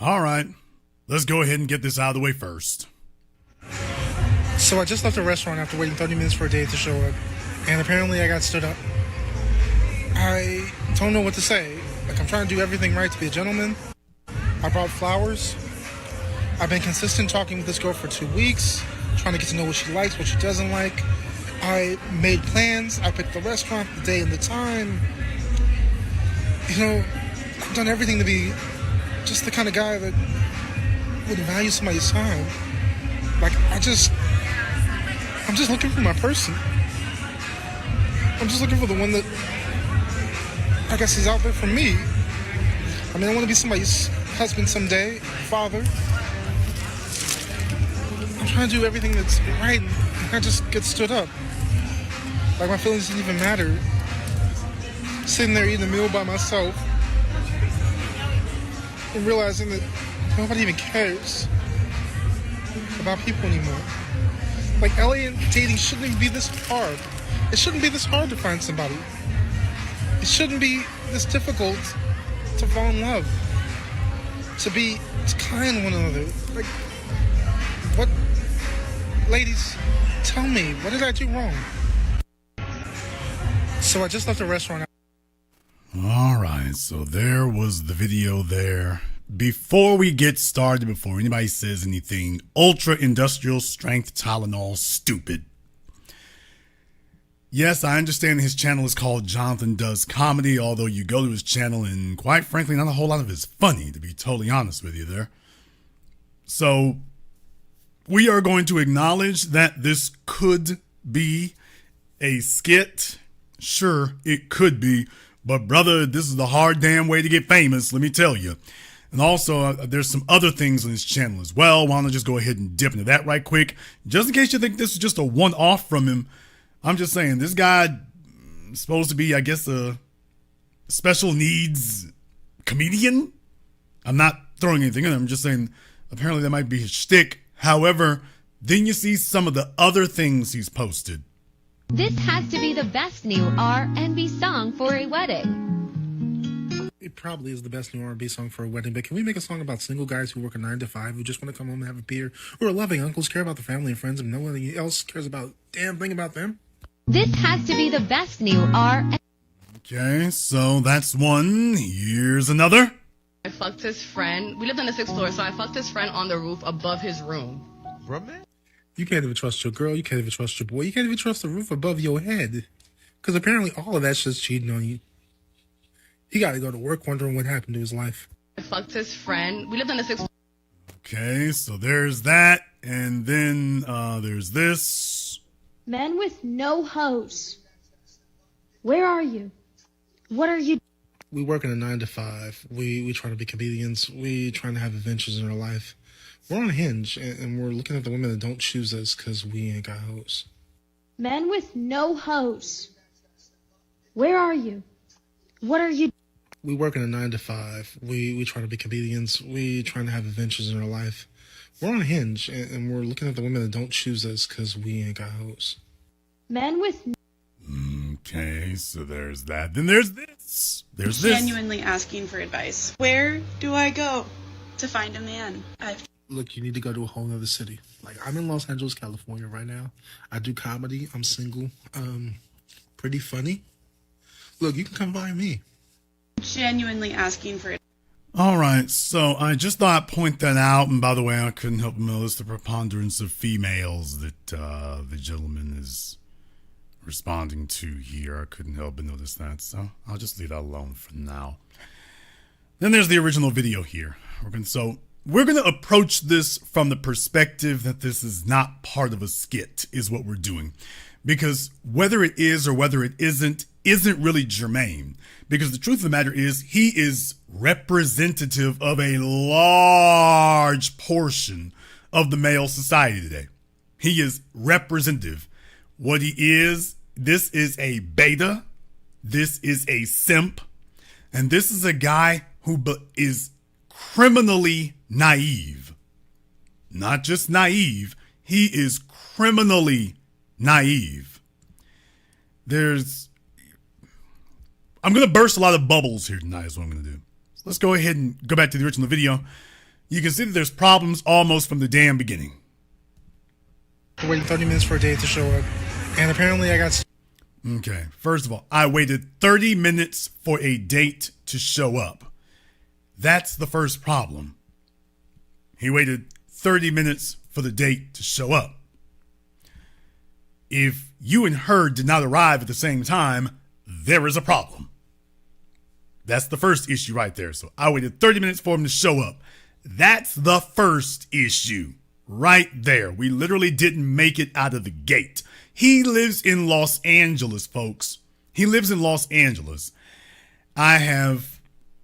All right, let's go ahead and get this out of the way first. So I just left the restaurant after waiting 30 minutes for a date to show up, and apparently I got stood up. I don't know what to say. Like, I'm trying to do everything right to be a gentleman. I brought flowers. I've been consistent talking with this girl for 2 weeks, trying to get to know what she likes, what she doesn't like. I made plans. I picked the restaurant, the day, and the time. You know, I've done everything to be just the kind of guy that would value somebody's time. Like, I'm just looking for my person. I'm just looking for the one that, I guess, is out there for me. I mean, I want to be somebody's husband someday, father. I'm trying to do everything that's right, and I just get stood up. Like, my feelings didn't even matter. Sitting there eating a meal by myself and realizing that nobody even cares about people anymore. Like, LA dating shouldn't even be this hard. It shouldn't be this hard to find somebody. It shouldn't be this difficult to fall in love, to be kind to one another. Like, what? Ladies, tell me, what did I do wrong? So I just left the restaurant. All right, so there was the video there. Before we get started, before anybody says anything, ultra industrial strength Tylenol stupid. Yes, I understand his channel is called Jonathan Does Comedy, although you go to his channel and quite frankly, not a whole lot of it is funny, to be totally honest with you there. So we are going to acknowledge that this could be a skit. Sure, it could be. But brother, this is the hard damn way to get famous, let me tell you. And also, there's some other things on his channel as well. Why don't I just go ahead and dip into that right quick? Just in case you think this is just a one-off from him. I'm just saying, this guy is supposed to be, I guess, a special needs comedian. I'm not throwing anything in. I'm just saying, apparently that might be his shtick. However, then you see some of the other things he's posted. This has to be the best new R&B song for a wedding. It probably is the best new R&B song for a wedding, but can we make a song about single guys who work a 9 to 5, who just want to come home and have a beer, who are loving uncles, care about their family and friends, and no one else cares about a damn thing about them? This has to be the best new R&B. Okay, so that's one. Here's another. I fucked his friend. We lived on the 6th floor, so I fucked his friend on the roof above his room. You can't even trust your girl. You can't even trust your boy. You can't even trust the roof above your head. Because apparently all of that's just cheating on you. He got to go to work wondering what happened to his life. I fucked his friend. We lived on the 6th floor. Okay, so there's that. And then there's this. Men with no hose. Where are you? What are you? We work in a 9 to 5. We try to be comedians. We trying to have adventures in our life. We're on Hinge, and we're looking at the women that don't choose us because we ain't got hoes. Men with no hose. Where are you? What are you? We work in a 9 to 5. We try to be comedians. We trying to have adventures in our life. We're on Hinge, and we're looking at the women that don't choose us because we ain't got hoes. Men with. Okay, so there's that. Then there's this. There's this. Genuinely asking for advice. Where do I go to find a man? Look, you need to go to a whole other city. Like, I'm in Los Angeles, California right now. I do comedy. I'm single. Pretty funny. Look, you can come by me. Genuinely asking for advice. All right, so I just thought I'd point that out. And by the way, I couldn't help but notice the preponderance of females that the gentleman is responding to here. I couldn't help but notice that. So I'll just leave that alone for now. Then there's the original video here. We're going to approach this from the perspective that this is not part of a skit is what we're doing. Because whether it is or whether it isn't really germane. Because the truth of the matter is he is representative of a large portion of the male society today. He is representative. What he is, this is a beta. This is a simp. And this is a guy who is criminally naive. Not just naive, he is criminally naive. I'm going to burst a lot of bubbles here tonight is what I'm going to do. So let's go ahead and go back to the original video. you can see that there's problems almost from the damn beginning. Waiting 30 minutes for a date to show up. And apparently I got... Okay, first of all, I waited 30 minutes for a date to show up. That's the first problem. He waited 30 minutes for the date to show up. If you and her did not arrive at the same time, there is a problem. That's the first issue right there. So I waited 30 minutes for him to show up. That's the first issue right there. We literally didn't make it out of the gate. He lives in Los Angeles, folks. He lives in Los Angeles. I have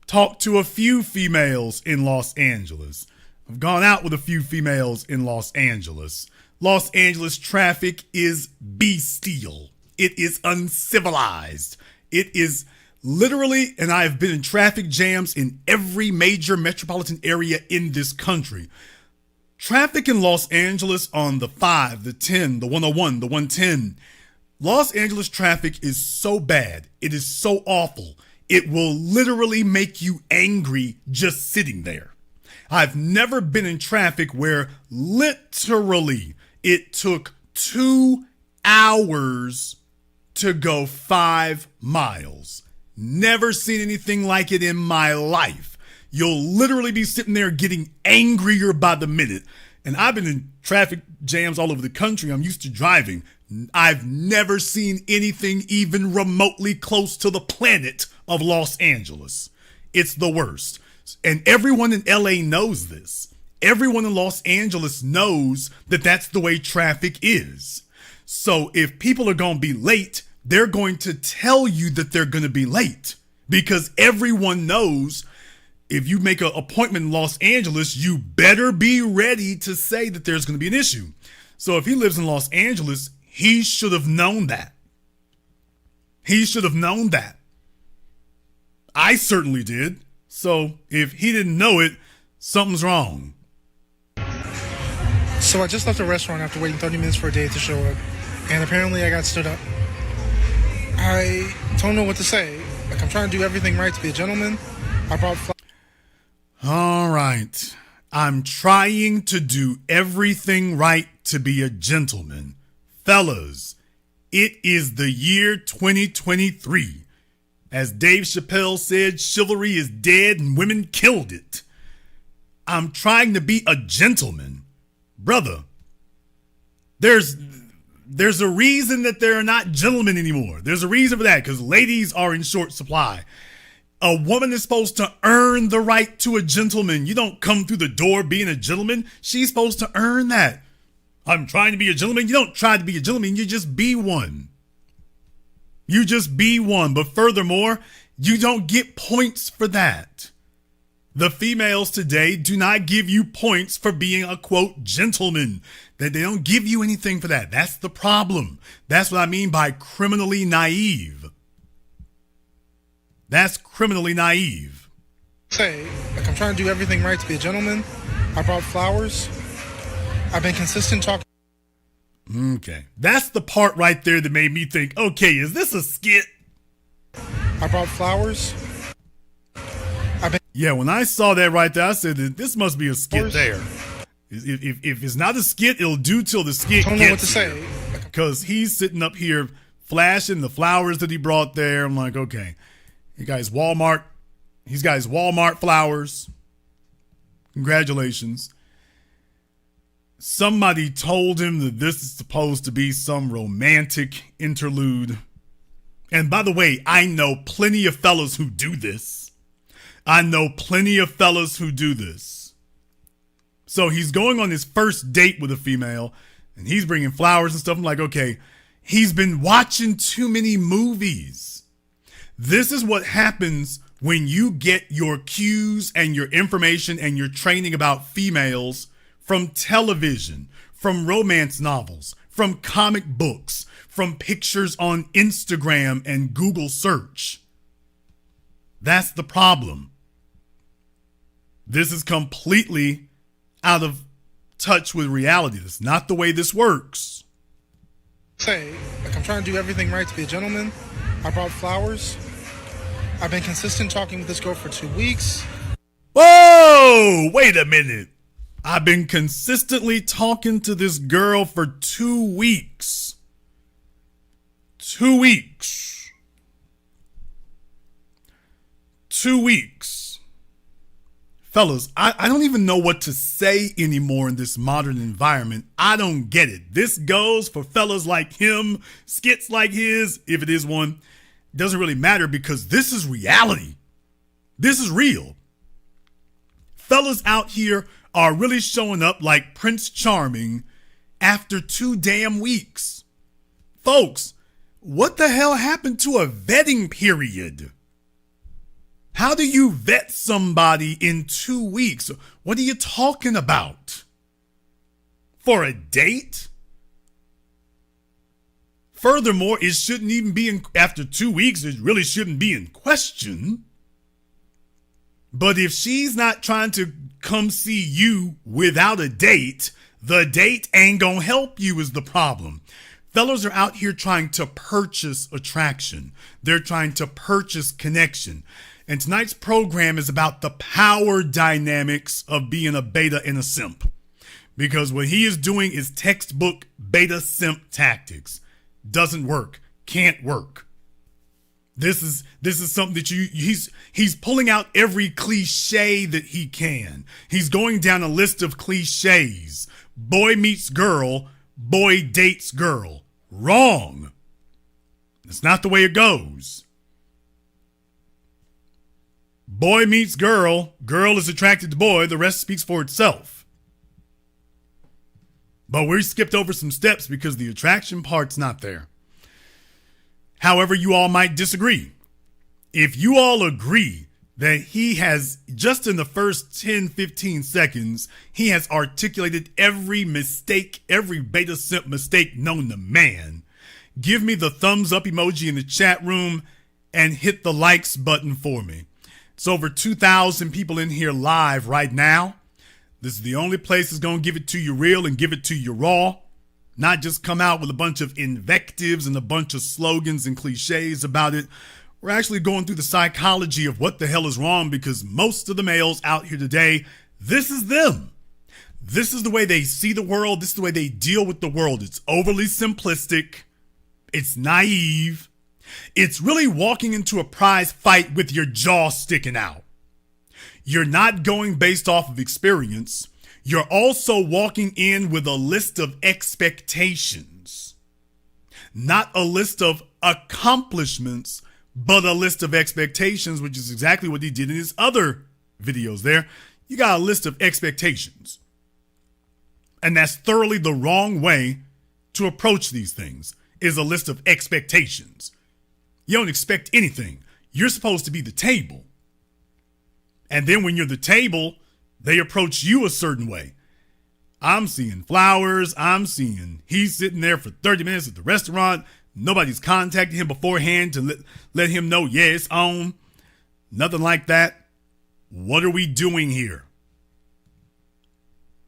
talked to a few females in Los Angeles. I've gone out with a few females in Los Angeles. Los Angeles traffic is bestial. It is uncivilized. It is literally, and I have been in traffic jams in every major metropolitan area in this country. Traffic in Los Angeles on the 5, the 10, the 101, the 110. Los Angeles traffic is so bad. It is so awful. It will literally make you angry just sitting there. I've never been in traffic where literally it took 2 hours to go 5 miles. Never seen anything like it in my life. You'll literally be sitting there getting angrier by the minute. And I've been in traffic jams all over the country. I'm used to driving. I've never seen anything even remotely close to the planet of Los Angeles. It's the worst. And everyone in LA knows this. Everyone in Los Angeles knows that that's the way traffic is. So if people are going to be late, they're going to tell you that they're going to be late, because everyone knows if you make an appointment in Los Angeles, you better be ready to say that there's going to be an issue. So if he lives in Los Angeles, he should have known that. He should have known that. I certainly did. So if he didn't know it, something's wrong. So I just left the restaurant after waiting 30 minutes for a date to show up. And apparently I got stood up. I don't know what to say. Like, I'm trying to do everything right to be a gentleman. I brought All right. I'm trying to do everything right to be a gentleman. Fellas, it is the year 2023. As Dave Chappelle said, chivalry is dead and women killed it. I'm trying to be a gentleman. Brother, there's a reason that there are not gentlemen anymore. There's a reason for that, because ladies are in short supply. A woman is supposed to earn the right to a gentleman. You don't come through the door being a gentleman. She's supposed to earn that. I'm trying to be a gentleman. You don't try to be a gentleman. You just be one. You just be one. But furthermore, you don't get points for that. The females today do not give you points for being a, quote, gentleman. They don't give you anything for that. That's the problem. That's what I mean by criminally naive. That's criminally naive. say, like, I'm trying to do everything right to be a gentleman. I brought flowers. I've been consistent talking. Okay. That's the part right there that made me think, okay, is this a skit? I brought flowers. Yeah, when I saw that right there, I said that this must be a skit there. If it's not a skit, it'll do till the skit I don't know what to say. Because he's sitting up here flashing the flowers that he brought there. I'm like, okay, you guys, Walmart. He's got his Walmart flowers. Congratulations. Somebody told him that this is supposed to be some romantic interlude. And by the way, I know plenty of fellas who do this. I know plenty of fellas who do this. So he's going on his first date with a female, and he's bringing flowers and stuff. I'm like, okay, he's been watching too many movies. This is what happens when you get your cues and your information and your training about females from television, from romance novels, from comic books, from pictures on Instagram and Google search. That's the problem. This is completely out of touch with reality. That's not the way this works. Say, like, I'm trying to do everything right to be a gentleman. I brought flowers. I've been consistent talking with this girl for 2 weeks. Whoa! Whoa, wait a minute. I've been consistently talking to this girl for 2 weeks. 2 weeks. 2 weeks. Fellas, I don't even know what to say anymore in this modern environment. I don't get it. This goes for fellas like him, skits like his, if it is one. It doesn't really matter because this is reality. This is real. Fellas out here are really showing up like Prince Charming after 2 damn weeks. Folks, what the hell happened to a vetting period? How do you vet somebody in 2 weeks? What are you talking about? For a date? Furthermore, it shouldn't even be after 2 weeks, it really shouldn't be in question. But if she's not trying to come see you without a date, the date ain't gonna help you is the problem. Fellas are out here trying to purchase attraction. They're trying to purchase connection. And tonight's program is about the power dynamics of being a beta and a simp. Because what he is doing is textbook beta simp tactics. Doesn't work. Can't work. This is something that he's pulling out every cliche that he can. He's going down a list of cliches. Boy meets girl, boy dates girl. Wrong. That's not the way it goes. Boy meets girl, girl is attracted to boy, the rest speaks for itself. But we skipped over some steps because the attraction part's not there. However, you all might disagree. If you all agree that he has, just in the first 10, 15 seconds, he has articulated every mistake, every beta simp mistake known to man, give me the thumbs up emoji in the chat room and hit the likes button for me. It's over 2,000 people in here live right now. This is the only place that's going to give it to you real and give it to you raw. Not just come out with a bunch of invectives and a bunch of slogans and cliches about it. We're actually going through the psychology of what the hell is wrong because most of the males out here today, this is them. This is the way they see the world. This is the way they deal with the world. It's overly simplistic. It's naive. It's really walking into a prize fight with your jaw sticking out. You're not going based off of experience. You're also walking in with a list of expectations. Not a list of accomplishments, but a list of expectations, which is exactly what he did in his other videos there. You got a list of expectations. And that's thoroughly the wrong way to approach these things, is a list of expectations. You don't expect anything. You're supposed to be the table. And then when you're the table, they approach you a certain way. I'm seeing flowers. I'm seeing he's sitting there for 30 minutes at the restaurant. Nobody's contacted him beforehand to let him know, yeah, it's on. Nothing like that. What are we doing here?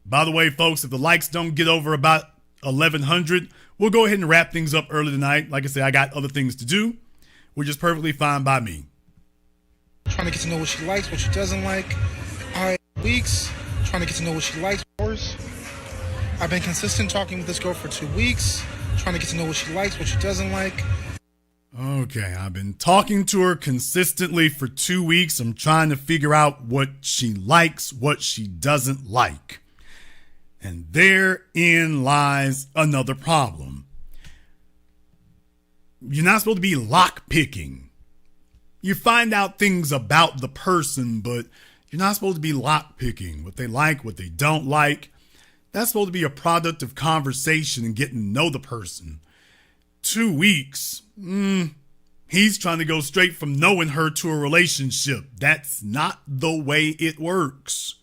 By the way, folks, if the likes don't get over about 1,100, we'll go ahead and wrap things up early tonight. Like I said, I got other things to do, which is perfectly fine by me. Trying to get to know what she likes, what she doesn't like. Weeks, trying to get to know what she likes. I've been consistent talking with this girl for 2 weeks, trying to get to know what she likes, what she doesn't like. Okay, I've been talking to her consistently for 2 weeks. I'm trying to figure out what she likes, what she doesn't like. And therein lies another problem. You're not supposed to be lock-picking. You find out things about the person, but you're not supposed to be lock-picking. What they like, what they don't like. That's supposed to be a product of conversation and getting to know the person. 2 weeks, he's trying to go straight from knowing her to a relationship. That's not the way it works.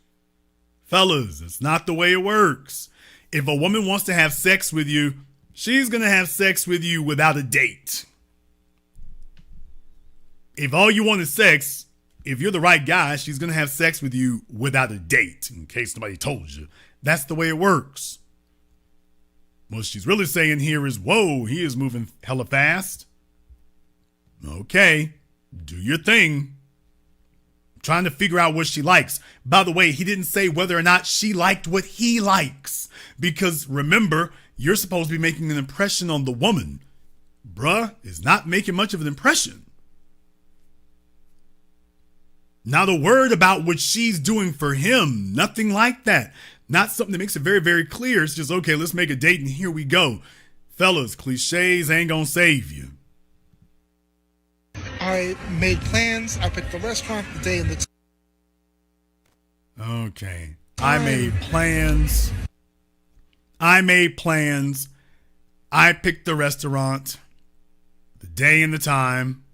Fellas, it's not the way it works. If a woman wants to have sex with you, she's going to have sex with you without a date. If all you want is sex, if you're the right guy, she's going to have sex with you without a date, in case nobody told you. That's the way it works. What she's really saying here is, whoa, he is moving hella fast. Okay, do your thing. trying to figure out what she likes. By the way, he didn't say whether or not she liked what he likes, because remember, you're supposed to be making an impression on the woman. Bruh is not making much of an impression. Not a word about what she's doing for him. Nothing like that. Not something that makes it very, very clear. It's just, okay, let's make a date and here we go. Fellas, cliches ain't gonna save you. I made plans. I picked the restaurant, the day, and the Okay. I made plans. I picked the restaurant, the day and the time.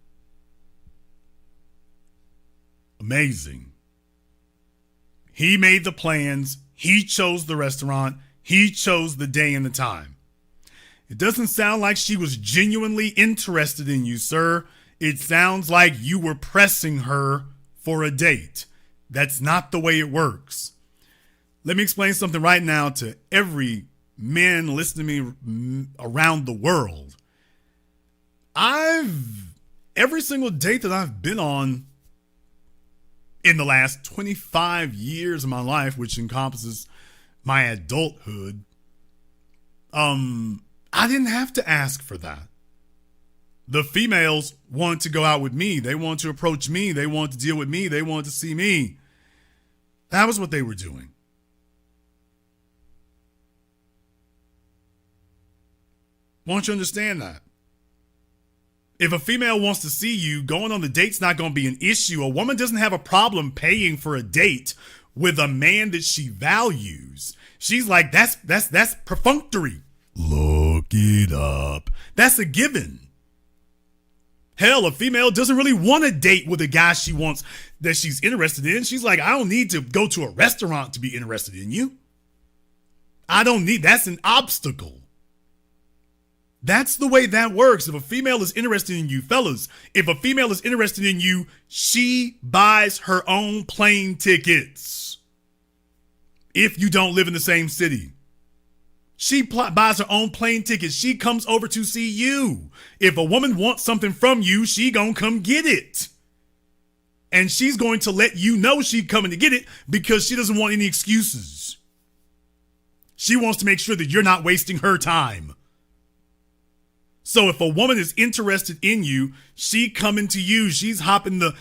Amazing. He made the plans. He chose the restaurant. He chose the day and the time. It doesn't sound like she was genuinely interested in you, sir. It sounds like you were pressing her for a date. That's not the way it works. Let me explain something right now to every man listening to me around the world. Every single date that I've been on in the last 25 years of my life, which encompasses my adulthood, I didn't have to ask for that. The females want to go out with me. They want to approach me. They want to deal with me. They want to see me. That was what they were doing. Why don't you understand that? If a female wants to see you, going on the date's not going to be an issue. A woman doesn't have a problem paying for a date with a man that she values. She's like, that's perfunctory. Look it up. That's a given. Hell, a female doesn't really want to date with a guy she wants, that she's interested in. She's like, I don't need to go to a restaurant to be interested in you. That's an obstacle. That's the way that works. If a female is interested in you, fellas, if a female is interested in you, she buys her own plane tickets. If you don't live in the same city, she buys her own plane tickets. She comes over to see you. If a woman wants something from you, she gonna come get it. And she's going to let you know she's coming to get it because she doesn't want any excuses. She wants to make sure that you're not wasting her time. So if a woman is interested in you, she coming to you. She's hopping the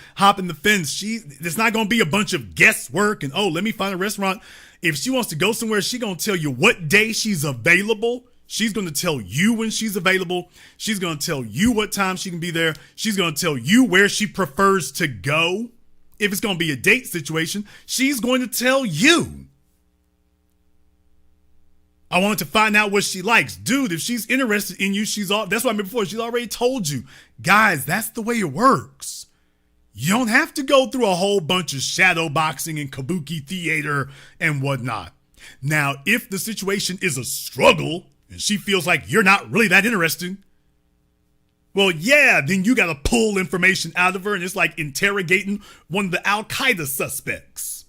fence. There's not going to be a bunch of guesswork and, let me find a restaurant. If she wants to go somewhere, she's going to tell you what day she's available. She's going to tell you when she's available. She's going to tell you what time she can be there. She's going to tell you where she prefers to go. If it's going to be a date situation, she's going to tell you. I wanted to find out what she likes. Dude, if she's interested in you, that's what I meant before. She's already told you. Guys, that's the way it works. You don't have to go through a whole bunch of shadow boxing and kabuki theater and whatnot. Now, if the situation is a struggle and she feels like you're not really that interesting, well, yeah, then you got to pull information out of her, and it's like interrogating one of the Al-Qaeda suspects.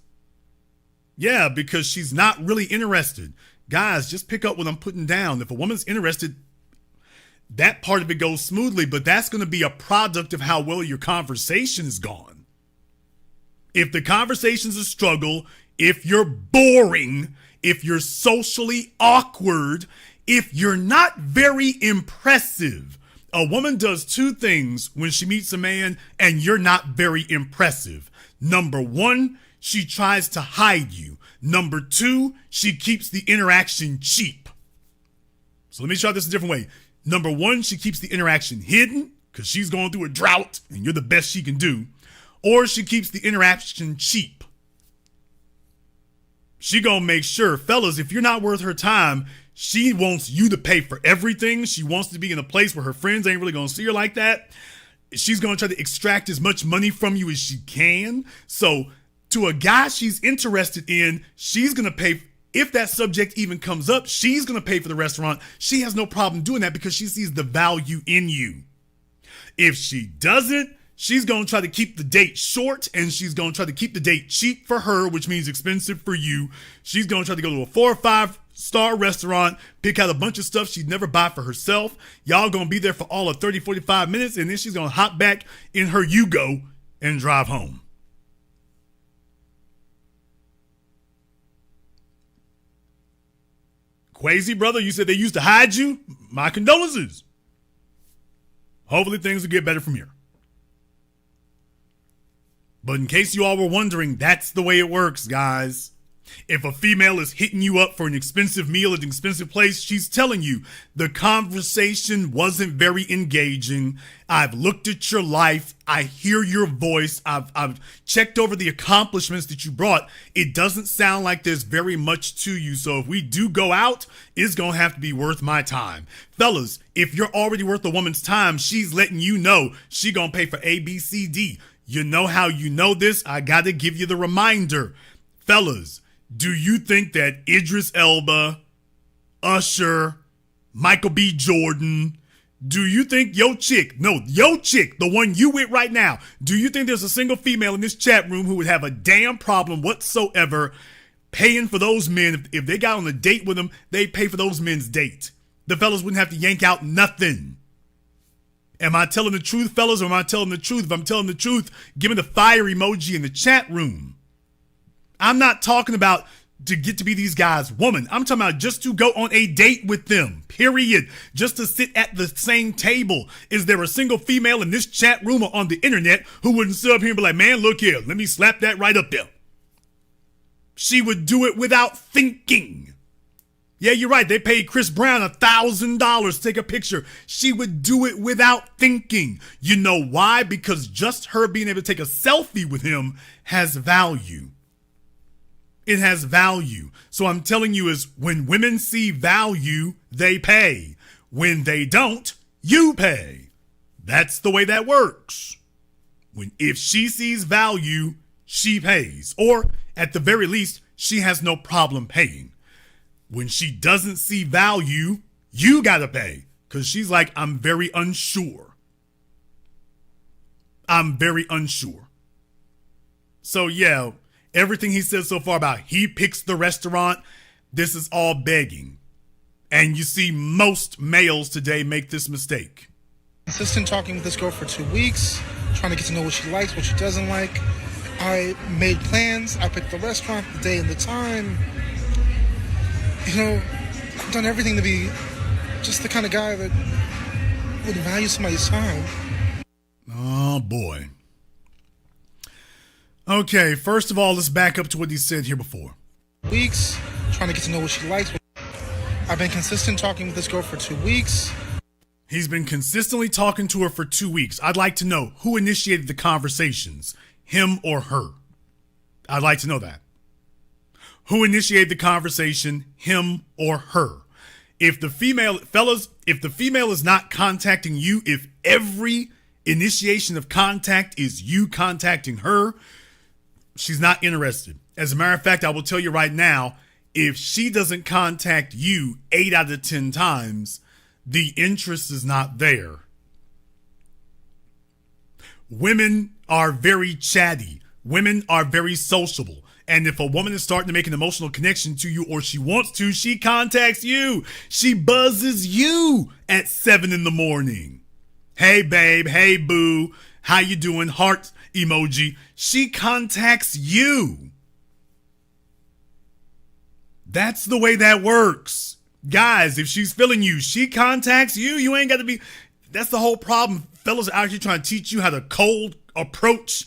Yeah, because she's not really interested. Guys, just pick up what I'm putting down. If a woman's interested, that part of it goes smoothly, but that's going to be a product of how well your conversation is gone. If the conversation's a struggle, if you're boring, if you're socially awkward, if you're not very impressive, a woman does two things when she meets a man and you're not very impressive. Number one, she tries to hide you. Number two, she keeps the interaction cheap. So let me try this a different way. Number one, she keeps the interaction hidden because she's going through a drought and you're the best she can do. Or she keeps the interaction cheap. She gonna make sure, fellas, if you're not worth her time, she wants you to pay for everything. She wants to be in a place where her friends ain't really gonna see her like that. She's gonna try to extract as much money from you as she can. So to a guy she's interested in, she's going to pay. If that subject even comes up, she's going to pay for the restaurant. She has no problem doing that because she sees the value in you. If she doesn't, she's going to try to keep the date short, and she's going to try to keep the date cheap for her, which means expensive for you. She's going to try to go to a 4 or 5 star restaurant, pick out a bunch of stuff she'd never buy for herself. Y'all going to be there for all of 30, 45 minutes, and then she's going to hop back in her Yugo and drive home. Quasi, brother, you said they used to hide you? My condolences. Hopefully things will get better from here. But in case you all were wondering, that's the way it works, guys. If a female is hitting you up for an expensive meal at an expensive place, she's telling you the conversation wasn't very engaging. I've looked at your life. I hear your voice. I've checked over the accomplishments that you brought. It doesn't sound like there's very much to you. So if we do go out, it's going to have to be worth my time. Fellas, if you're already worth a woman's time, she's letting you know she going to pay for A, B, C, D. You know how you know this? I got to give you the reminder. Fellas, do you think that Idris Elba, Usher, Michael B. Jordan, do you think your chick, the one you with right now, do you think there's a single female in this chat room who would have a damn problem whatsoever paying for those men? If they got on a date with them, they pay for those men's date. The fellas wouldn't have to yank out nothing. Am I telling the truth, fellas, or am I telling the truth? If I'm telling the truth, give me the fire emoji in the chat room. I'm not talking about to get to be these guys' woman. I'm talking about just to go on a date with them, period. Just to sit at the same table. Is there a single female in this chat room or on the internet who wouldn't sit up here and be like, man, look here, let me slap that right up there? She would do it without thinking. Yeah, you're right. They paid Chris Brown $1,000 to take a picture. She would do it without thinking. You know why? Because just her being able to take a selfie with him has value. It has value. So I'm telling you is when women see value, they pay. When they don't, you pay. That's the way that works. If she sees value, she pays. Or at the very least, she has no problem paying. When she doesn't see value, you gotta pay. Because she's like, I'm very unsure. I'm very unsure. So yeah, everything he said so far about he picks the restaurant, this is all begging. And you see most males today make this mistake. Consistent talking with this girl for 2 weeks, trying to get to know what she likes, what she doesn't like. I made plans. I picked the restaurant, the day and the time. You know, I've done everything to be just the kind of guy that would value somebody's time. Oh, boy. Okay, first of all, let's back up to what he said here before. Weeks, trying to get to know what she likes. I've been consistent talking with this girl for 2 weeks. He's been consistently talking to her for 2 weeks. I'd like to know who initiated the conversations, him or her. I'd like to know that. Who initiated the conversation, him or her? If the female, fellas, if the female is not contacting you, if every initiation of contact is you contacting her, she's not interested. As a matter of fact, I will tell you right now, if she doesn't contact you 8 out of 10 times, the interest is not there. Women are very chatty. Women are very sociable. And if a woman is starting to make an emotional connection to you or she wants to, she contacts you. She buzzes you at 7 a.m. Hey, babe. Hey, boo. How you doing? Heart emoji. She contacts you. That's the way that works. Guys, if she's feeling you, she contacts you. You ain't got to be. That's the whole problem. Fellas are out here trying to teach you how to cold approach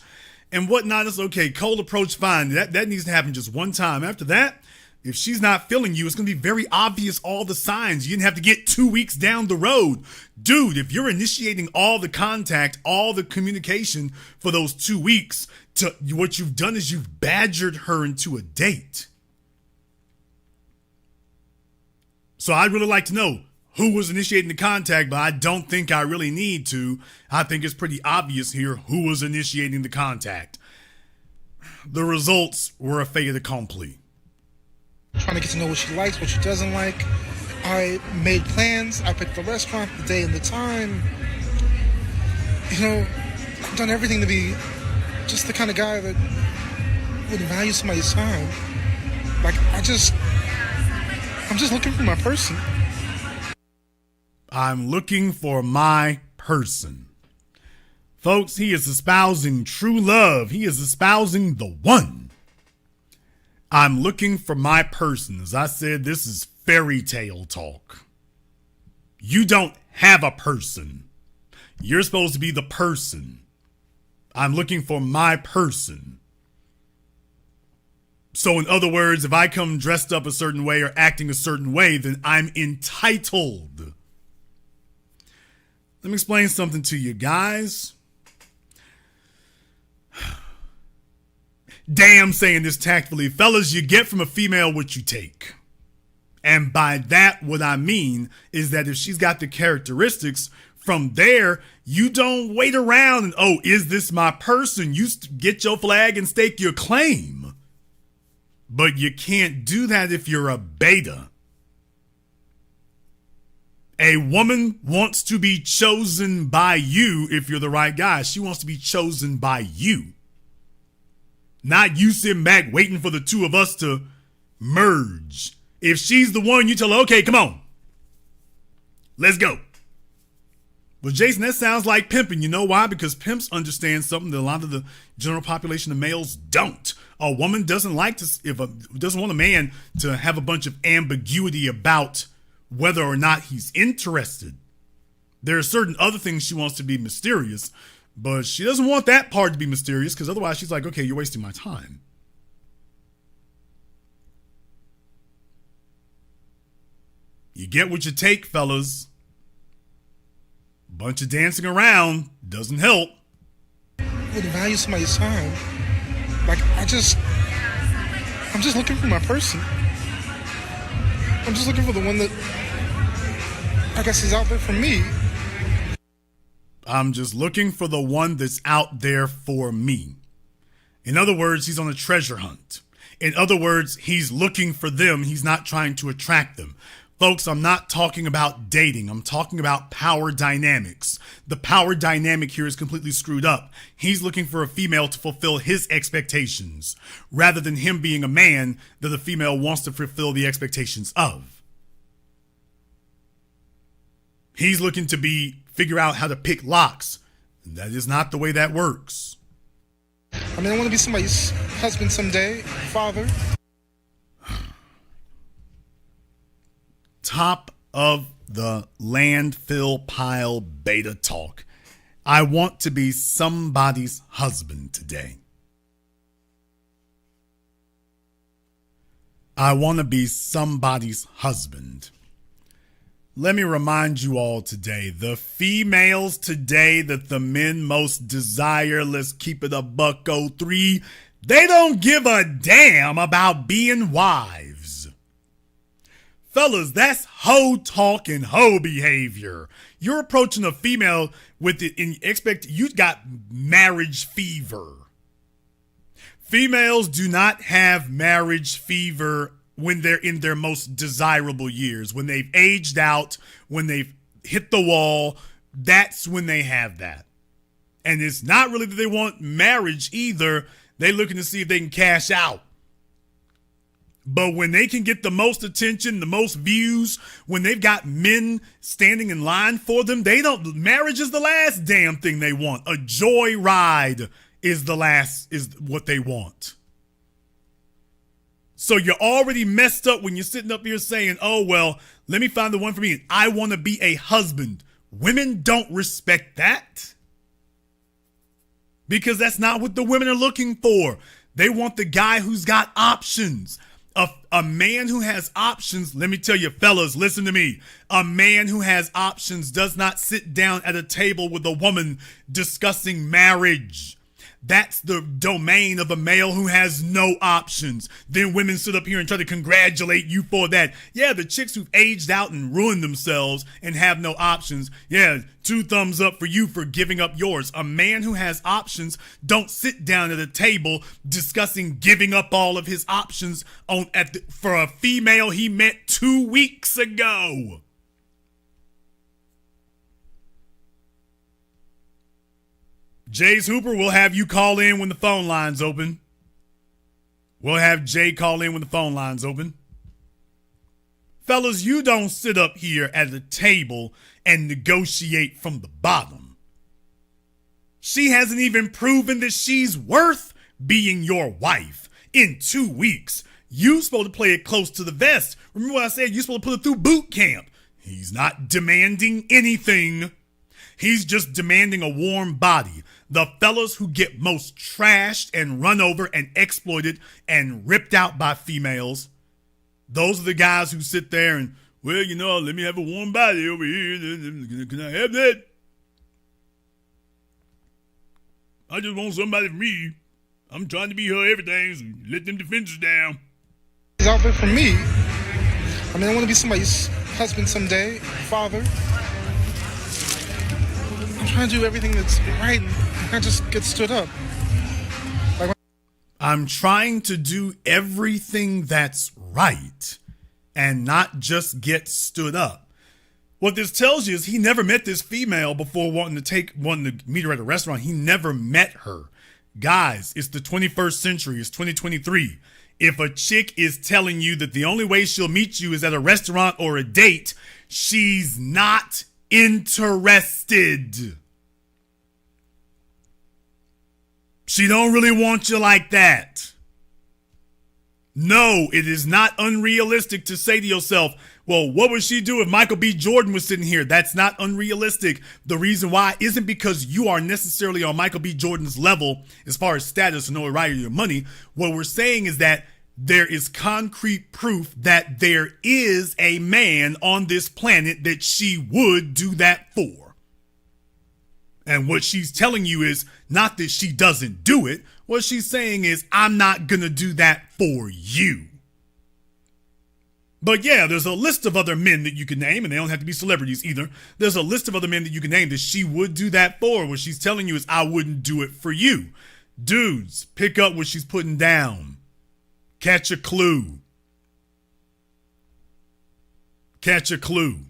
and whatnot. It's okay. Cold approach, fine. That needs to happen just one time. After that, if she's not feeling you, it's going to be very obvious, all the signs. You didn't have to get 2 weeks down the road. Dude, if you're initiating all the contact, all the communication for those 2 weeks, what you've done is you've badgered her into a date. So I'd really like to know who was initiating the contact, but I don't think I really need to. I think it's pretty obvious here who was initiating the contact. The results were a fait accompli. Trying to get to know what she likes, what she doesn't like. I made plans. I picked the restaurant, the day and the time. You know, I've done everything to be just the kind of guy that would value somebody's time. Like, I'm just looking for my person. I'm looking for my person. Folks, he is espousing true love. He is espousing the one. I'm looking for my person. As I said, this is fairy tale talk. You don't have a person. You're supposed to be the person. I'm looking for my person. So in other words, if I come dressed up a certain way or acting a certain way, then I'm entitled. Let me explain something to you guys. Damn, saying this tactfully. Fellas, you get from a female what you take. And by that, what I mean is that if she's got the characteristics, from there, you don't wait around and, oh, is this my person? You get your flag and stake your claim. But you can't do that if you're a beta. A woman wants to be chosen by you if you're the right guy. She wants to be chosen by you. Not you sitting back waiting for the two of us to merge. If she's the one, you tell her, okay, come on. Let's go. Well, Jason, that sounds like pimping. You know why? Because pimps understand something that a lot of the general population of males don't. A woman doesn't doesn't want a man to have a bunch of ambiguity about whether or not he's interested. There are certain other things she wants to be mysterious, but she doesn't want that part to be mysterious because otherwise she's like, okay, you're wasting my time. You get what you take, fellas. Bunch of dancing around doesn't help. Well, to value somebody's time, like I'm just looking for my person. I'm just looking for the one that I guess is out there for me. I'm just looking for the one that's out there for me. In other words, he's on a treasure hunt. In other words, he's looking for them. He's not trying to attract them. Folks, I'm not talking about dating. I'm talking about power dynamics. The power dynamic here is completely screwed up. He's looking for a female to fulfill his expectations rather than him being a man that the female wants to fulfill the expectations of. He's looking to figure out how to pick locks. And that is not the way that works. I mean, I want to be somebody's husband someday, father. Top of the landfill pile beta talk. I want to be somebody's husband today. I want to be somebody's husband. Let me remind you all today, the females today that the men most desire, let's keep it a $103, they don't give a damn about being wives. Fellas, that's hoe talk and hoe behavior. You're approaching a female with it and you got marriage fever. Females do not have marriage fever when they're in their most desirable years. When they've aged out, when they've hit the wall, that's when they have that. And it's not really that they want marriage either. They're looking to see if they can cash out. But when they can get the most attention, the most views, when they've got men standing in line for them, marriage is the last damn thing they want. A joy ride is what they want. So you're already messed up when you're sitting up here saying, oh, well, let me find the one for me. I want to be a husband. Women don't respect that. Because that's not what the women are looking for. They want the guy who's got options. A man who has options, let me tell you, fellas, listen to me. A man who has options does not sit down at a table with a woman discussing marriage. That's the domain of a male who has no options. Then women sit up here and try to congratulate you for that. Yeah, the chicks who've aged out and ruined themselves and have no options. Yeah, 2 thumbs up for you for giving up yours. A man who has options don't sit down at a table discussing giving up all of his options for a female he met 2 weeks ago. Jay's Hooper, we'll have you call in when the phone line's open. We'll have Jay call in when the phone line's open. Fellas, you don't sit up here at the table and negotiate from the bottom. She hasn't even proven that she's worth being your wife. In 2 weeks, You supposed to play it close to the vest. Remember what I said? You supposed to put it through boot camp. He's not demanding anything. He's just demanding a warm body. The fellas who get most trashed and run over and exploited and ripped out by females, those are the guys who sit there and, well, you know, let me have a warm body over here. Can I have that? I just want somebody for me. I'm trying to be her everything, so let them defenses down. He's out there for me. I mean, I want to be somebody's husband someday, father. I'm trying to do everything that's right, and I can't just get stood up. I'm trying to do everything that's right and not just get stood up. What this tells you is he never met this female before wanting to meet her at a restaurant. He never met her. Guys, it's the 21st century. It's 2023. If a chick is telling you that the only way she'll meet you is at a restaurant or a date, she's not interested. She don't really want you like that. No, it is not unrealistic to say to yourself, well, what would she do if Michael B. Jordan was sitting here? That's not unrealistic. The reason why isn't because you are necessarily on Michael B. Jordan's level as far as status or notoriety or money. What we're saying is that there is concrete proof that there is a man on this planet that she would do that for. And what she's telling you is not that she doesn't do it. What she's saying is, I'm not going to do that for you. But yeah, there's a list of other men that you can name, and they don't have to be celebrities either. There's a list of other men that you can name that she would do that for. What she's telling you is, I wouldn't do it for you. Dudes, pick up what she's putting down. Catch a clue. Catch a clue.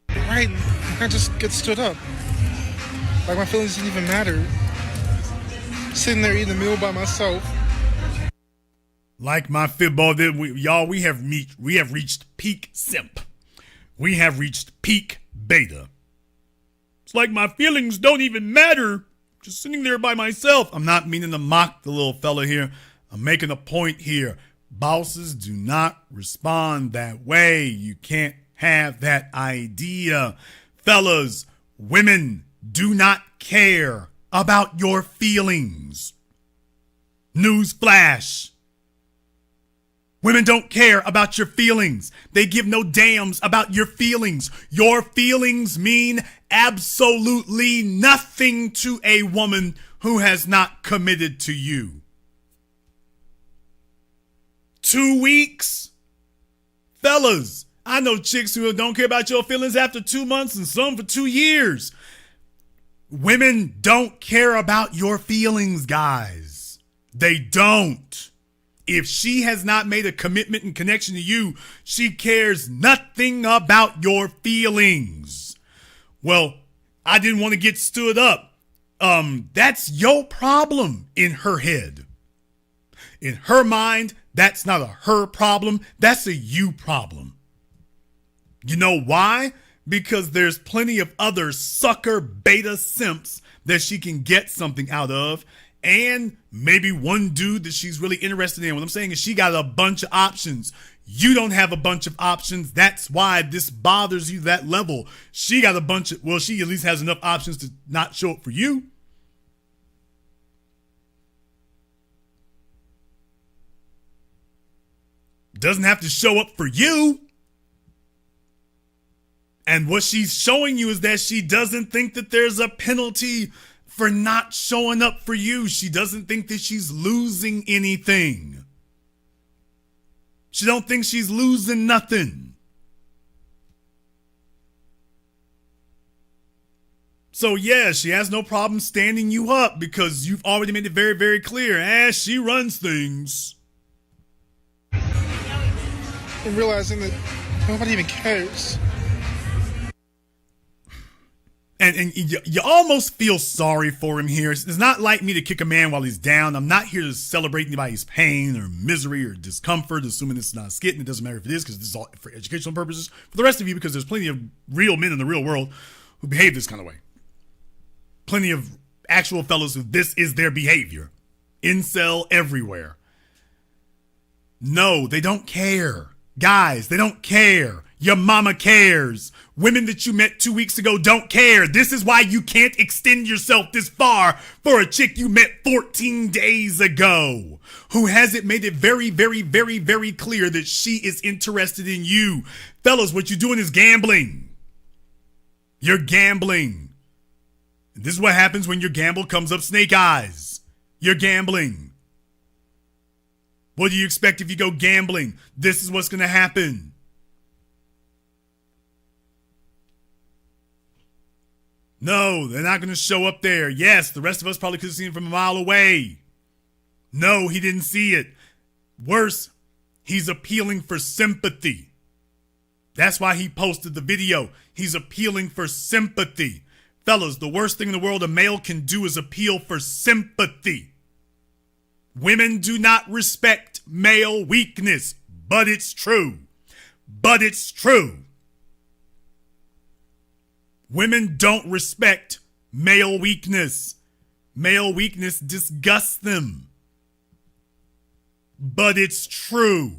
Right, I can't just get stood up. Like my feelings didn't even matter. Sitting there eating a meal by myself. Like my football did, we have reached peak simp. We have reached peak beta. It's like my feelings don't even matter. Just sitting there by myself. I'm not meaning to mock the little fella here. I'm making a point here. Bosses do not respond that way. You can't have that idea. Fellas, women do not care about your feelings. Newsflash. Women don't care about your feelings. They give no damns about your feelings. Your feelings mean absolutely nothing to a woman who has not committed to you. 2 weeks? Fellas, I know chicks who don't care about your feelings after 2 months and some for 2 years. Women don't care about your feelings, guys. They don't. If she has not made a commitment and connection to you, she cares nothing about your feelings. Well, I didn't want to get stood up. That's your problem in her head. In her mind, that's not a her problem. That's a you problem. You know why? Because there's plenty of other sucker beta simps that she can get something out of. And maybe one dude that she's really interested in. What I'm saying is she got a bunch of options. You don't have a bunch of options. That's why this bothers you that level. She got a bunch of, well, she at least has enough options to not show up for you. Doesn't have to show up for you. And what she's showing you is that she doesn't think that there's a penalty for not showing up for you. She doesn't think that she's losing anything. She don't think she's losing nothing. So yeah, she has no problem standing you up because you've already made it very, very clear. She runs things. And realizing that nobody even cares. And you almost feel sorry for him here. It's not like me to kick a man while he's down. I'm not here to celebrate anybody's pain or misery or discomfort, assuming it's not a skit, and it doesn't matter if it is because this is all for educational purposes. For the rest of you, because there's plenty of real men in the real world who behave this kind of way. Plenty of actual fellas who this is their behavior. Incel everywhere. No, they don't care. Guys, they don't care. Your mama cares. Women that you met 2 weeks ago don't care. This is why you can't extend yourself this far for a chick you met 14 days ago who hasn't made it very, very, very, very clear that she is interested in you. Fellas, what you're doing is gambling. You're gambling. This is what happens when your gamble comes up snake eyes. You're gambling. What do you expect if you go gambling? This is what's going to happen. No, they're not going to show up there. Yes, the rest of us probably could have seen it from a mile away. No, he didn't see it. Worse, he's appealing for sympathy. That's why he posted the video. He's appealing for sympathy. Fellas, the worst thing in the world a male can do is appeal for sympathy. Women do not respect male weakness, but it's true. But it's true. Women don't respect male weakness. Male weakness disgusts them. But it's true.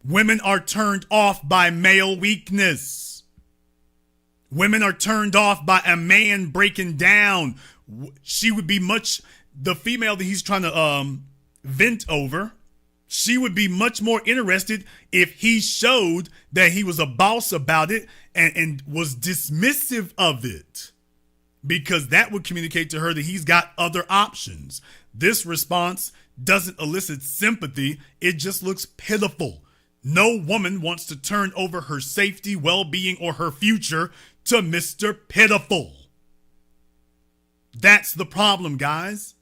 Women are turned off by male weakness. Women are turned off by a man breaking down. She would be the female that he's trying to vent over, she would be much more interested if he showed that he was a boss about it and was dismissive of it, because that would communicate to her that he's got other options. This response doesn't elicit sympathy. It just looks pitiful. No woman wants to turn over her safety, well-being, or her future to Mr. Pitiful. That's the problem, guys.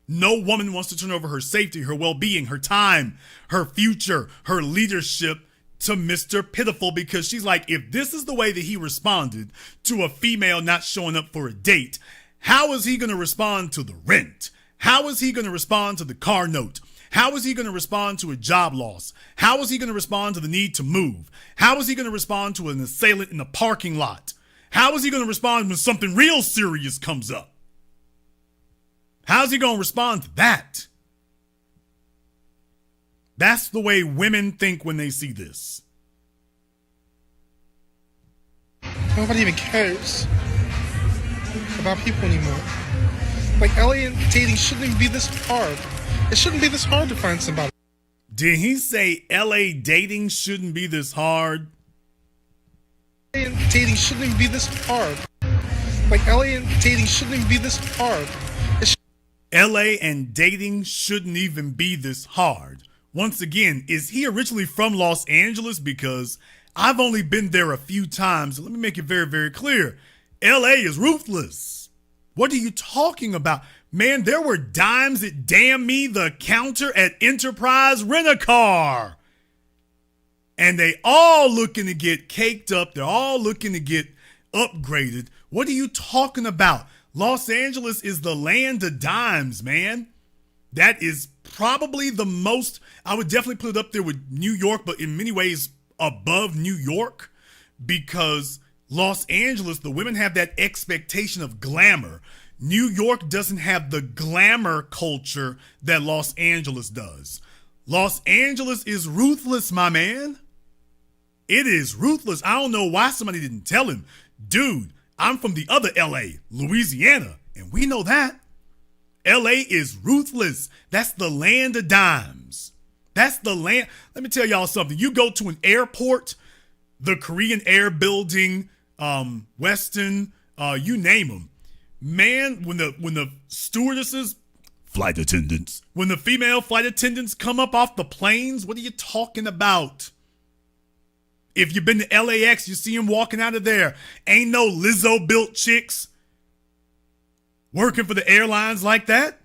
No woman wants to turn over her safety, her well-being, her time, her future, her leadership to Mr. Pitiful, because she's like, if this is the way that he responded to a female not showing up for a date, how is he going to respond to the rent? How is he going to respond to the car note? How is he going to respond to a job loss? How is he going to respond to the need to move? How is he going to respond to an assailant in the parking lot? How is he going to respond when something real serious comes up? How's he going to respond to that? That's the way women think when they see this. Nobody even cares about people anymore. Like, LA dating shouldn't even be this hard. It shouldn't be this hard to find somebody. Did he say LA dating shouldn't be this hard? Dating shouldn't even be this hard. Like, LA dating shouldn't even be this hard. LA and dating shouldn't even be this hard. Once again, is he originally from Los Angeles? Because I've only been there a few times. Let me make it very, very clear. LA is ruthless. What are you talking about? Man, there were dimes at Damn Me the Counter at Enterprise Rent-A-Car. And they all looking to get caked up. They're all looking to get upgraded. What are you talking about? Los Angeles is the land of dimes, man. That is probably the most, I would definitely put it up there with New York, but in many ways above New York, because Los Angeles, the women have that expectation of glamour. New York doesn't have the glamour culture that Los Angeles does. Los Angeles is ruthless, my man. It is ruthless. I don't know why somebody didn't tell him. Dude, I'm from the other LA, Louisiana, and we know that. LA is ruthless. That's the land of dimes. That's the land. Let me tell y'all something. You go to an airport, the Korean Air Building, Westin, you name them. Man, when the stewardesses, flight attendants, when the female flight attendants come up off the planes, what are you talking about? If you've been to LAX, you see them walking out of there. Ain't no Lizzo-built chicks working for the airlines like that.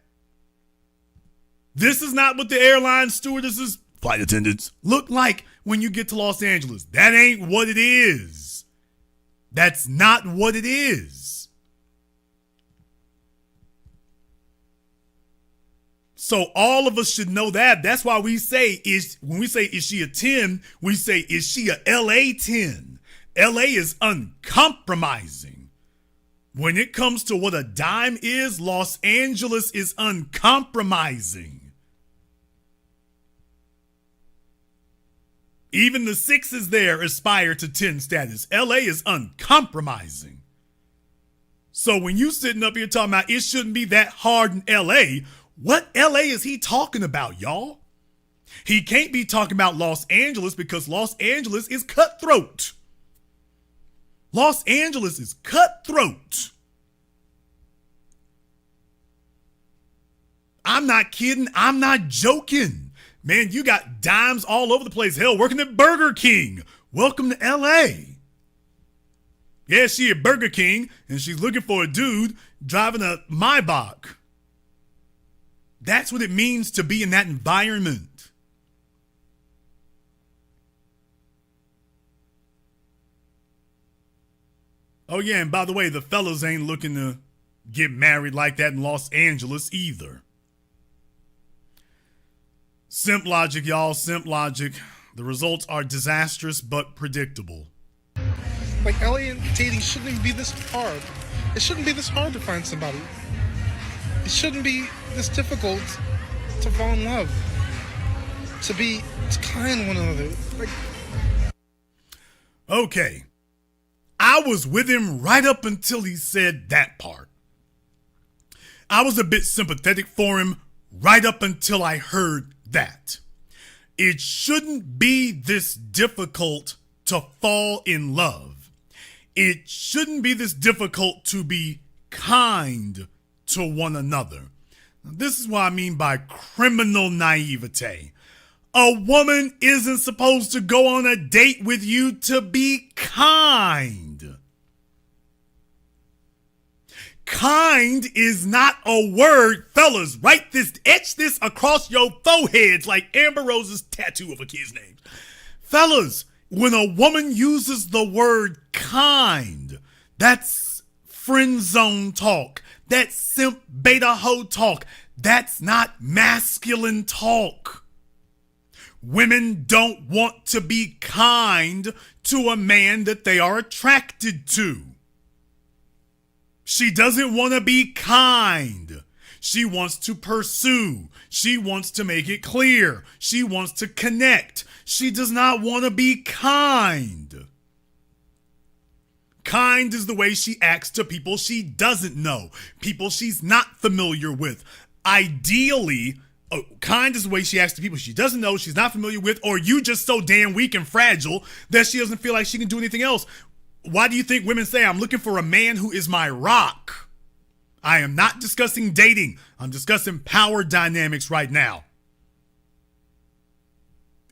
This is not what the airline stewardesses, flight attendants, look like when you get to Los Angeles. That ain't what it is. That's not what it is. So all of us should know that. That's why we say, when we say, is she a 10? We say, is she a LA 10? LA is uncompromising. When it comes to what a dime is, Los Angeles is uncompromising. Even the 6s there aspire to 10 status. LA is uncompromising. So when you sitting up here talking about it shouldn't be that hard in LA, what LA is he talking about, y'all? He can't be talking about Los Angeles because Los Angeles is cutthroat. Los Angeles is cutthroat. I'm not kidding. I'm not joking. Man, you got dimes all over the place. Hell, working at Burger King. Welcome to LA. Yeah, she at Burger King and she's looking for a dude driving a Maybach. That's what it means to be in that environment. Oh yeah, and by the way, the fellas ain't looking to get married like that in Los Angeles either. Simp logic, y'all, simp logic. The results are disastrous but predictable. Like, LA dating shouldn't even be this hard. It shouldn't be this hard to find somebody. It shouldn't be this difficult to fall in love. To be kind to one another. Like, okay. I was with him right up until he said that part. I was a bit sympathetic for him right up until I heard that. It shouldn't be this difficult to fall in love. It shouldn't be this difficult to be kind to one another. Now, this is what I mean by criminal naivete. A woman isn't supposed to go on a date with you to be kind. Kind is not a word. Fellas, write this, etch this across your foreheads like Amber Rose's tattoo of a kid's name. Fellas, when a woman uses the word kind, that's friend zone talk. That's simp beta hoe talk. That's not masculine talk. Women don't want to be kind to a man that they are attracted to. She doesn't want to be kind. She wants to pursue. She wants to make it clear. She wants to connect. She does not want to be kind. Kind is the way she acts to people she doesn't know, people she's not familiar with. Ideally, kind is the way she acts to people she doesn't know, she's not familiar with, or you just so damn weak and fragile that she doesn't feel like she can do anything else. Why do you think women say, I'm looking for a man who is my rock? I am not discussing dating. I'm discussing power dynamics right now.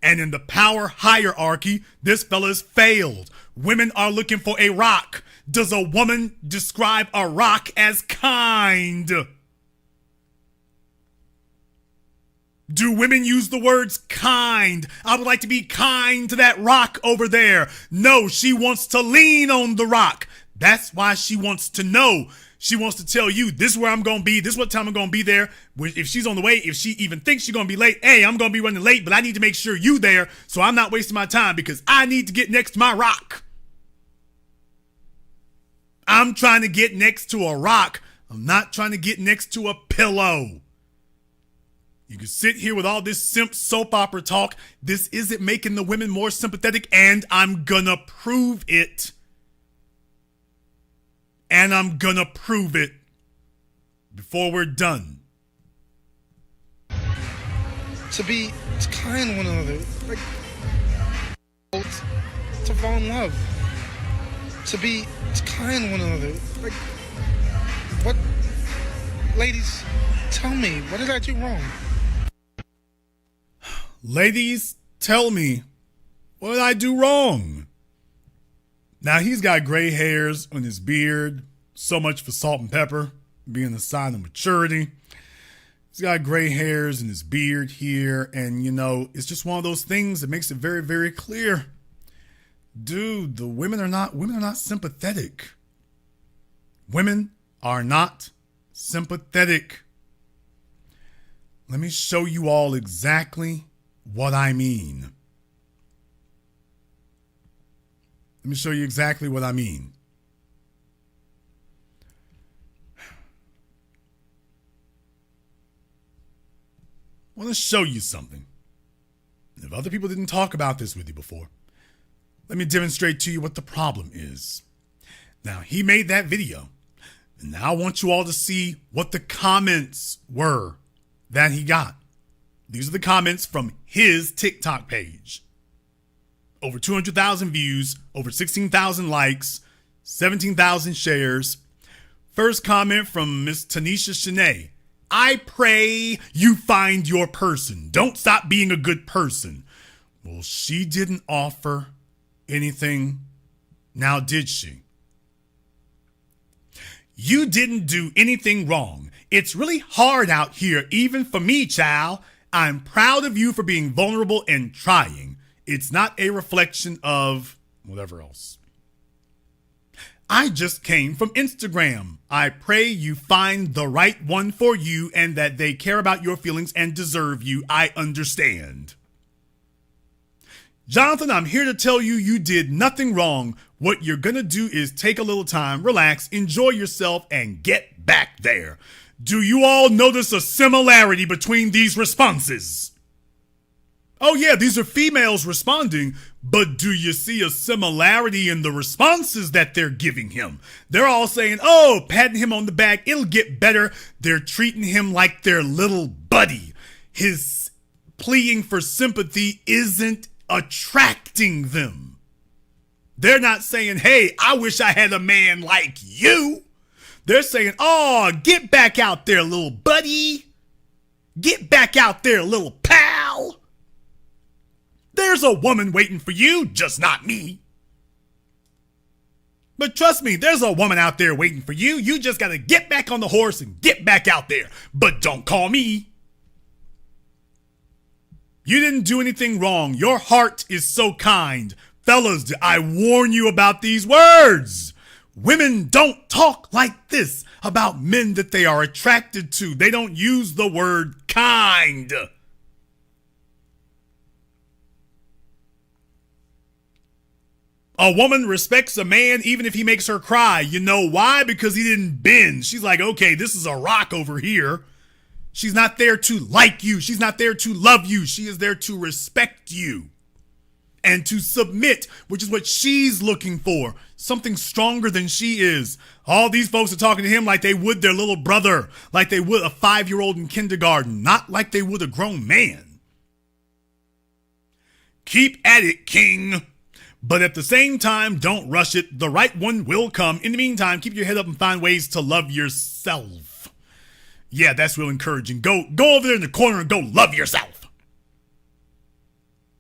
And in the power hierarchy, this fella's failed. Women are looking for a rock. Does a woman describe a rock as kind? Do women use the words kind? I would like to be kind to that rock over there. No, she wants to lean on the rock. That's why she wants to know. She wants to tell you, this is where I'm going to be. This is what time I'm going to be there. If she's on the way, if she even thinks she's going to be late, hey, I'm going to be running late, but I need to make sure you there so I'm not wasting my time because I need to get next to my rock. I'm trying to get next to a rock. I'm not trying to get next to a pillow. You can sit here with all this simp soap opera talk. This isn't making the women more sympathetic, and I'm gonna prove it. And I'm gonna prove it before we're done. to be kind to one another. Like, to fall in love. To be kind to one another. Like, what? Ladies, tell me, what did I do wrong? Ladies, tell me, what did I do wrong? Now, he's got gray hairs on his beard. So much for salt and pepper being a sign of maturity. He's got gray hairs in his beard here. And, you know, it's just one of those things that makes it very, very clear. Dude, the women are not sympathetic. Women are not sympathetic. Let me show you all exactly what I mean. Let me show you exactly what I mean. I want to show you something. The if other people didn't talk about this with you before, let me demonstrate to you what the problem is. Now, he made that video, and now I want you all to see what the comments were that he got. These are the comments from his TikTok page. Over 200,000 views, over 16,000 likes, 17,000 shares. First comment from Miss Tanisha Shanae. I pray you find your person. Don't stop being a good person. Well, she didn't offer anything, now did she? You didn't do anything wrong. It's really hard out here, even for me, child. I'm proud of you for being vulnerable and trying. It's not a reflection of whatever else. I just came from Instagram. I pray you find the right one for you and that they care about your feelings and deserve you. I understand. Jonathan, I'm here to tell you you did nothing wrong. What you're going to do is take a little time, relax, enjoy yourself, and get back there. Do you all notice a similarity between these responses? Oh yeah, these are females responding, but do you see a similarity in the responses that they're giving him? They're all saying, oh, patting him on the back, it'll get better. They're treating him like their little buddy. His pleading for sympathy isn't attracting them. They're not saying, hey, I wish I had a man like you. They're saying, oh, get back out there, little buddy. Get back out there, little pal. There's a woman waiting for you, just not me. But trust me, there's a woman out there waiting for you. You just got to get back on the horse and get back out there. But don't call me. You didn't do anything wrong. Your heart is so kind. Fellas, I warn you about these words. Women don't talk like this about men that they are attracted to. They don't use the word kind. A woman respects a man even if he makes her cry. You know why? Because he didn't bend. She's like, okay, this is a rock over here. She's not there to like you. She's not there to love you. She is there to respect you and to submit, which is what she's looking for. Something stronger than she is. All these folks are talking to him like they would their little brother, like they would a 5-year-old in kindergarten, not like they would a grown man. Keep at it, King. But at the same time, don't rush it. The right one will come. In the meantime, keep your head up and find ways to love yourself. Yeah, that's real encouraging. Go over there in the corner and go love yourself.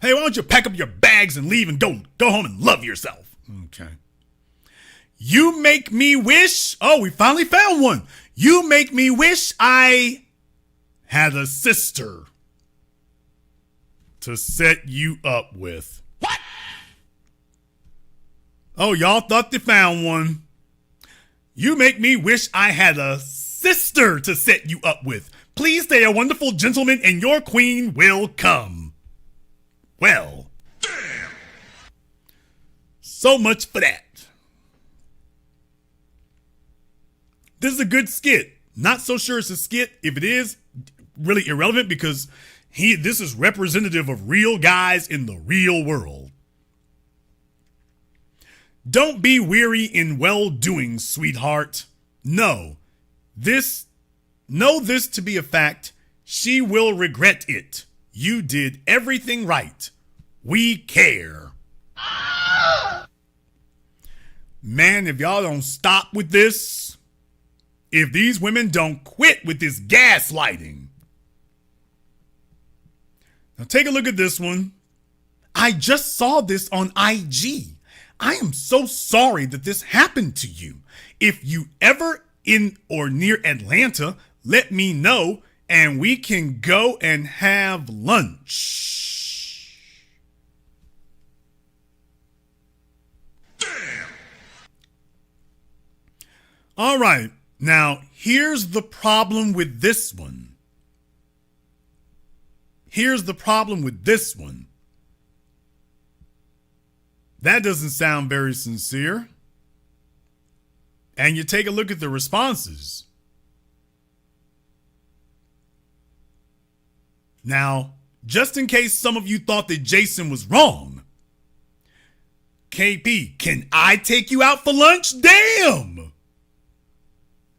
Hey, why don't you pack up your bags and leave and go home and love yourself? Okay. You make me wish. Oh, we finally found one. You make me wish I had a sister to set you up with. What? Oh, y'all thought they found one. You make me wish I had a sister to set you up with. Please stay a wonderful gentleman and your queen will come. Well, damn. So much for that. This is a good skit. Not so sure it's a skit. If it is, really irrelevant because this is representative of real guys in the real world. Don't be weary in well-doing, sweetheart. Know this to be a fact. She will regret it. You did everything right. We care. Man, if y'all don't stop with this, if these women don't quit with this gaslighting. Now take a look at this one. I just saw this on IG. I am so sorry that this happened to you. If you ever in or near Atlanta, let me know and we can go and have lunch. Damn. All right. Now, here's the problem with this one. That doesn't sound very sincere. And you take a look at the responses. Now, just in case some of you thought that Jason was wrong. KP, can I take you out for lunch? Damn.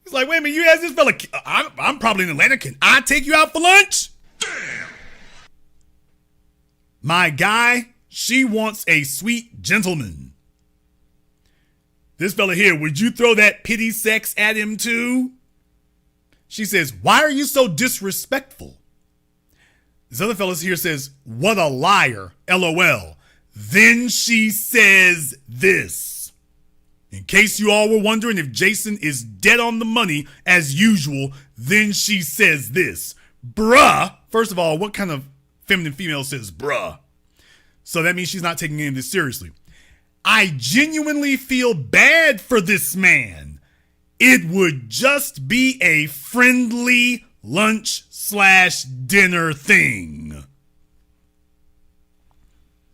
He's like, wait a minute, you asked this fella, I'm probably in Atlanta. Can I take you out for lunch? Damn. My guy, she wants a sweet gentleman. This fella here, would you throw that pity sex at him too? She says, why are you so disrespectful? This other fella here says, what a liar, LOL. Then she says this. In case you all were wondering if Jason is dead on the money as usual, then she says this. Bruh. First of all, what kind of feminine female says bruh? So that means she's not taking any of this seriously. I genuinely feel bad for this man. It would just be a friendly lunch/dinner thing.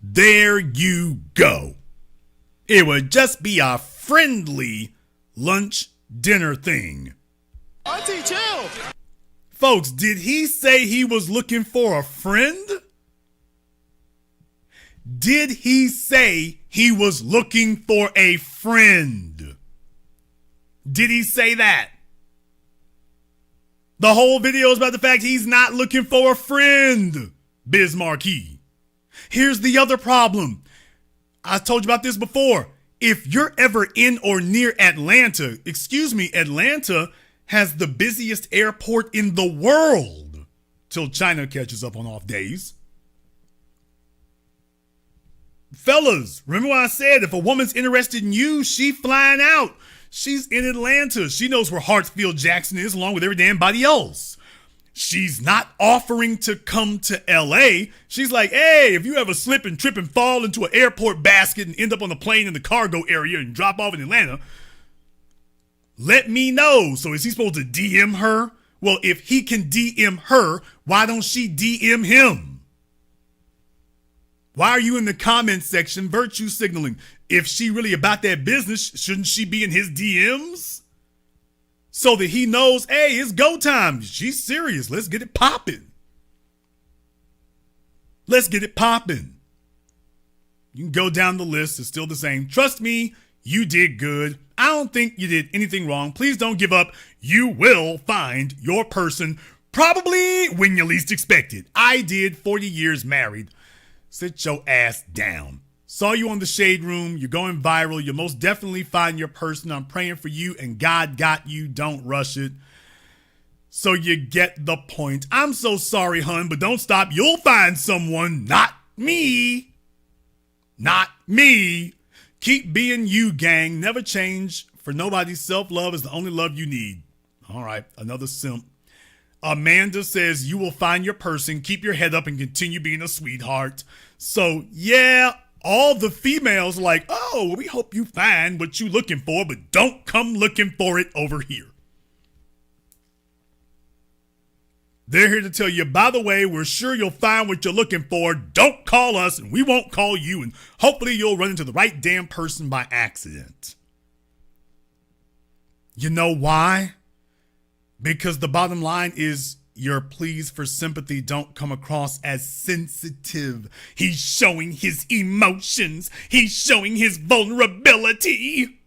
There you go. It would just be a friendly lunch/dinner thing. Auntie, chill. Folks, did he say he was looking for a friend? Did he say he was looking for a friend? Did he say that? The whole video is about the fact he's not looking for a friend, Biz Marquis. Here's the other problem. I told you about this before. If you're ever in or near Atlanta, Atlanta has the busiest airport in the world till China catches up on off days. Fellas, remember what I said? If a woman's interested in you, she flying out. She's in Atlanta. She knows where Hartsfield Jackson is along with everybody else. She's not offering to come to LA. She's like, hey, if you ever slip and trip and fall into an airport basket and end up on the plane in the cargo area and drop off in Atlanta, let me know. So is he supposed to DM her? Well, if he can DM her, why don't she DM him? Why are you in the comment section virtue signaling? If she really about that business, shouldn't she be in his DMs? So that he knows, hey, it's go time. She's serious. Let's get it popping. Let's get it popping. You can go down the list. It's still the same. Trust me, you did good. I don't think you did anything wrong. Please don't give up. You will find your person probably when you least expect it. I did 40 years married. Sit your ass down. Saw you on the Shade Room. You're going viral. You'll most definitely find your person. I'm praying for you and God got you. Don't rush it. So you get the point. I'm so sorry, hun, but don't stop. You'll find someone. Not me. Not me. Keep being you, gang. Never change. For nobody's self-love is the only love you need. All right, another simp. Amanda says you will find your person, keep your head up, and continue being a sweetheart. So, yeah, all the females are like, oh, we hope you find what you're looking for, but don't come looking for it over here. They're here to tell you, by the way, we're sure you'll find what you're looking for. Don't call us, and we won't call you, and hopefully you'll run into the right damn person by accident. You know why? Because the bottom line is your pleas for sympathy don't come across as sensitive. He's showing his emotions. He's showing his vulnerability.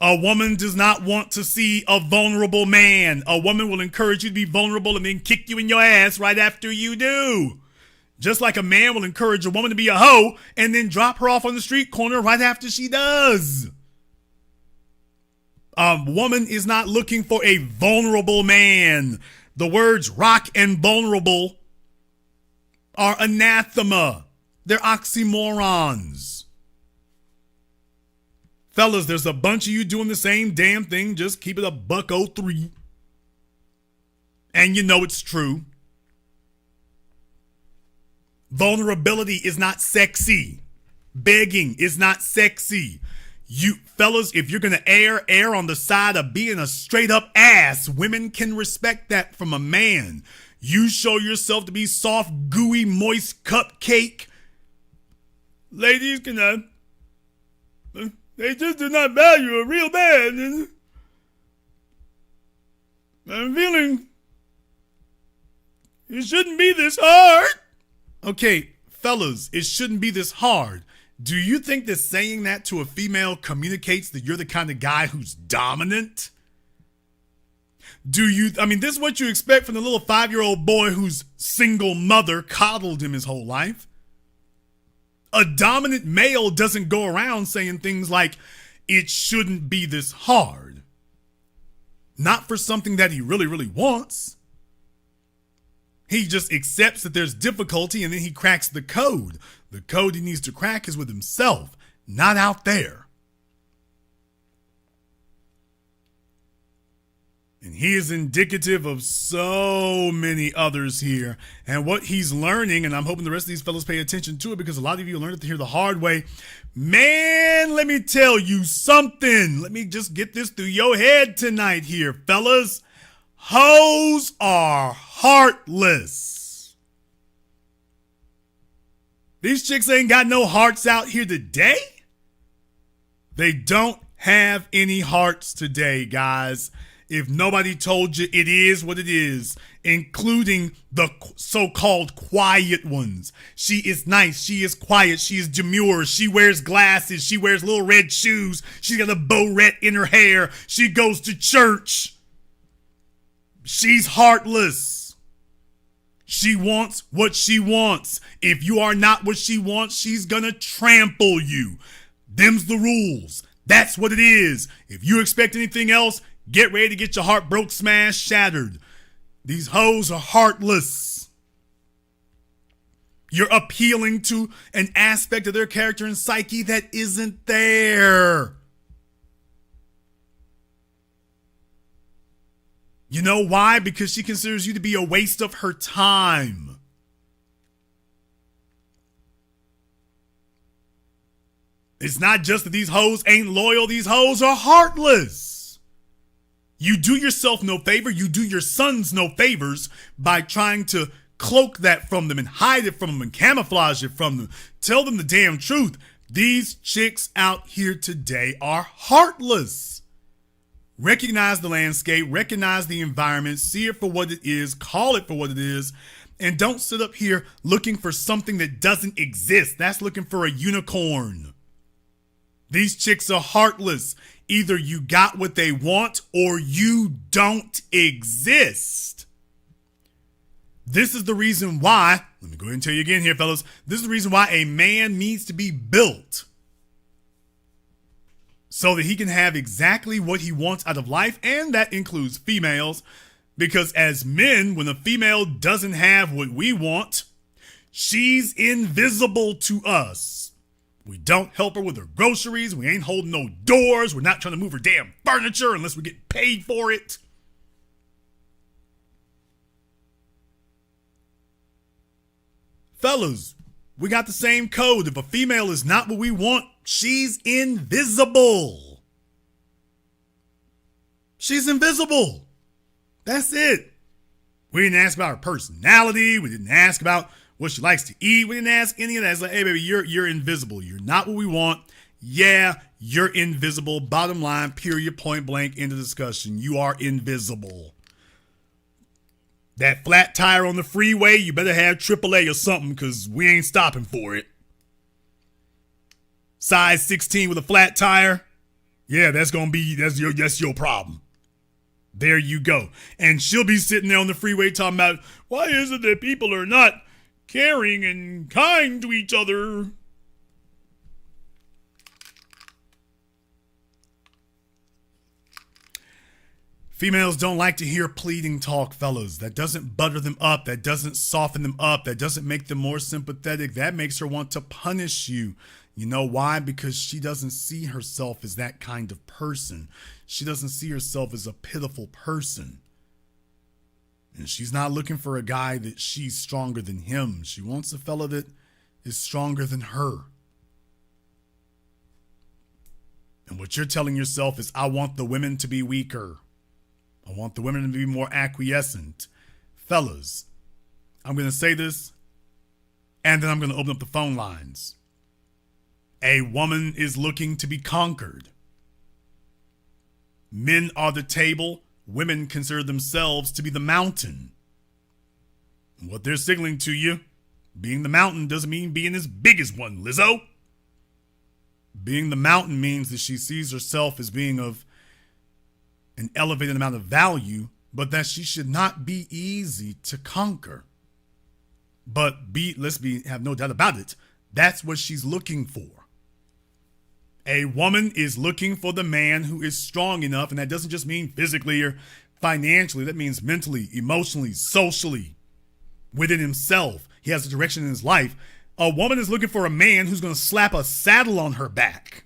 A woman does not want to see a vulnerable man. A woman will encourage you to be vulnerable and then kick you in your ass right after you do. Just like a man will encourage a woman to be a hoe and then drop her off on the street corner right after she does. A woman is not looking for a vulnerable man. The words rock and vulnerable are anathema. They're oxymorons. Fellas, there's a bunch of you doing the same damn thing. Just keep it a $103. And you know it's true. Vulnerability is not sexy. Begging is not sexy. You fellas, if you're going to err on the side of being a straight up ass, women can respect that from a man. You show yourself to be soft, gooey, moist cupcake. Ladies they just do not value a real man. I'm feeling It shouldn't be this hard. Okay, fellas, it shouldn't be this hard. Do you think that saying that to a female communicates that you're the kind of guy who's dominant? This is what you expect from the little 5-year-old boy whose single mother coddled him his whole life. A dominant male doesn't go around saying things like, it shouldn't be this hard. Not for something that he really, really wants. He just accepts that there's difficulty and then he cracks the code. The code he needs to crack is with himself, not out there. And he is indicative of so many others here. And what he's learning, and I'm hoping the rest of these fellows pay attention to it because a lot of you learned it here the hard way. Man, let me tell you something. Let me just get this through your head tonight here, fellas. Hoes are heartless. These chicks ain't got no hearts out here today. They don't have any hearts today, guys. If nobody told you, it is what it is, including the so-called quiet ones. She is nice. She is quiet. She is demure. She wears glasses. She wears little red shoes. She's got a bowrette in her hair. She goes to church. She's heartless. She wants what she wants. If you are not what she wants, she's gonna trample you. Them's the rules. That's what it is. If you expect anything else, get ready to get your heart broke, smashed, shattered. These hoes are heartless. You're appealing to an aspect of their character and psyche that isn't there. You know why? Because she considers you to be a waste of her time. It's not just that these hoes ain't loyal. These hoes are heartless. You do yourself no favor. You do your sons no favors by trying to cloak that from them and hide it from them and camouflage it from them. Tell them the damn truth. These chicks out here today are heartless. Recognize the landscape, recognize the environment, see it for what it is, call it for what it is, and don't sit up here looking for something that doesn't exist. That's looking for a unicorn. These chicks are heartless. Either you got what they want or you don't exist. This is the reason why, let me go ahead and tell you again here, fellas. This is the reason why a man needs to be built so that he can have exactly what he wants out of life, and that includes females. Because as men, when a female doesn't have what we want, she's invisible to us. We don't help her with her groceries. We ain't holding no doors. We're not trying to move her damn furniture unless we get paid for it. Fellas, we got the same code. If a female is not what we want, she's invisible. She's invisible. That's it. We didn't ask about her personality. We didn't ask about what she likes to eat. We didn't ask any of that. It's like, hey, baby, you're invisible. You're not what we want. Yeah, you're invisible. Bottom line, period, point blank, end of discussion. You are invisible. That flat tire on the freeway, you better have AAA or something because we ain't stopping for it. Size 16 with a flat tire. Yeah, that's your problem. There you go. And she'll be sitting there on the freeway talking about, why is it that people are not caring and kind to each other? Females don't like to hear pleading talk, fellas. That doesn't butter them up. That doesn't soften them up. That doesn't make them more sympathetic. That makes her want to punish you. You know why? Because she doesn't see herself as that kind of person. She doesn't see herself as a pitiful person. And she's not looking for a guy that she's stronger than him. She wants a fella that is stronger than her. And what you're telling yourself is, I want the women to be weaker. I want the women to be more acquiescent. Fellas, I'm going to say this, and then I'm going to open up the phone lines. A woman is looking to be conquered. Men are the table. Women consider themselves to be the mountain. What they're signaling to you, being the mountain doesn't mean being as big as one, Lizzo. Being the mountain means that she sees herself as being of an elevated amount of value, but that she should not be easy to conquer. But have no doubt about it, that's what she's looking for. A woman is looking for the man who is strong enough, and that doesn't just mean physically or financially. That means mentally, emotionally, socially, within himself. He has a direction in his life. A woman is looking for a man who's going to slap a saddle on her back.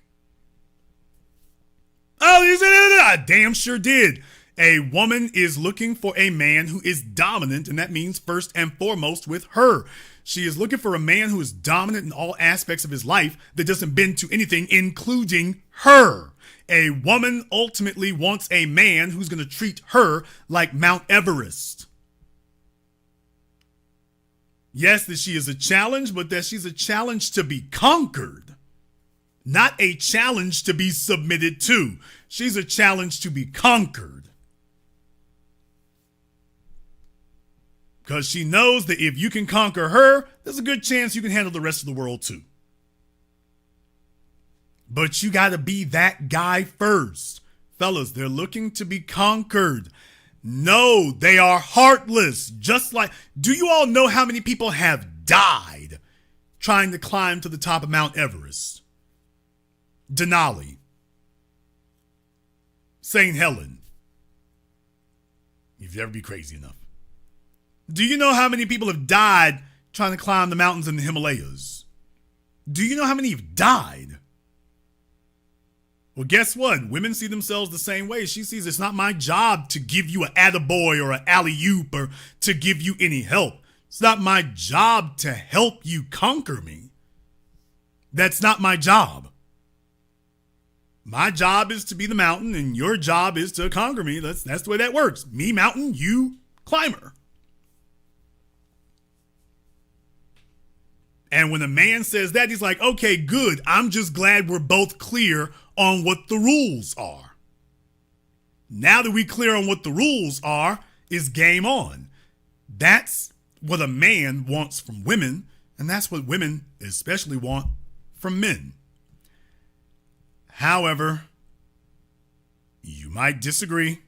Oh, you said it? I damn sure did. A woman is looking for a man who is dominant, and that means first and foremost with her. She is looking for a man who is dominant in all aspects of his life that doesn't bend to anything, including her. A woman ultimately wants a man who's going to treat her like Mount Everest. Yes, that she is a challenge, but that she's a challenge to be conquered, not a challenge to be submitted to. She's a challenge to be conquered. Because she knows that if you can conquer her, there's a good chance you can handle the rest of the world too. But you got to be that guy first. Fellas, they're looking to be conquered. No, they are heartless. Just like, do you all know how many people have died trying to climb to the top of Mount Everest? Denali. St. Helen. If you ever be crazy enough. Do you know how many people have died trying to climb the mountains in the Himalayas? Do you know how many have died? Well, guess what? Women see themselves the same way. She sees it's not my job to give you an attaboy or an alley-oop or to give you any help. It's not my job to help you conquer me. That's not my job. My job is to be the mountain, and your job is to conquer me. That's the way that works. Me mountain, you climber. And when a man says that, he's like, okay, good. I'm just glad we're both clear on what the rules are. Now that we're clear on what the rules are, is game on. That's what a man wants from women, and that's what women especially want from men. However, you might disagree.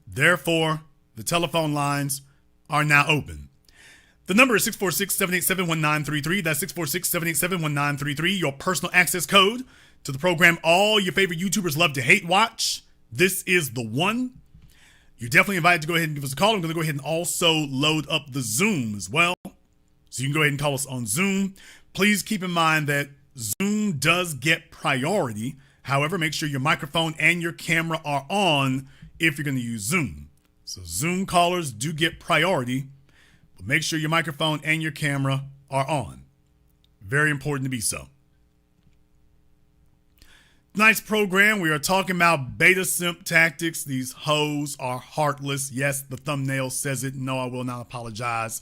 Therefore, the telephone lines are now open. The number is 646-787-1933. That's 646-787-1933. Your personal access code to the program all your favorite YouTubers love to hate watch. This is the one. You're definitely invited to go ahead and give us a call. I'm going to go ahead and also load up the Zoom as well. So you can go ahead and call us on Zoom. Please keep in mind that Zoom does get priority. However, make sure your microphone and your camera are on if you're going to use Zoom. So Zoom callers do get priority. But make sure your microphone and your camera are on. Very important to be so. Tonight's program, we are talking about beta simp tactics. These hoes are heartless. Yes, the thumbnail says it. No, I will not apologize.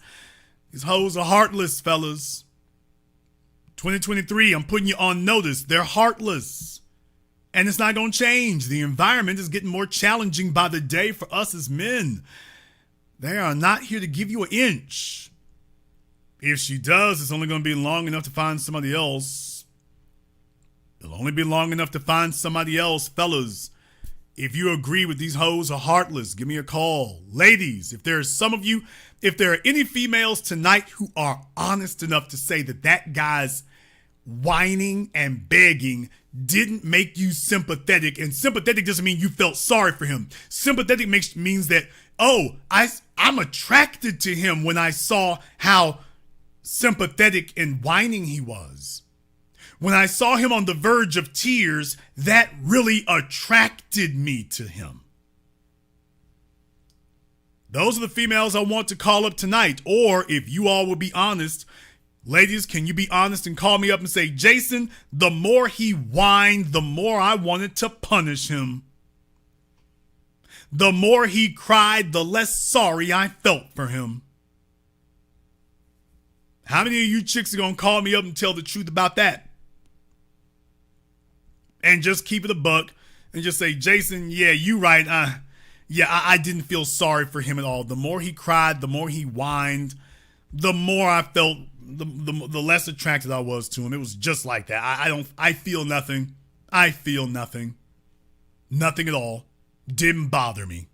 These hoes are heartless, fellas. 2023, I'm putting you on notice. They're heartless. And it's not going to change. The environment is getting more challenging by the day for us as men. They are not here to give you an inch. If she does, it's only going to be long enough to find somebody else. It'll only be long enough to find somebody else. Fellas, if you agree with these hoes are heartless, give me a call. Ladies, if there are some of you, if there are any females tonight who are honest enough to say that that guy's whining and begging didn't make you sympathetic, and sympathetic doesn't mean you felt sorry for him. Sympathetic means that, oh, I'm attracted to him when I saw how sympathetic and whining he was. When I saw him on the verge of tears, that really attracted me to him. Those are the females I want to call up tonight. Or if you all will be honest, ladies, can you be honest and call me up and say, Jason, the more he whined, the more I wanted to punish him. The more he cried, the less sorry I felt for him. How many of you chicks are going to call me up and tell the truth about that? And just keep it a buck and just say, Jason, yeah, you right. yeah, I didn't feel sorry for him at all. The more he cried, the more he whined, the more I felt, the less attracted I was to him. It was just like that. I feel nothing. I feel nothing. Nothing at all. Didn't bother me.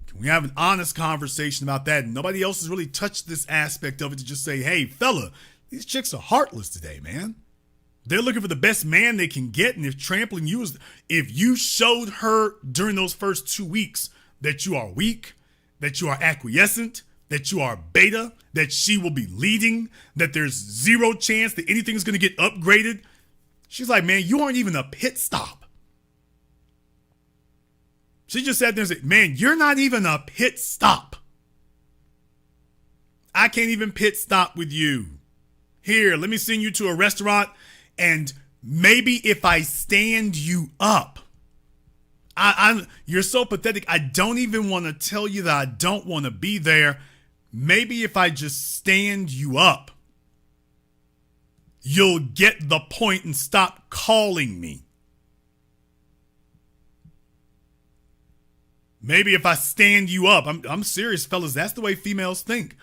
Can we have an honest conversation about that? Nobody else has really touched this aspect of it to just say, hey, fella, these chicks are heartless today, man. They're looking for the best man they can get, and if trampling you is, if you showed her during those first 2 weeks that you are weak, that you are acquiescent, that you are beta, that she will be leading, that there's zero chance that anything's going to get upgraded, she's like, man, you aren't even a pit stop. She just sat there and said, man, you're not even a pit stop. I can't even pit stop with you. Here, let me send you to a restaurant. And maybe if I stand you up, you're so pathetic. I don't even want to tell you that I don't want to be there. Maybe if I just stand you up, you'll get the point and stop calling me. Maybe if I stand you up, I'm serious, fellas. That's the way females think.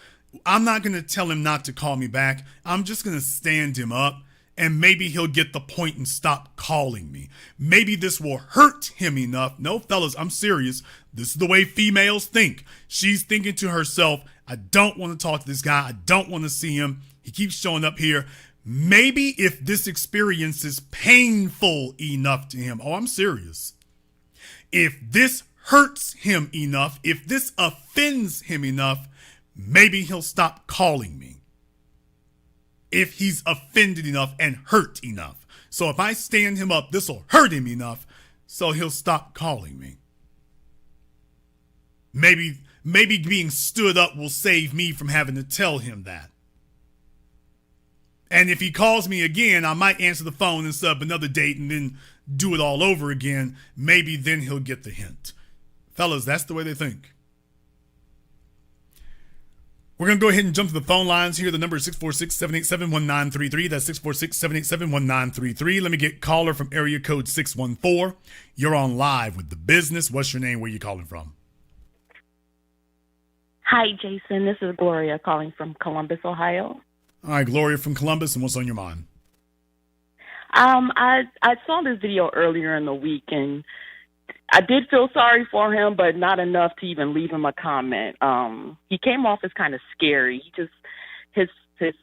I'm not going to tell him not to call me back. I'm just going to stand him up. And maybe he'll get the point and stop calling me. Maybe this will hurt him enough. No, fellas, I'm serious. This is the way females think. She's thinking to herself, I don't want to talk to this guy. I don't want to see him. He keeps showing up here. Maybe if this experience is painful enough to him. Oh, I'm serious. If this hurts him enough, if this offends him enough, maybe he'll stop calling me. If he's offended enough and hurt enough. So if I stand him up, this will hurt him enough so he'll stop calling me. Maybe being stood up will save me from having to tell him that. And if he calls me again, I might answer the phone and set up another date and then do it all over again. Maybe then he'll get the hint. Fellas, that's the way they think. We're going to go ahead and jump to the phone lines here. The number is 646-787-1933. That's 646-787-1933. Let me get caller from area code 614. You're on live with The Business. What's your name? Where you calling from? Hi, Jason. This is Gloria calling from Columbus, Ohio. All right, Gloria from Columbus. And what's on your mind? I saw this video earlier in the week, and I did feel sorry for him, but not enough to even leave him a comment. He came off as kind of scary. His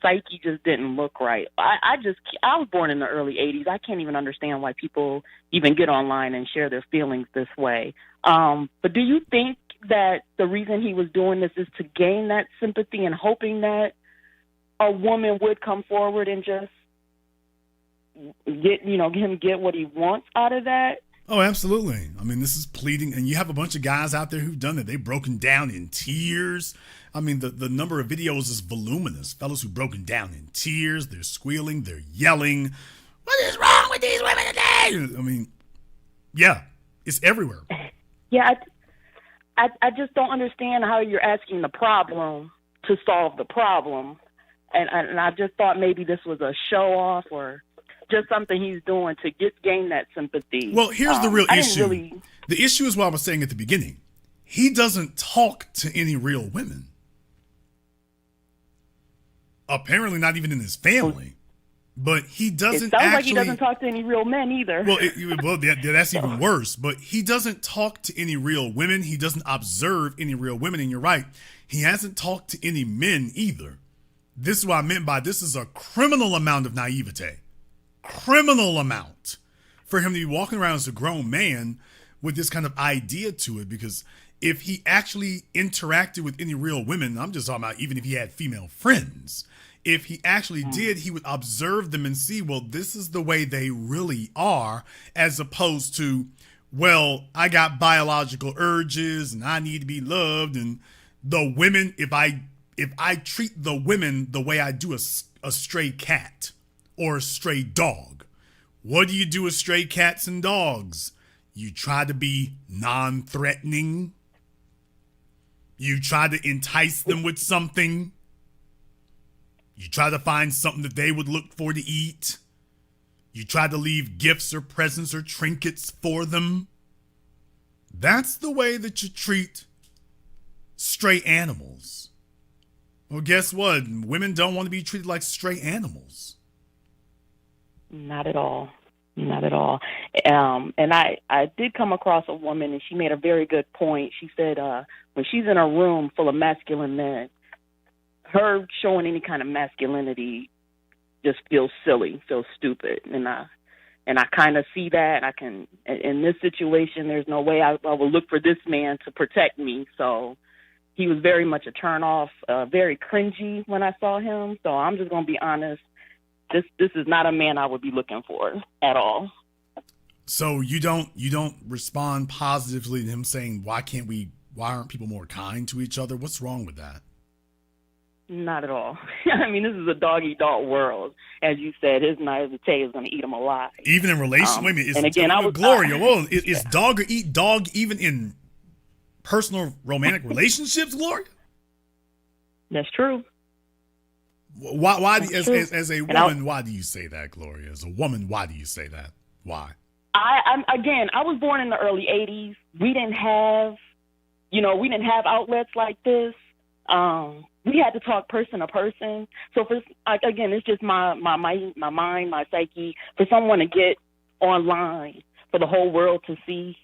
psyche just didn't look right. I was born in the early 80s. I can't even understand why people even get online and share their feelings this way. But do you think that the reason he was doing this is to gain that sympathy and hoping that a woman would come forward and just get what he wants out of that? Oh, absolutely. I mean, this is pleading, and you have a bunch of guys out there who've done it. They've broken down in tears. I mean, the number of videos is voluminous. Fellas who've broken down in tears. They're squealing. They're yelling. What is wrong with these women today? I mean, yeah, it's everywhere. Yeah, I just don't understand how you're asking the problem to solve the problem. And I just thought maybe this was a show off or just something he's doing to gain that sympathy. Well, here's the real issue. The issue is what I was saying at the beginning. He doesn't talk to any real women. Apparently not even in his family. But he doesn't like he doesn't talk to any real men either. Well, that's even worse. But he doesn't talk to any real women. He doesn't observe any real women. And you're right. He hasn't talked to any men either. This is what I meant by this is a criminal amount of naivete. Criminal amount for him to be walking around as a grown man with this kind of idea to it, because if he actually interacted with any real women, I'm just talking about even if he had female friends, if he actually did, he would observe them and see, well, this is the way they really are, as opposed to, well, I got biological urges and I need to be loved, and the women, if I treat the women the way I do a stray cat or a stray dog. What do you do with stray cats and dogs? You try to be non-threatening. You try to entice them with something. You try to find something that they would look for to eat. You tried to leave gifts or presents or trinkets for them. That's the way that you treat stray animals. Well, guess what? Women don't want to be treated like stray animals. Not at all. Not at all. And I did come across a woman, and she made a very good point. She said when she's in a room full of masculine men, her showing any kind of masculinity just feels silly, feels stupid. And I kind of see that. I can, in this situation, there's no way I will look for this man to protect me. So he was very much a turnoff, very cringy when I saw him. So I'm just going to be honest. This is not a man I would be looking for at all. So you don't respond positively to him saying, why aren't people more kind to each other? What's wrong with that? Not at all. I mean, this is a dog-eat-dog world. As you said, his naivete is going to eat him alive. Even in relation, wait a minute. And again, Gloria, is dog or eat dog even in personal romantic relationships, Gloria? That's true. Why as a woman, why do you say that, Gloria? As a woman, why do you say that? Why? I was born in the early 80s. We didn't have outlets like this. We had to talk person to person. So again, it's just my mind, my psyche. For someone to get online for the whole world to see,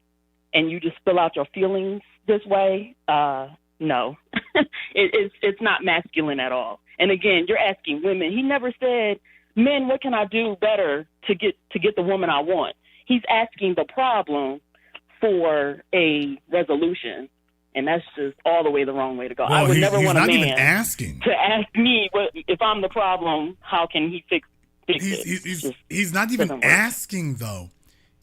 and you just spill out your feelings this way, no, it's not masculine at all. And again, you're asking women. He never said, men, what can I do better to get the woman I want? He's asking the problem for a resolution. And that's just all the way the wrong way to go. Well, I would never want a man even asking to ask me if I'm the problem, how can he fix it? He's not even asking, though.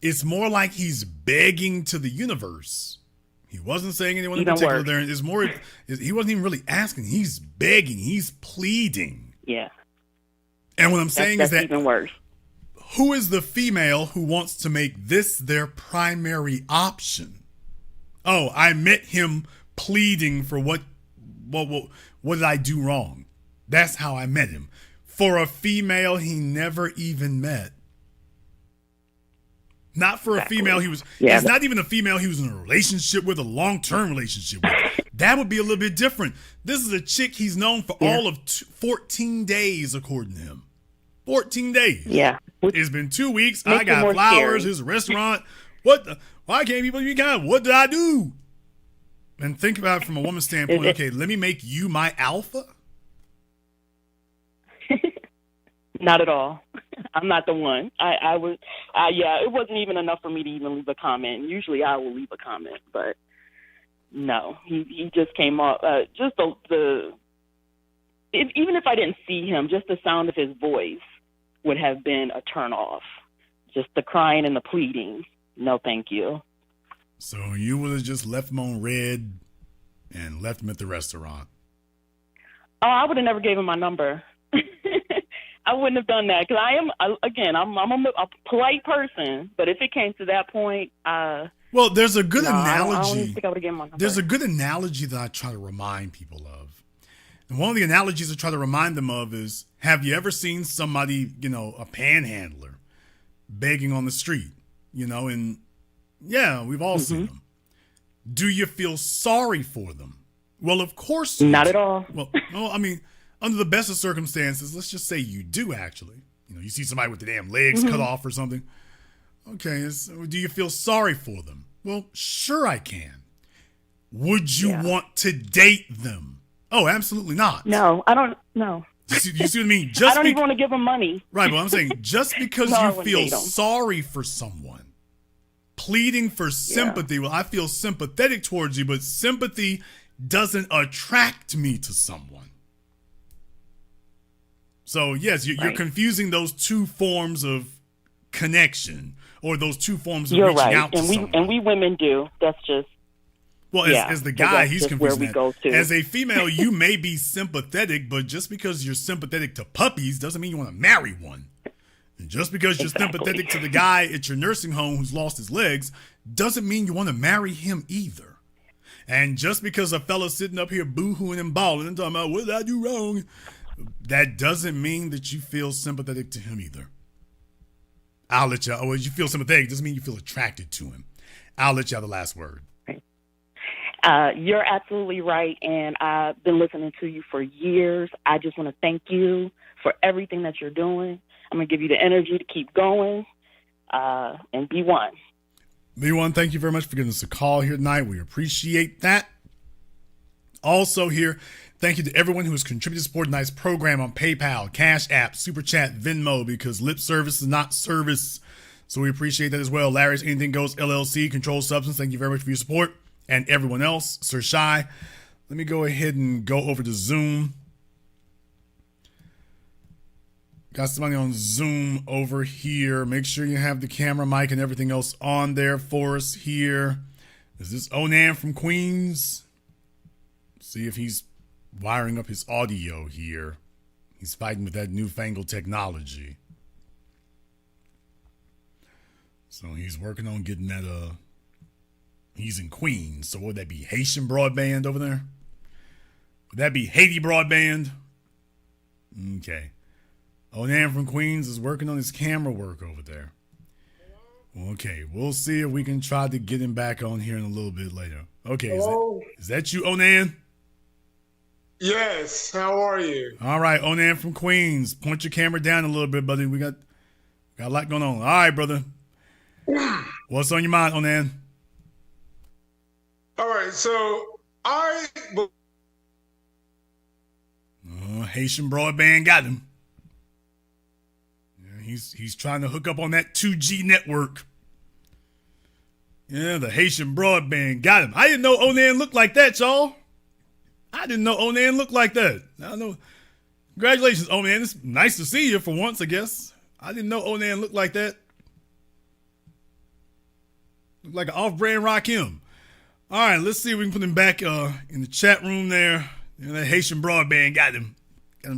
It's more like he's begging to the universe. He wasn't saying anyone in particular there. It's more, he wasn't even really asking. He's begging. He's pleading. Yeah. And what I'm saying is that even worse. Who is the female who wants to make this their primary option? Oh, I met him pleading for what did I do wrong? That's how I met him. For a female he never even met. Not for a female he was, it's not even a female he was in a relationship with, a long-term relationship with. That would be a little bit different. This is a chick he's known for all of 14 days, according to him. 14 days. Yeah. It's been 2 weeks. I got flowers, his restaurant. Why can't people be kind? What did I do? And think about it from a woman's standpoint. Okay, let me make you my alpha. Not at all. I'm not the one. It wasn't even enough for me to even leave a comment. Usually I will leave a comment, but no, he just came off. Just even if I didn't see him, just the sound of his voice would have been a turn off. Just the crying and the pleading. No, thank you. So you would have just left him on red and left him at the restaurant? Oh, I would have never gave him my number. I wouldn't have done that because I'm a polite person. But if it came to that point, well, there's a good analogy. I don't think I would have given my number. There's a good analogy that I try to remind people of. And one of the analogies I try to remind them of is, have you ever seen somebody, a panhandler begging on the street? And yeah, we've all seen them. Do you feel sorry for them? Well, of course you not do. at all. Well, I mean, under the best of circumstances, let's just say you do actually. You see somebody with the damn legs cut off or something. Okay, do you feel sorry for them? Well, sure I can. Would you want to date them? Oh, absolutely not. No, I don't. No. You see what I mean? I don't even want to give them money. Right, but I'm saying just because you feel sorry for someone, pleading for sympathy, well, I feel sympathetic towards you, but sympathy doesn't attract me to someone. So, yes, you're confusing those two forms of connection or those two forms of reaching out to someone. And we women do. That's just... Well, as the guy, he's confusing that. As a female, you may be sympathetic, but just because you're sympathetic to puppies doesn't mean you want to marry one. And just because you're sympathetic to the guy at your nursing home who's lost his legs doesn't mean you want to marry him either. And just because a fella's sitting up here boo-hooing and bawling and talking about, what did I do wrong? That doesn't mean that you feel sympathetic to him either. I'll let you. Well, you feel sympathetic doesn't mean you feel attracted to him. I'll let you have the last word. You're absolutely right, and I've been listening to you for years. I just want to thank you for everything that you're doing. I'm going to give you the energy to keep going, and be one. B1, thank you very much for giving us a call here tonight. We appreciate that. Also here, thank you to everyone who has contributed to support tonight's program on PayPal, CashApp, Super Chat, Venmo, because lip service is not service. So we appreciate that as well. Larry's Anything Goes LLC, Controlled Substance, thank you very much for your support. And everyone else, Sir Shy. Let me go ahead and go over to Zoom. Got somebody on Zoom over here. Make sure you have the camera, mic, and everything else on there for us here. Is this Onan from Queens? See if he's wiring up his audio here. He's fighting with that newfangled technology. So he's working on getting that, he's in Queens. So would that be Haitian broadband over there? Would that be Haiti broadband? Okay. Onan from Queens is working on his camera work over there. Okay, we'll see if we can try to get him back on here in a little bit later. Okay, is that you, Onan? Yes, how are you? All right, Onan from Queens. Point your camera down a little bit, buddy. We got a lot going on. All right, brother. What's on your mind, Onan? All right, so Haitian broadband got him. Yeah, he's trying to hook up on that 2G network. Yeah, the Haitian broadband got him. I didn't know Onan looked like that, y'all. I didn't know Onan looked like that. I know. Congratulations, Onan. It's nice to see you for once, I guess. I didn't know Onan looked like that. Looked like an off-brand Rakim. All right, let's see if we can put him back in the chat room there. And that Haitian broadband got him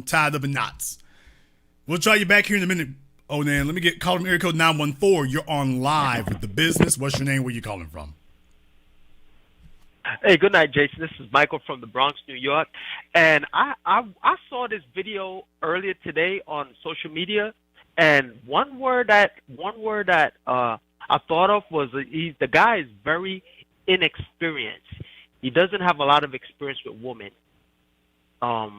tied up in knots. We'll try you back here in a minute, Onan. Let me call from area code 914. You're on live with The Business. What's your name? Where you calling from? Hey, good night, Jason. This is Michael from the Bronx, New York. And I saw this video earlier today on social media, and one word that I thought of was the guy is very inexperienced. He doesn't have a lot of experience with women. That's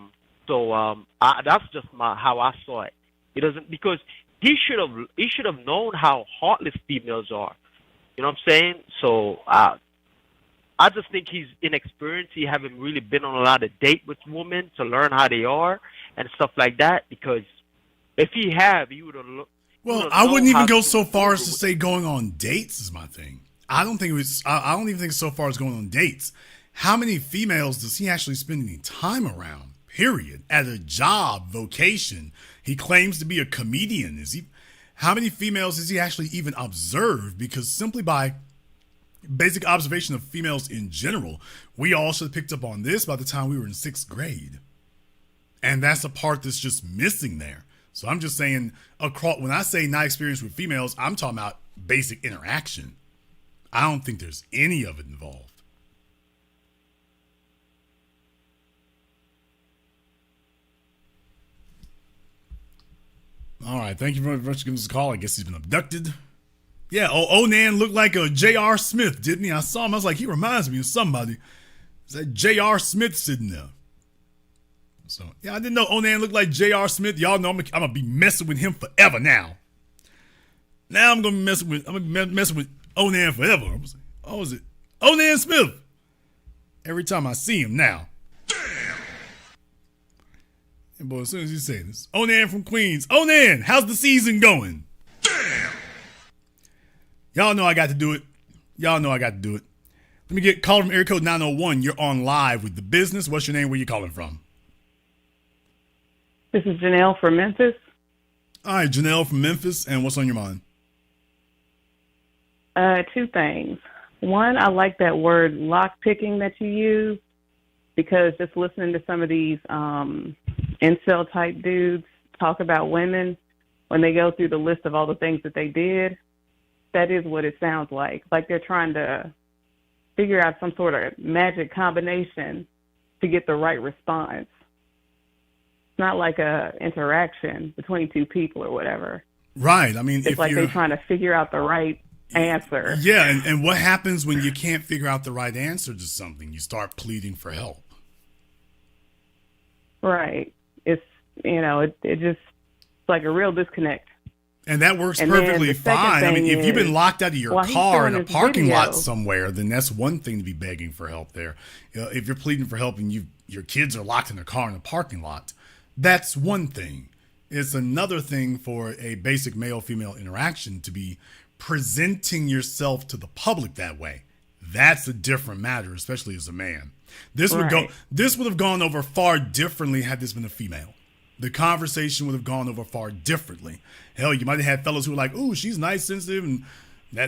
just how I saw it. He doesn't, because he should have known how heartless females are. You know what I'm saying? So I just think he's inexperienced. He haven't really been on a lot of date with women to learn how they are and stuff like that. Because if he would have looked. Well, I wouldn't even go so far as to say going on dates is my thing. I don't think I don't even think so far as going on dates. How many females does he actually spend any time around? Period. At a job, vocation. He claims to be a comedian. How many females does he actually even observe? Because simply by basic observation of females in general, we all should have picked up on this by the time we were in 6th grade. And that's a part that's just missing there. So I'm just saying, when I say not experienced with females, I'm talking about basic interaction. I don't think there's any of it involved. All right, thank you very much for giving us a call. I guess he's been abducted. Yeah, Onan looked like a J.R. Smith, didn't he? I saw him. I was like, he reminds me of somebody. Is that J.R. Smith sitting there? So, yeah, I didn't know Onan looked like J.R. Smith. Y'all know I'm going to be messing with him forever now. Now I'm going to be messing with Onan forever. I'm like, oh, is it Onan Smith? Every time I see him now. And boy, as soon as you say this, Onan from Queens. Onan, how's the season going? Damn. Y'all know I got to do it. Let me call from area code 901. You're on live with The Business. What's your name? Where you calling from? This is Janelle from Memphis. All right, Janelle from Memphis. And what's on your mind? 2 things. One, I like that word lock-picking that you use, because just listening to some of these incel-type dudes talk about women, when they go through the list of all the things that they did, that is what it sounds like. Like they're trying to figure out some sort of magic combination to get the right response. It's not like a interaction between 2 people or whatever. Right. I mean, it's like they're trying to figure out the right answer. Yeah, and what happens when you can't figure out the right answer to something? You start pleading for help. Right. It's, it just, it's like a real disconnect. And that works And perfectly then the second fine. I mean, thing if you've been is, locked out of your while he's car in showing a this parking video- lot somewhere, then that's one thing to be begging for help there. If you're pleading for help and your kids are locked in their car in a parking lot, that's one thing. It's another thing for a basic male-female interaction to be presenting yourself to the public that way. That's a different matter, especially as a man. This would have gone over far differently had this been a female. The conversation would have gone over far differently. Hell, you might have had fellas who were like, "Ooh, she's nice, sensitive," and I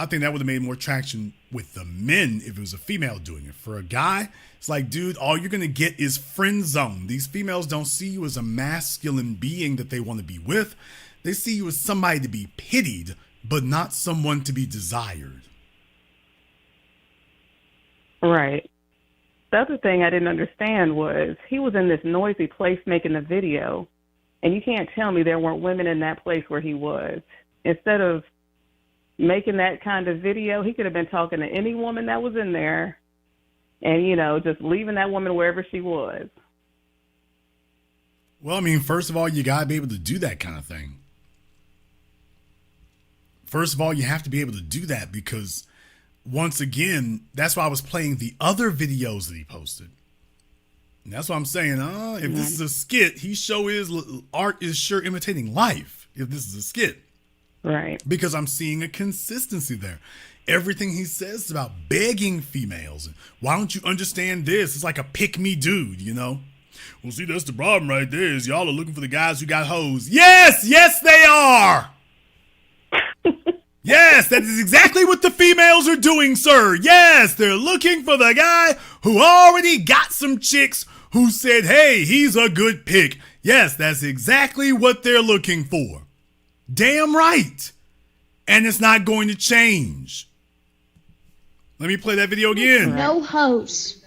think that would have made more traction with the men if it was a female doing it. For a guy, it's like, dude, all you're gonna get is friend zone. These females don't see you as a masculine being that they want to be with. They see you as somebody to be pitied, but not someone to be desired. Right. The other thing I didn't understand was he was in this noisy place making the video, and you can't tell me there weren't women in that place where he was. Instead of making that kind of video, he could have been talking to any woman that was in there and, just leaving that woman wherever she was. Well, I mean, first of all, you got to be able to do that kind of thing. First of all, you have to be able to do that because, once again, that's why I was playing the other videos that he posted. And that's why I'm saying, if this is a skit, art is sure imitating life. If this is a skit. Right. Because I'm seeing a consistency there. Everything he says is about begging females. Why don't you understand this? It's like a pick-me dude, Well, see, that's the problem right there is y'all are looking for the guys who got hoes. Yes, they are. Yes, that is exactly what the females are doing, sir. Yes, they're looking for the guy who already got some chicks who said, hey, he's a good pick. Yes, that's exactly what they're looking for. Damn right. And it's not going to change. Let me play that video again. No hoes.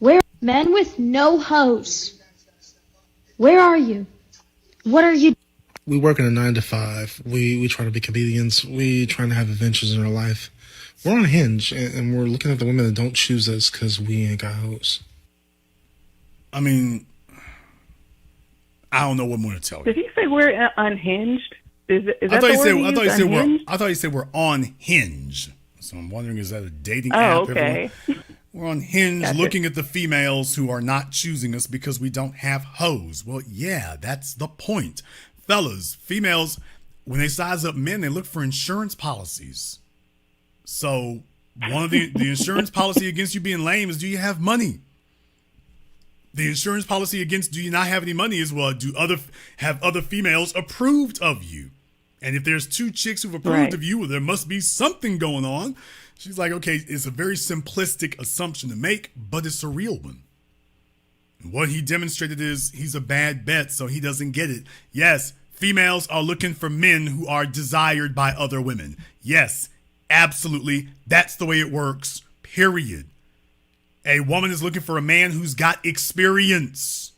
Where men with no hoes? Where are you? What are you? We work in a 9 to 5. We try to be comedians. We trying to have adventures in our life. We're on Hinge, and we're looking at the women that don't choose us because we ain't got hoes. I mean, I don't know what more to tell you. Did he say we're unhinged? Is that I thought the he said we're on Hinge. So I'm wondering, is that a dating app? Okay. We're on Hinge Gotcha. looking at the females who are not choosing us because we don't have hoes. Well, yeah, that's the point. Fellas, females, when they size up men, they look for insurance policies. So one of the insurance policy against you being lame is, do you have money? The insurance policy against do you not have any money is, well, have other females approved of you? And if there's 2 chicks who've approved of you, well, there must be something going on. She's like, okay, it's a very simplistic assumption to make, but it's a real one. And what he demonstrated is he's a bad bet, so he doesn't get it. Yes, females are looking for men who are desired by other women. Yes, absolutely. That's the way it works, period. A woman is looking for a man who's got experience.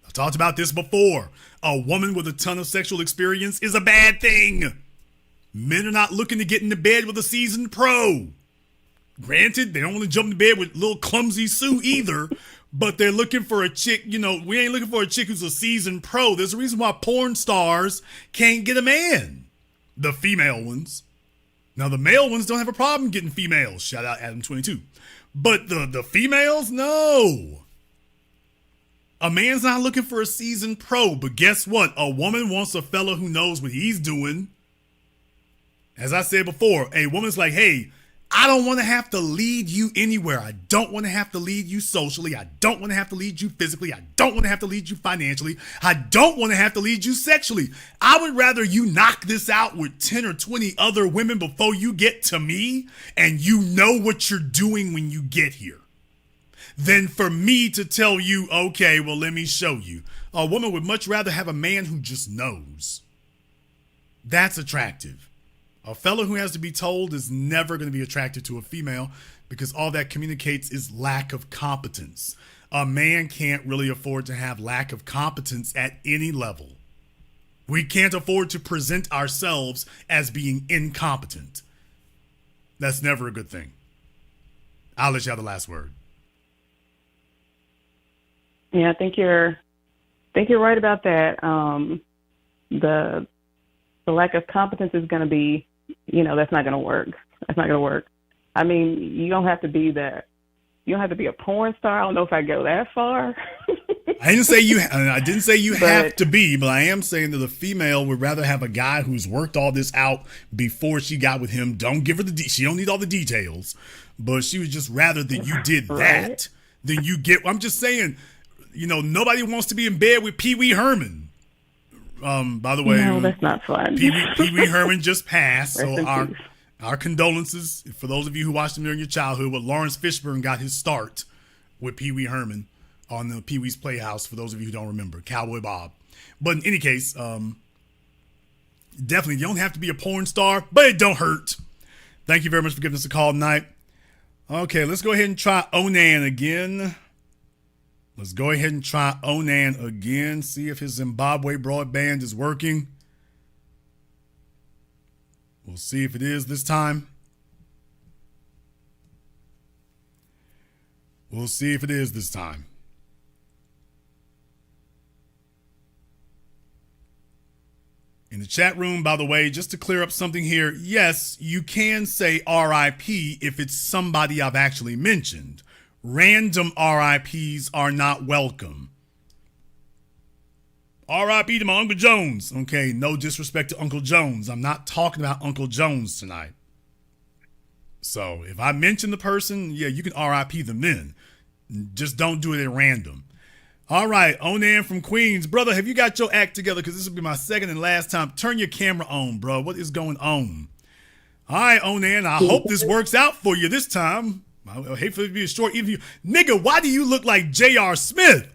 I've talked about this before. A woman with a ton of sexual experience is a bad thing. Men are not looking to get into bed with a seasoned pro. Granted, they don't want to jump into bed with little clumsy Sue either, but they're looking for a chick, we ain't looking for a chick who's a seasoned pro. There's a reason why porn stars can't get a man. The female ones. Now, the male ones don't have a problem getting females. Shout out Adam22. But the females, no. A man's not looking for a seasoned pro, but guess what? A woman wants a fella who knows what he's doing. As I said before, a woman's like, hey, I don't want to have to lead you anywhere. I don't want to have to lead you socially. I don't want to have to lead you physically. I don't want to have to lead you financially. I don't want to have to lead you sexually. I would rather you knock this out with 10 or 20 other women before you get to me and you know what you're doing when you get here than for me to tell you, okay, well, let me show you. A woman would much rather have a man who just knows. That's attractive. A fellow who has to be told is never going to be attracted to a female because all that communicates is lack of competence. A man can't really afford to have lack of competence at any level. We can't afford to present ourselves as being incompetent. That's never a good thing. I'll let you have the last word. Yeah, I think you're right about that. The lack of competence is going to be, that's not going to work. That's not going to work. I mean, you don't have to be a porn star. I don't know if I go that far. I didn't say you have to be, but I am saying that a female would rather have a guy who's worked all this out before she got with him. Don't give her she don't need all the details, but she would just rather that you did that than you get. I'm just saying, nobody wants to be in bed with Pee Wee Herman. By the way, no, that's not fun. Pee Wee Herman just passed, so our condolences for those of you who watched him during your childhood. But Lawrence Fishburne got his start with Pee Wee Herman on the Pee Wee's Playhouse, for those of you who don't remember, Cowboy Bob. But in any case, definitely, you don't have to be a porn star, but it don't hurt. Thank you very much for giving us a call tonight. Okay, let's go ahead and try Onan again. See if his Zimbabwe broadband is working. We'll see if it is this time. In the chat room, by the way, just to clear up something here, yes, you can say RIP if it's somebody I've actually mentioned. Random RIPs are not welcome. RIP to my Uncle Jones. Okay, no disrespect to Uncle Jones. I'm not talking about Uncle Jones tonight. So if I mention the person, yeah, you can RIP them then. Just don't do it at random. All right, Onan from Queens. Brother, have you got your act together? Because this will be my second and last time. Turn your camera on, bro. What is going on? All right, Onan, I hope this works out for you this time. I hate for it to be a short interview. Nigga, why do you look like J.R. Smith?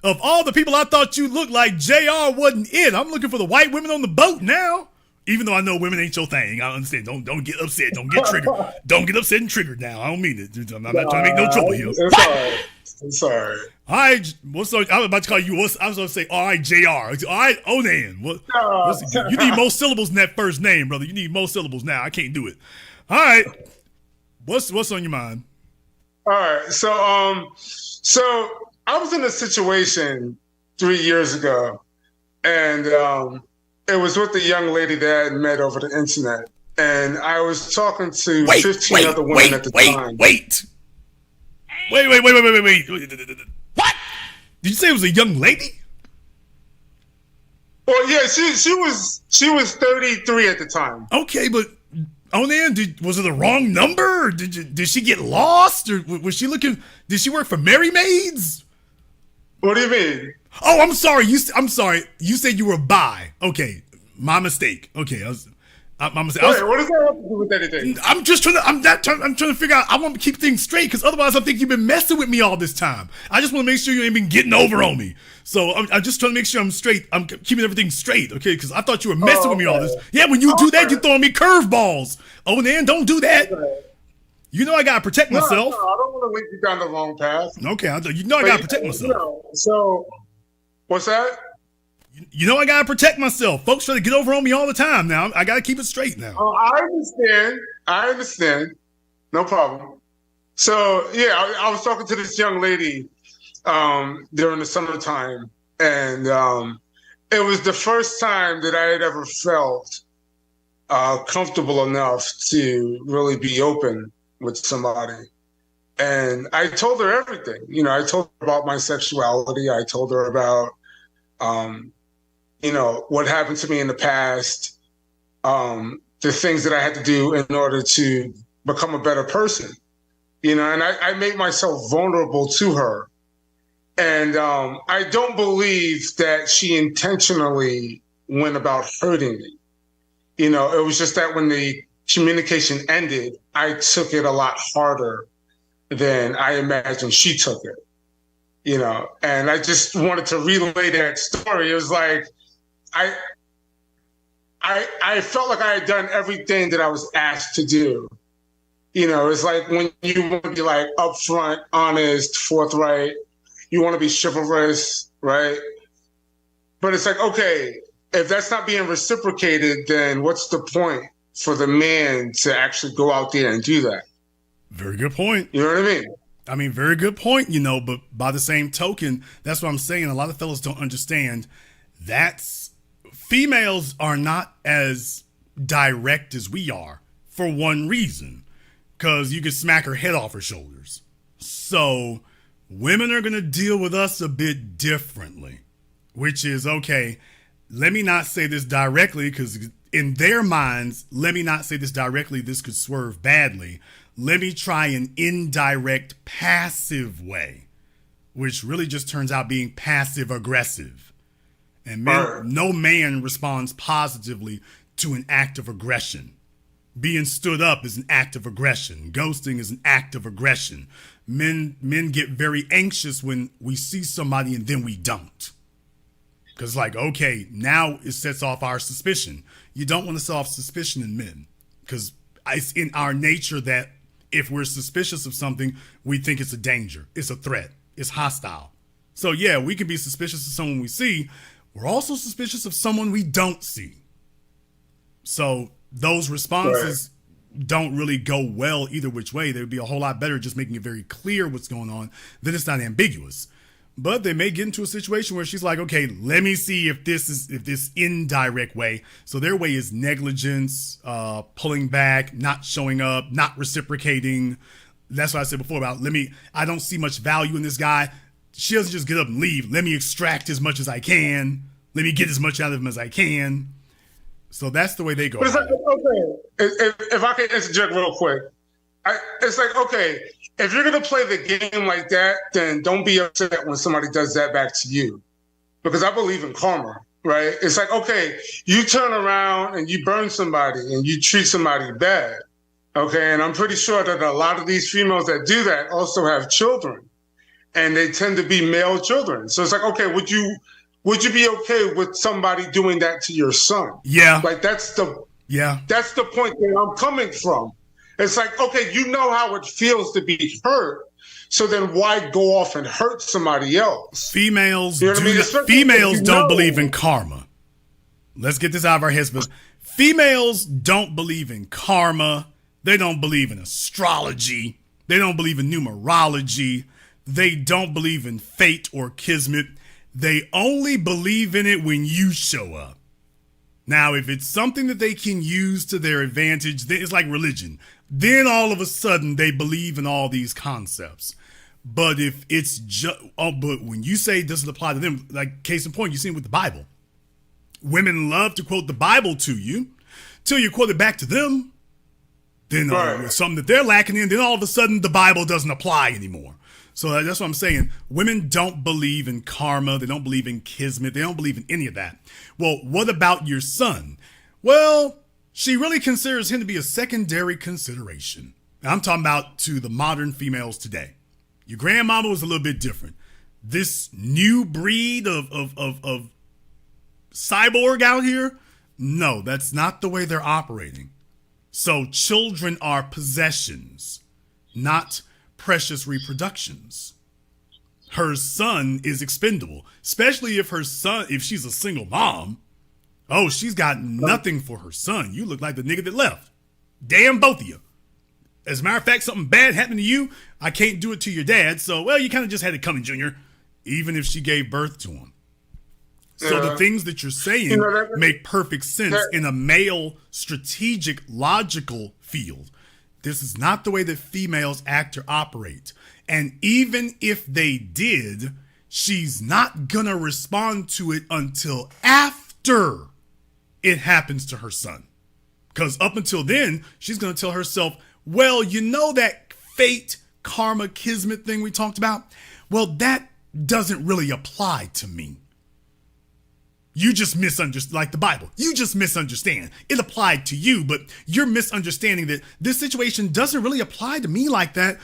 Of all the people I thought you looked like, JR wasn't it. I'm looking for the white women on the boat now. Even though I know women ain't your thing. I understand. Don't get upset. Don't get triggered. Don't get upset and triggered now. I don't mean it. I'm not trying to make no trouble here. It's all right. All right. I was about to call you. I was going to say, all right, JR. All right, Onan. You need more syllables in that first name, brother. You need more syllables now. I can't do it. All right. What's on your mind? All right. So I was in a situation 3 years ago, and it was with a young lady that I had met over the internet. And I was talking to 15 other women at the time. Wait. What? Did you say it was a young lady? Well, yeah, she was 33 at the time. Okay, but Onan, was it the wrong number? Did she get lost, or was she looking? Did she work for Merry Maids? What do you mean? Oh, I'm sorry. I'm sorry. You said you were bi. Okay, my mistake. Okay, my mistake. Wait, what does that have to do with anything? I'm trying to figure out. I want to keep things straight, because otherwise I think you've been messing with me all this time. I just want to make sure you ain't been getting over on me. So I'm just trying to make sure I'm straight. I'm keeping everything straight, okay? Because I thought you were messing with me all this. Yeah, when you do that, you're throwing me curveballs. Oh, man, don't do that. Okay. You know I gotta protect myself. No, I don't want to lead you down the wrong path. Okay, I gotta protect myself. So, what's that? You know I gotta protect myself. Folks try to get over on me all the time now. I gotta keep it straight now. Oh, I understand. No problem. So, yeah, I was talking to this young lady during the summertime, and it was the first time that I had ever felt comfortable enough to really be open with somebody. And I told her everything. I told her about my sexuality. I told her about, what happened to me in the past, the things that I had to do in order to become a better person, and I made myself vulnerable to her. And I don't believe that she intentionally went about hurting me. It was just that when the communication ended, I took it a lot harder than I imagined she took it, and I just wanted to relay that story. It was like, I felt like I had done everything that I was asked to do. It's like when you want to be like upfront, honest, forthright, you want to be chivalrous, right? But it's like, okay, if that's not being reciprocated, then what's the point for the man to actually go out there and do that? Very good point. You know what I mean? I mean, very good point, but by the same token, that's what I'm saying. A lot of fellas don't understand females are not as direct as we are for one reason, because you could smack her head off her shoulders. So women are going to deal with us a bit differently, which is, okay, let me not say this directly, because in their minds, let me not say this directly, this could swerve badly. Let me try an indirect passive way, which really just turns out being passive aggressive. And no man responds positively to an act of aggression. Being stood up is an act of aggression. Ghosting is an act of aggression. Men get very anxious when we see somebody and then we don't. Because okay, now it sets off our suspicion. You don't want to set off suspicion in men, because it's in our nature that if we're suspicious of something, we think it's a danger, it's a threat, it's hostile. So yeah, we can be suspicious of someone we see. We're also suspicious of someone we don't see. So those responses don't really go well either which way. They would be a whole lot better just making it very clear what's going on, then it's not ambiguous. But they may get into a situation where she's like, okay, let me see if this indirect way. So their way is negligence, pulling back, not showing up, not reciprocating. That's what I said before about I don't see much value in this guy. She doesn't just get up and leave. Let me extract as much as I can. Let me get as much out of him as I can. So that's the way they go. But it's like, okay, if I can interject real quick, it's like, okay, if you're going to play the game like that, then don't be upset when somebody does that back to you. Because I believe in karma, right? It's like, okay, you turn around and you burn somebody and you treat somebody bad, okay? And I'm pretty sure that a lot of these females that do that also have children, and they tend to be male children. So it's like, okay, would you be okay with somebody doing that to your son? Yeah. That's the point that I'm coming from. It's like, okay, you know how it feels to be hurt, so then why go off and hurt somebody else? Females don't believe in karma. Let's get this out of our heads. But females don't believe in karma. They don't believe in astrology. They don't believe in numerology. They don't believe in fate or kismet. They only believe in it when you show up. Now, if it's something that they can use to their advantage, then it's like religion. Then all of a sudden they believe in all these concepts. But if it's but when you say it doesn't apply to them, like case in point, you see it with the Bible. Women love to quote the Bible to you till you quote it back to them. Then something that they're lacking in, then all of a sudden the Bible doesn't apply anymore. So that's what I'm saying. Women don't believe in karma. They don't believe in kismet. They don't believe in any of that. Well, what about your son? Well, she really considers him to be a secondary consideration. Now, I'm talking about to the modern females today. Your grandmama was a little bit different. This new breed of cyborg out here, no, that's not the way they're operating. So children are possessions, not precious reproductions. Her son is expendable, especially if she's a single mom. Oh, she's got nothing for her son. You look like the nigga that left. Damn both of you. As a matter of fact, something bad happened to you. I can't do it to your dad. So, well, you kind of just had it coming, Junior, even if she gave birth to him. So the things that you're saying make perfect sense in a male strategic logical field. This is not the way that females act or operate. And even if they did, she's not going to respond to it until after it happens to her son. Because up until then, she's going to tell herself, well, you know that fate, karma, kismet thing we talked about? Well, that doesn't really apply to me. You just misunderstand, like the Bible. You just misunderstand. It applied to you, but you're misunderstanding that this situation doesn't really apply to me like that.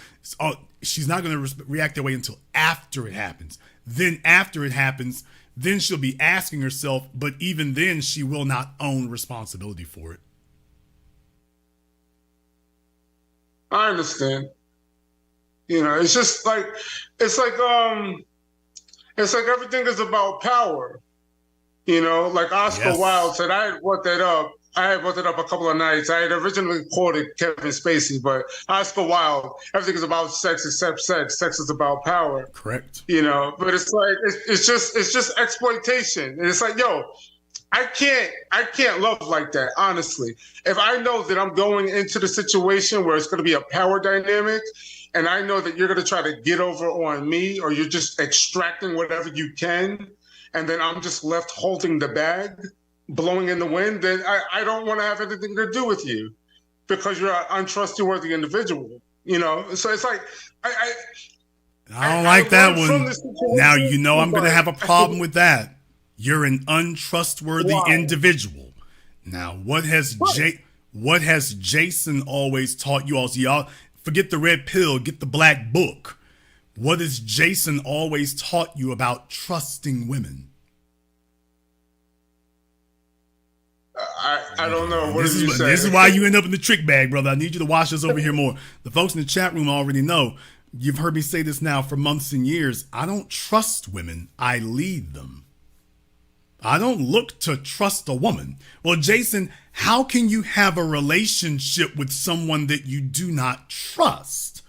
She's not going to react that way until after it happens. Then after it happens, then she'll be asking herself, but even then she will not own responsibility for it. I understand. You know, it's just like, it's like everything is about power. You know, like Oscar Yes. Wilde said, I had brought that up. I had brought it up a couple of nights. I had originally quoted Kevin Spacey, but Oscar Wilde, everything is about sex except sex. Sex is about power. Correct. You know, but it's like it's just exploitation. And it's like, yo, I can't love like that, honestly. If I know that I'm going into the situation where it's going to be a power dynamic, and I know that you're going to try to get over on me, or you're just extracting whatever you can, and then I'm just left holding the bag, blowing in the wind, then I don't want to have anything to do with you because you're an untrustworthy individual. You know, so it's like I don't like that one. Now you know I'm going to have a problem with that. You're an untrustworthy individual. Now, what has Jason always taught you all? So y'all forget the red pill, get the black book. What has Jason always taught you about trusting women? I don't know. What did you say? This is why you end up in the trick bag, brother. I need you to watch this over here more. The folks in the chat room already know. You've heard me say this now for months and years. I don't trust women. I lead them. I don't look to trust a woman. Well, Jason, how can you have a relationship with someone that you do not trust?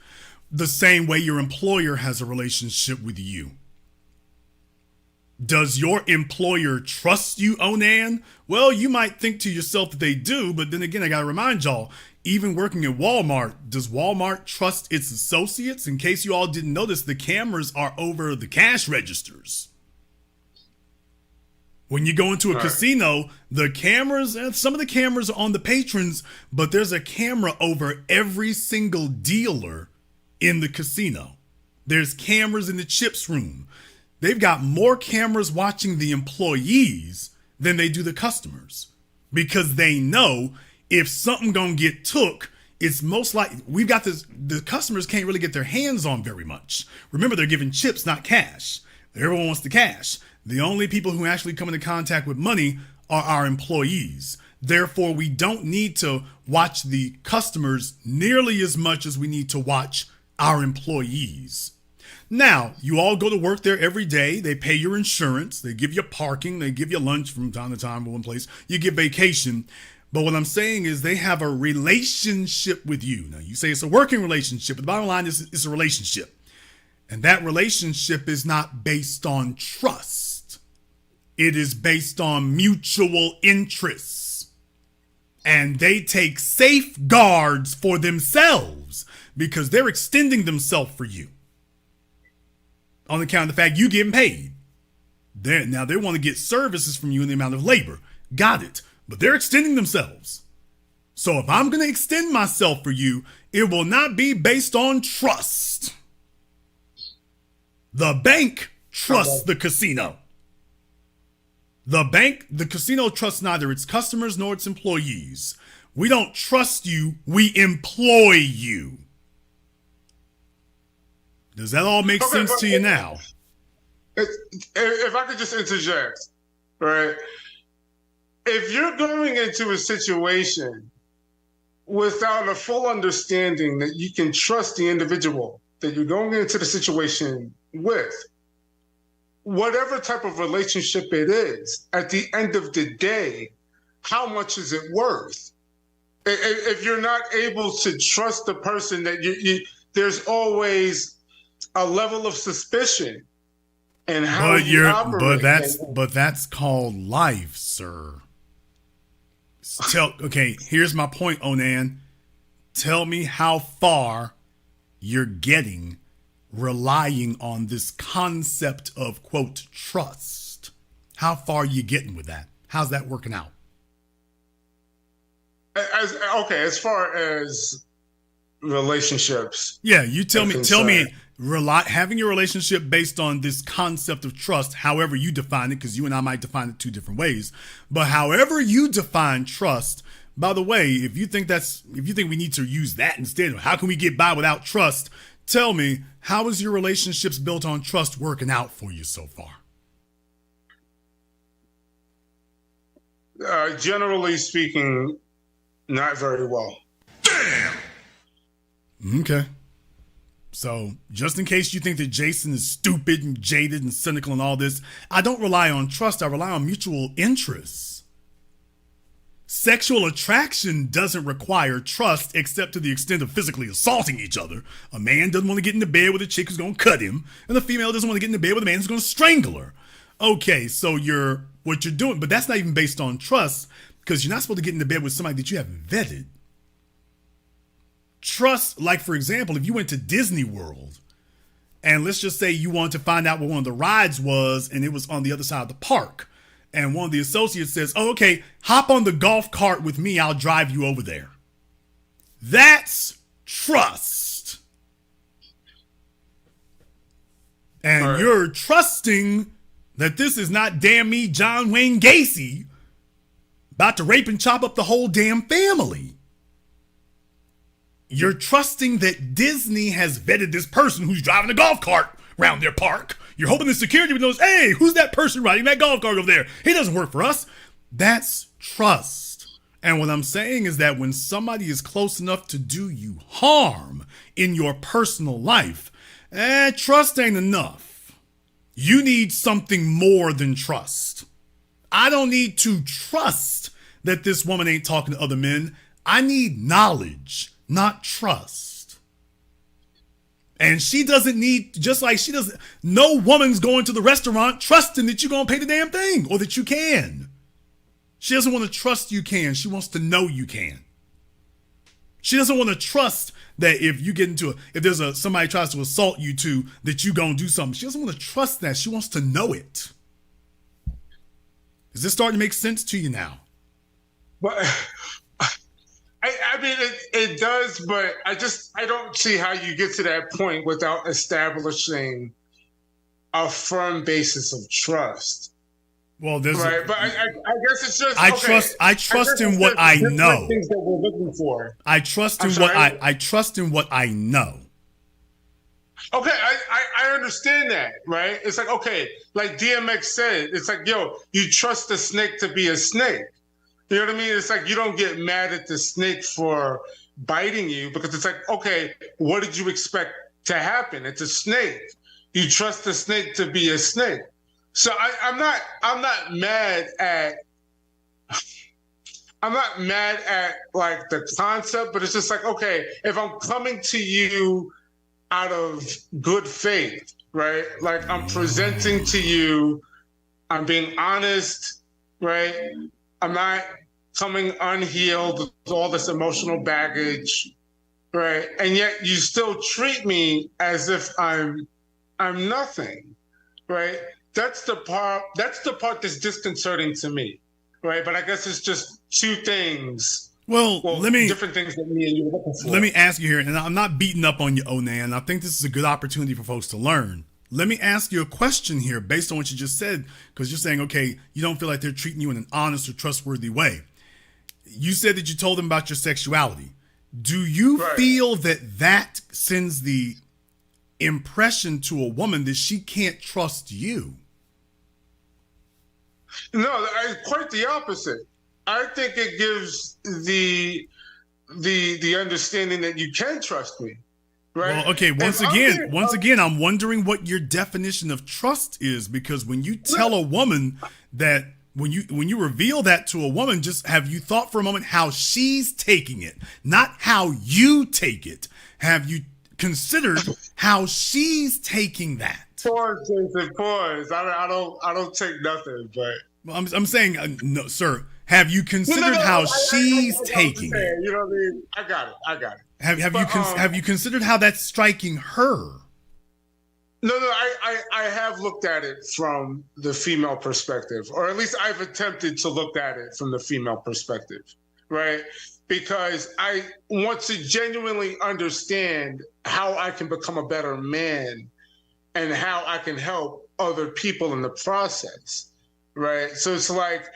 The same way your employer has a relationship with you. Does your employer trust you, Onan? Well, you might think to yourself that they do, but then again, I got to remind y'all, even working at Walmart, does Walmart trust its associates? In case you all didn't notice, the cameras are over the cash registers. When you go into a casino, the cameras, and some of the cameras are on the patrons, but there's a camera over every single dealer in the casino. There's cameras in the chips room. They've got more cameras watching the employees than they do the customers, because they know if something gonna get took, it's most likely we've got this. The customers can't really get their hands on very much. Remember, they're giving chips, not cash. Everyone wants the cash. The only people who actually come into contact with money are our employees. Therefore, we don't need to watch the customers nearly as much as we need to watch our employees. Now, you all go to work there every day. They pay your insurance. They give you parking. They give you lunch from time to time in one place. You get vacation. But what I'm saying is they have a relationship with you. Now, you say it's a working relationship, but the bottom line is it's a relationship. And that relationship is not based on trust. It is based on mutual interests. And they take safeguards for themselves because they're extending themselves for you. On account of the fact you getting paid. Now they want to get services from you in the amount of labor. Got it. But they're extending themselves. So if I'm going to extend myself for you, it will not be based on trust. The bank trusts the casino. The casino trusts neither its customers nor its employees. We don't trust you, we employ you. Does that all make sense to you now? If I could just interject, right? If you're going into a situation without a full understanding that you can trust the individual that you're going into the situation with, whatever type of relationship it is, at the end of the day, how much is it worth? If you're not able to trust the person, that there's always a level of suspicion and how you operate. But that's called life, sir. Okay, here's my point, Onan. Tell me how far you're getting relying on this concept of, quote, trust. How far are you getting with that? How's that working out? As far as relationships. Yeah, you tell me having your relationship based on this concept of trust, however you define it, because you and I might define it two different ways, but however you define trust, by the way, if you think we need to use that instead of how can we get by without trust, tell me, how is your relationships built on trust working out for you so far? Generally speaking, not very well. Damn. Okay. So just in case you think that Jason is stupid and jaded and cynical and all this, I don't rely on trust. I rely on mutual interests. Sexual attraction doesn't require trust except to the extent of physically assaulting each other. A man doesn't want to get into bed with a chick who's going to cut him, and the female doesn't want to get into bed with a man who's going to strangle her. Okay, so what you're doing, but that's not even based on trust, because you're not supposed to get into bed with somebody that you haven't vetted. Trust, like for example, if you went to Disney World, and let's just say you wanted to find out what one of the rides was, and it was on the other side of the park. And one of the associates says, oh, okay, hop on the golf cart with me. I'll drive you over there. That's trust. And you're trusting that this is not damn me, John Wayne Gacy, about to rape and chop up the whole damn family. You're trusting that Disney has vetted this person who's driving a golf cart around their park. You're hoping the security knows, hey, who's that person riding that golf cart over there? He doesn't work for us. That's trust. And what I'm saying is that when somebody is close enough to do you harm in your personal life, trust ain't enough. You need something more than trust. I don't need to trust that this woman ain't talking to other men. I need knowledge, not trust. And she doesn't need, just like she doesn't, no woman's going to the restaurant trusting that you're going to pay the damn thing or that you can. She doesn't want to trust you can. She wants to know you can. She doesn't want to trust that if you get into if there's somebody tries to assault you too, that you going to do something. She doesn't want to trust that. She wants to know it. Is this starting to make sense to you now? But I mean, it does, but I don't see how you get to that point without establishing a firm basis of trust. Well, there's right, but I guess it's just I trust in what I know. Things that we're looking for. I trust in what I trust in what I know. Okay, I understand that, right? It's like, okay, like DMX said, it's like, yo, you trust the snake to be a snake. You know what I mean? It's like you don't get mad at the snake for biting you because it's like, okay, what did you expect to happen? It's a snake. You trust the snake to be a snake. So I'm not mad at like the concept, but it's just like, okay, if I'm coming to you out of good faith, right? Like I'm presenting to you, I'm being honest, right? I'm not coming unhealed with all this emotional baggage, right? And yet you still treat me as if I'm nothing, right? That's the part that's disconcerting to me, right? But I guess it's just two things. Well, different things that me and you are looking for. Let me ask you here, and I'm not beating up on you, Onan. I think this is a good opportunity for folks to learn. Let me ask you a question here based on what you just said, because you're saying, okay, you don't feel like they're treating you in an honest or trustworthy way. You said that you told them about your sexuality. Do you feel that sends the impression to a woman that she can't trust you? No, quite the opposite. I think it gives the understanding that you can trust me. Right. Well, okay. Once again, I'm wondering what your definition of trust is, because when you tell a woman that, when you reveal that to a woman, just have you thought for a moment how she's taking it, not how you take it? Have you considered how she's taking that? Pause, Jason, pause. I don't take nothing, but well, I'm saying, no, sir. Have you considered how she's taking it? You know what I mean? I got it. Have you considered how that's striking her? No, I have looked at it from the female perspective, or at least I've attempted to look at it from the female perspective, right? Because I want to genuinely understand how I can become a better man and how I can help other people in the process, right? So it's like,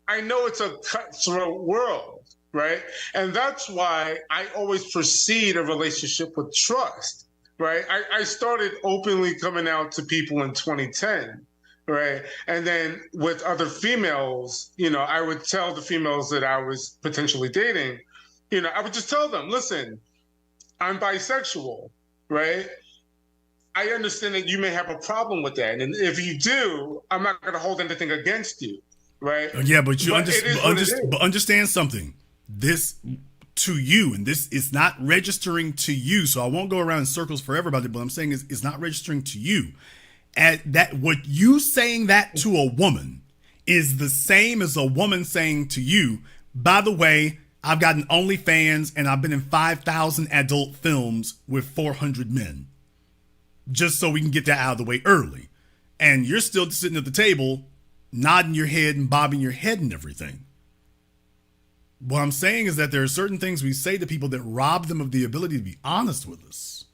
I know it's a cutthroat world, right? And that's why I always precede a relationship with trust, right? I started openly coming out to people in 2010, right? And then with other females, you know, I would tell the females that I was potentially dating, you know, I would just tell them, listen, I'm bisexual, right? I understand that you may have a problem with that. And if you do, I'm not going to hold anything against you, right? Yeah, but understand something. This to you, and this is not registering to you. So I won't go around in circles forever about it, but I'm saying is it's not registering to you. At that, what you saying that to a woman is the same as a woman saying to you, by the way, I've got an OnlyFans and I've been in 5,000 adult films with 400 men. Just so we can get that out of the way early. And you're still sitting at the table, nodding your head and bobbing your head and everything. What I'm saying is that there are certain things we say to people that rob them of the ability to be honest with us.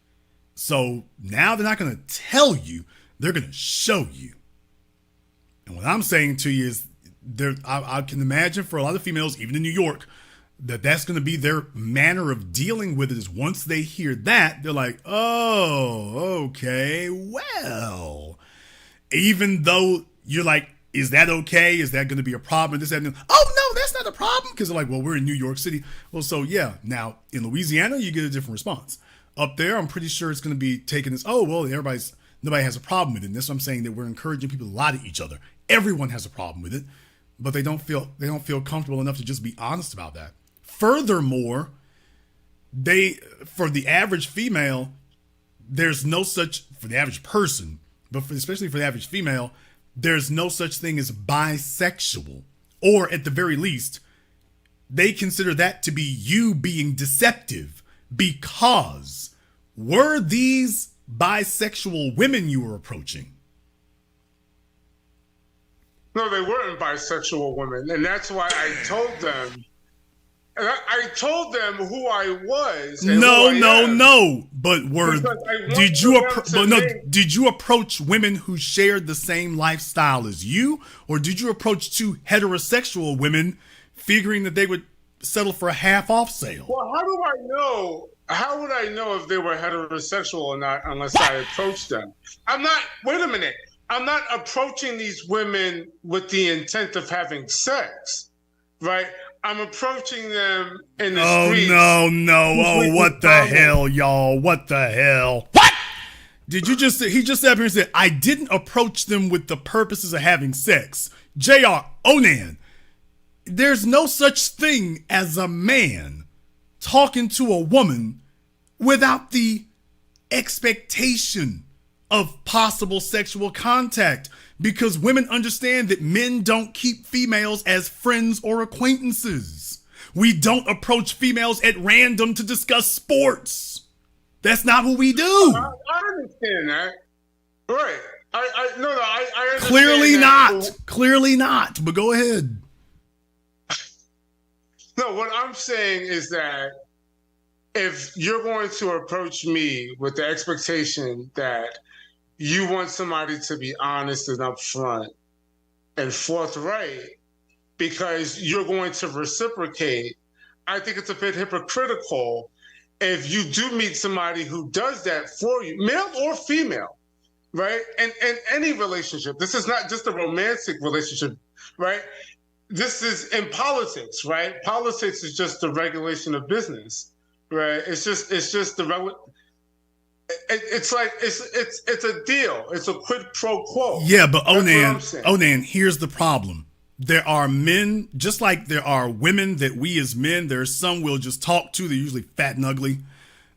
So now they're not going to tell you, they're going to show you. And what I'm saying to you is, I can imagine for a lot of females, even in New York, that's going to be their manner of dealing with it is once they hear that, they're like, oh, okay, well. Even though you're like, is that okay? Is that going to be a problem? This, that, and oh, no, that's not a problem. Because they're like, well, we're in New York City. Well, so yeah. Now, in Louisiana, you get a different response. Up there, I'm pretty sure it's going to be taken as, oh, well, nobody has a problem with it. And that's what I'm saying, that we're encouraging people to lie to each other. Everyone has a problem with it, but they don't feel comfortable enough to just be honest about that. Furthermore, for the average female, there's no such, for the average person, but especially for the average female, there's no such thing as bisexual. Or at the very least, they consider that to be you being deceptive, because were these bisexual women you were approaching? No, they weren't bisexual women. And that's why I told them. And I told them who I was. No. But did you approach women who shared the same lifestyle as you, or did you approach two heterosexual women, figuring that they would settle for a half-off sale? Well, how do I know? How would I know if they were heterosexual or not unless I approached them? Wait a minute. I'm not approaching these women with the intent of having sex, right? I'm approaching them in the streets. Oh, no. Oh, what the hell, y'all? What the hell? What? He just sat here and said, I didn't approach them with the purposes of having sex. JR, Onan, there's no such thing as a man talking to a woman without the expectation of possible sexual contact, because women understand that men don't keep females as friends or acquaintances. We don't approach females at random to discuss sports. That's not what we do. I understand that. Right. I understand. Clearly not. Clearly not. But go ahead. No, what I'm saying is that if you're going to approach me with the expectation that you want somebody to be honest and upfront and forthright because you're going to reciprocate, I think it's a bit hypocritical if you do meet somebody who does that for you, male or female, right? And any relationship. This is not just a romantic relationship, right? This is in politics, right? Politics is just the regulation of business, right? It's just the it's like it's a deal. It's a quid pro quo. Yeah, but Onan, here's the problem. There are men, just like there are women that we as men, there are some we'll just talk to. They're usually fat and ugly.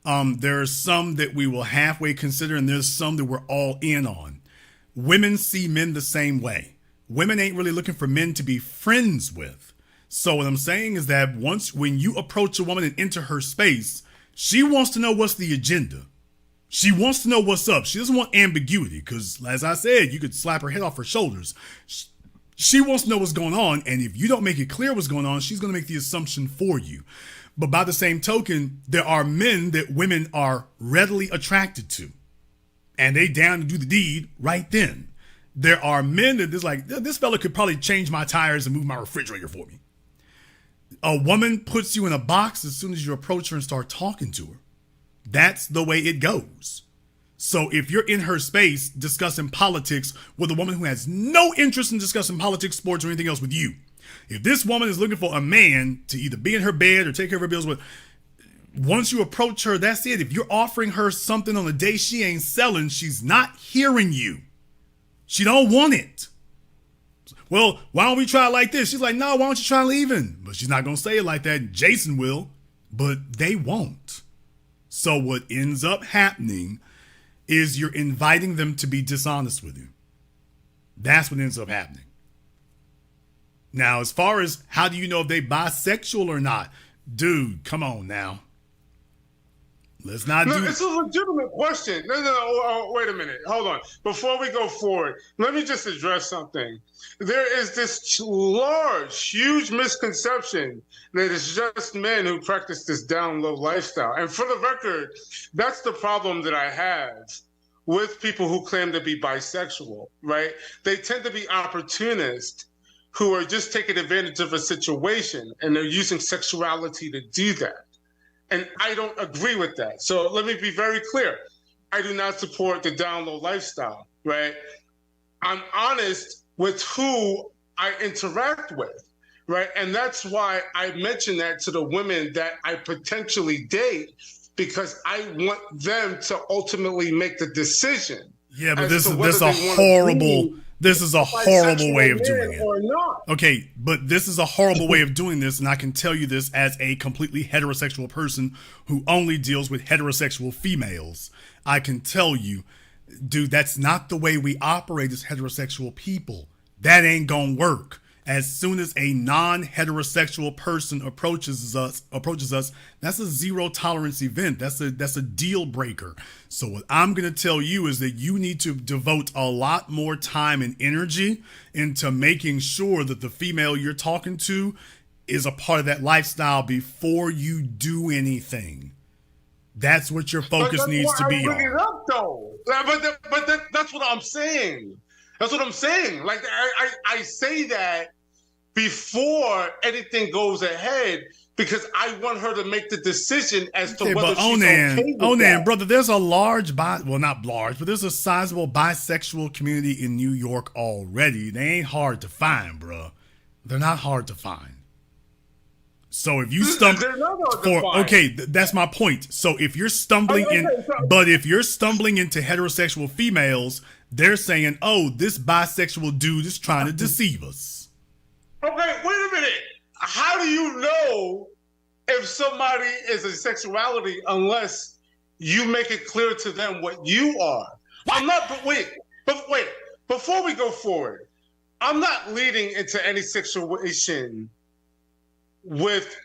There are some that we will halfway consider, and there's some that we're all in on. Women see men the same way. Women ain't really looking for men to be friends with. So what I'm saying is that when you approach a woman and enter her space, she wants to know what's the agenda. She wants to know what's up. She doesn't want ambiguity because, as I said, you could slap her head off her shoulders. She wants to know what's going on, and if you don't make it clear what's going on, she's going to make the assumption for you. But by the same token, there are men that women are readily attracted to, and they down to do the deed right then. There are men that is like, this fella could probably change my tires and move my refrigerator for me. A woman puts you in a box as soon as you approach her and start talking to her. That's the way it goes. So if you're in her space discussing politics with a woman who has no interest in discussing politics, sports, or anything else with you, if this woman is looking for a man to either be in her bed or take care of her bills with, Once you approach her, that's it. If you're offering her something on a day she ain't selling, she's not hearing you. She don't want it. Well, why don't we try it like this? She's like, no, why don't you try leaving? But she's not going to say it like that. Jason will, but they won't. So what ends up happening is you're inviting them to be dishonest with you. That's what ends up happening. Now, as far as how do you know if they bisexual or not? Dude, come on now. Let's not do It's a legitimate question. No, wait a minute. Hold on. Before we go forward, let me just address something. There is this large, huge misconception that it's just men who practice this down low lifestyle. And for the record, that's the problem that I have with people who claim to be bisexual, right? They tend to be opportunists who are just taking advantage of a situation, and they're using sexuality to do that. And I don't agree with that. So let me be very clear. I do not support the down low lifestyle, right? I'm honest with who I interact with, right? And that's why I mention that to the women that I potentially date, because I want them to ultimately make the decision. Yeah, but this is a horrible way of doing it. Okay, but this is a horrible way of doing this, and I can tell you this as a completely heterosexual person who only deals with heterosexual females. I can tell you, dude, that's not the way we operate as heterosexual people. That ain't gonna work. As soon as a non-heterosexual person approaches us, that's a zero tolerance event. That's a deal breaker. So what I'm going to tell you is that you need to devote a lot more time and energy into making sure that the female you're talking to is a part of that lifestyle before you do anything. That's what your focus needs to be on. It up, though. But that's what I'm saying. That's what I'm saying. Like, I say that before anything goes ahead, because I want her to make the decision as to whether she's okay with Onan, that. brother, there's a not large, but there's a sizable bisexual community in New York already. They ain't hard to find, bro. They're not hard to find. So if you that's my point. So if you're stumbling if you're stumbling into heterosexual females, they're saying, oh, this bisexual dude is trying to deceive us. Okay, wait a minute. How do you know if somebody is a sexuality unless you make it clear to them what you are? But wait, before we go forward, I'm not leading into any situation with,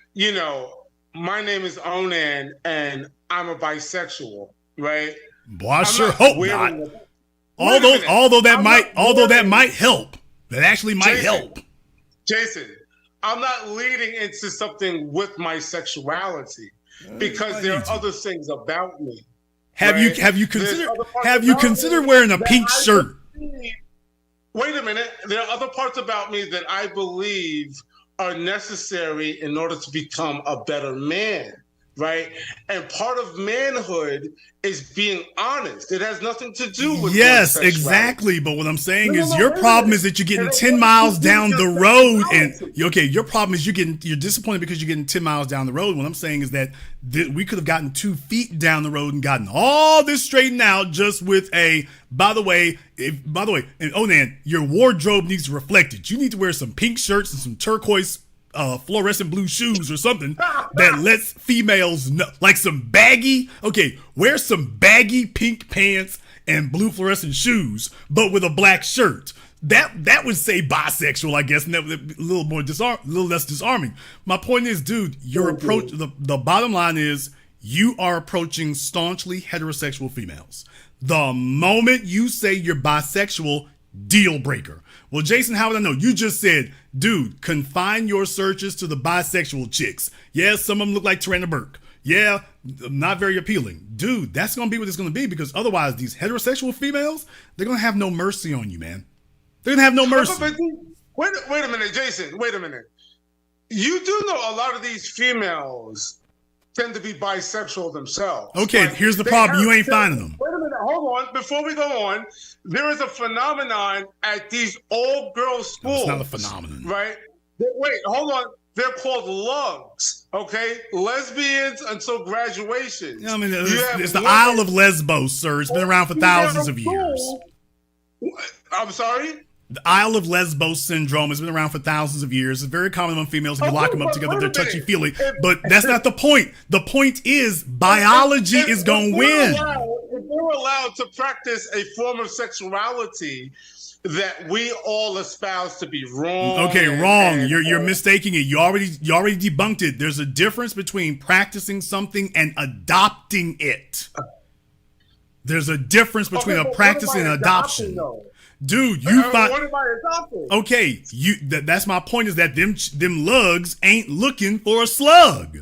my name is Onan and I'm a bisexual, right? Boy, I sure hope not. Although that might help. That actually might help. Jason, I'm not leading into something with my sexuality because there are other things about me. Have you considered wearing a pink shirt? Wait a minute. There are other parts about me that I believe are necessary in order to become a better man, right? And part of manhood is being honest. It has nothing to do with exactly. But what I'm saying is your problem is that you're getting 10 miles down the road, and your problem is you're disappointed because you're getting 10 miles down the road. What I'm saying is that we could have gotten 2 feet down the road and gotten all this straightened out just with by the way, and Onan, your wardrobe needs to reflect it. You need to wear some pink shirts and some turquoise fluorescent blue shoes or something that lets females know, like some wear some baggy pink pants and blue fluorescent shoes, but with a black shirt. That would say bisexual, I guess, and that would be a little less disarming. My point is, dude, your approach, the bottom line is you are approaching staunchly heterosexual females. The moment you say you're bisexual, deal breaker. Well, Jason, how would I know? You just said, dude, confine your searches to the bisexual chicks. Yeah, some of them look like Tarana Burke. Yeah, not very appealing. Dude, that's going to be what it's going to be, because otherwise these heterosexual females, they're going to have no mercy on you, man. They're going to have no mercy. Wait a minute, Jason. Wait a minute. You do know a lot of these females tend to be bisexual themselves. Okay, like, here's the problem. You ain't finding them. Wait a minute. Hold on. Before we go on, there is a phenomenon at these all-girls schools. No, it's not a phenomenon. Right? Wait, hold on. They're called lugs, okay? Lesbians until graduation. I mean, it's the Isle of Lesbos, sir. It's been around for thousands of years. I'm sorry? The Isle of Lesbos syndrome has been around for thousands of years. It's very common among females. If you lock them up together, they're touchy-feely. But that's not the point. The point is biology is going to win. If we're allowed to practice a form of sexuality that we all espouse to be wrong. Okay, wrong. You're mistaking it. You already debunked it. There's a difference between practicing something and adopting it. There's a difference between a practice and adoption. Dude, you thought. What am I adopting? Okay, that's my point. Is that them lugs ain't looking for a slug?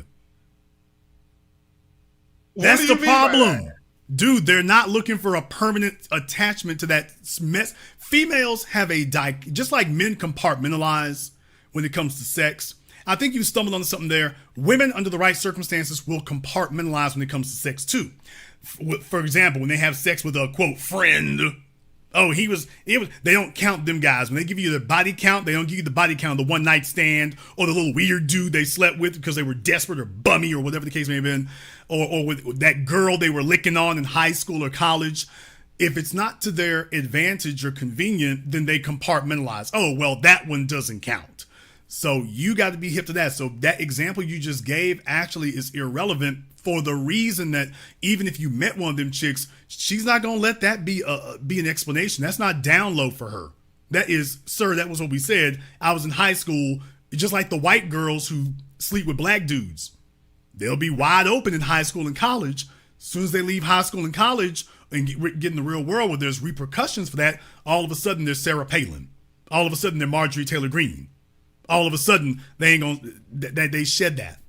That's the problem. Dude, they're not looking for a permanent attachment to that mess. Females have just like men compartmentalize when it comes to sex. I think you stumbled onto something there. Women, under the right circumstances, will compartmentalize when it comes to sex too. For example, when they have sex with a quote friend. Oh, they don't count them guys. When they give you the body count, they don't give you the body count of the one night stand or the little weird dude they slept with because they were desperate or bummy or whatever the case may have been, or with that girl they were licking on in high school or college. If it's not to their advantage or convenient, then they compartmentalize. Oh, well, that one doesn't count. So you got to be hip to that. So that example you just gave actually is irrelevant for the reason that even if you met one of them chicks, she's not going to let that be an explanation. That's not down low for her. That is, sir, that was what we said. I was in high school, just like the white girls who sleep with black dudes. They'll be wide open in high school and college. As soon as they leave high school and college and get in the real world where there's repercussions for that, all of a sudden they're Sarah Palin. All of a sudden they're Marjorie Taylor Greene. All of a sudden they ain't gonna, they shed that.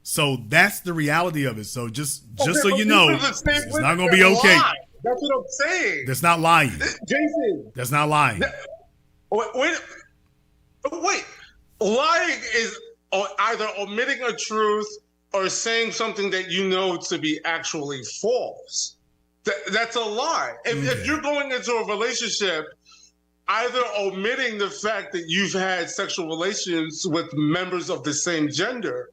So that's the reality of it. So just so you know, it's not going to be okay. That's what I'm saying. That's not lying. Jason. That's not lying. Wait. Lying is either omitting a truth or saying something that you know to be actually false. That's a lie. If you're going into a relationship either omitting the fact that you've had sexual relations with members of the same gender,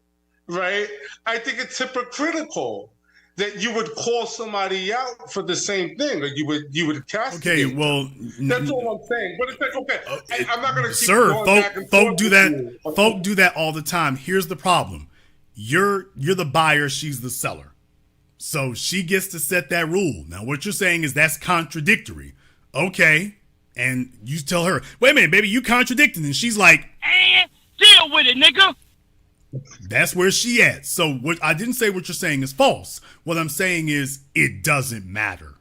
right? I think it's hypocritical that you would call somebody out for the same thing, or you would castigate. Okay, well, that's all I'm saying. But it's like, okay, I'm not going to keep sir, going back and folk do that. Folk do that all the time. Here's the problem: you're the buyer, she's the seller, so she gets to set that rule. Now, what you're saying is that's contradictory. Okay, and you tell her, "Wait a minute, baby, you contradicting," and she's like, "Deal with it, nigga." That's where she at. So what I didn't say what you're saying is false. What I'm saying is it doesn't matter.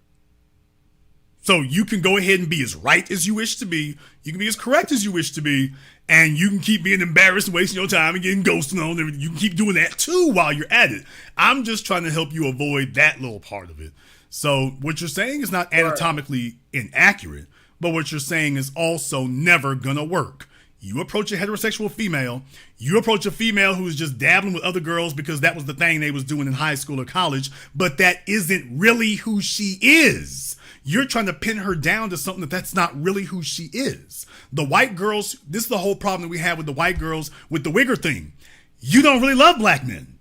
So you can go ahead and be as right as you wish to be. You can be as correct as you wish to be. And you can keep being embarrassed and wasting your time and getting ghosted on and everything. You can keep doing that too while you're at it. I'm just trying to help you avoid that little part of it. So what you're saying is not anatomically inaccurate, but what you're saying is also never gonna work. You approach a heterosexual female, you approach a female who is just dabbling with other girls because that was the thing they was doing in high school or college, but that isn't really who she is. You're trying to pin her down to something that's not really who she is. The white girls, this is the whole problem that we have with the white girls with the wigger thing. You don't really love black men.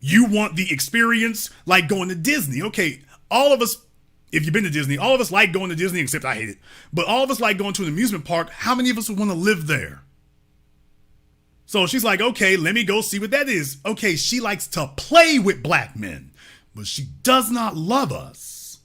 You want the experience like going to Disney. Okay, all of us, if you've been to Disney, all of us like going to Disney, except I hate it. But all of us like going to an amusement park. How many of us would want to live there? So she's like, okay, let me go see what that is. Okay, she likes to play with black men, but she does not love us.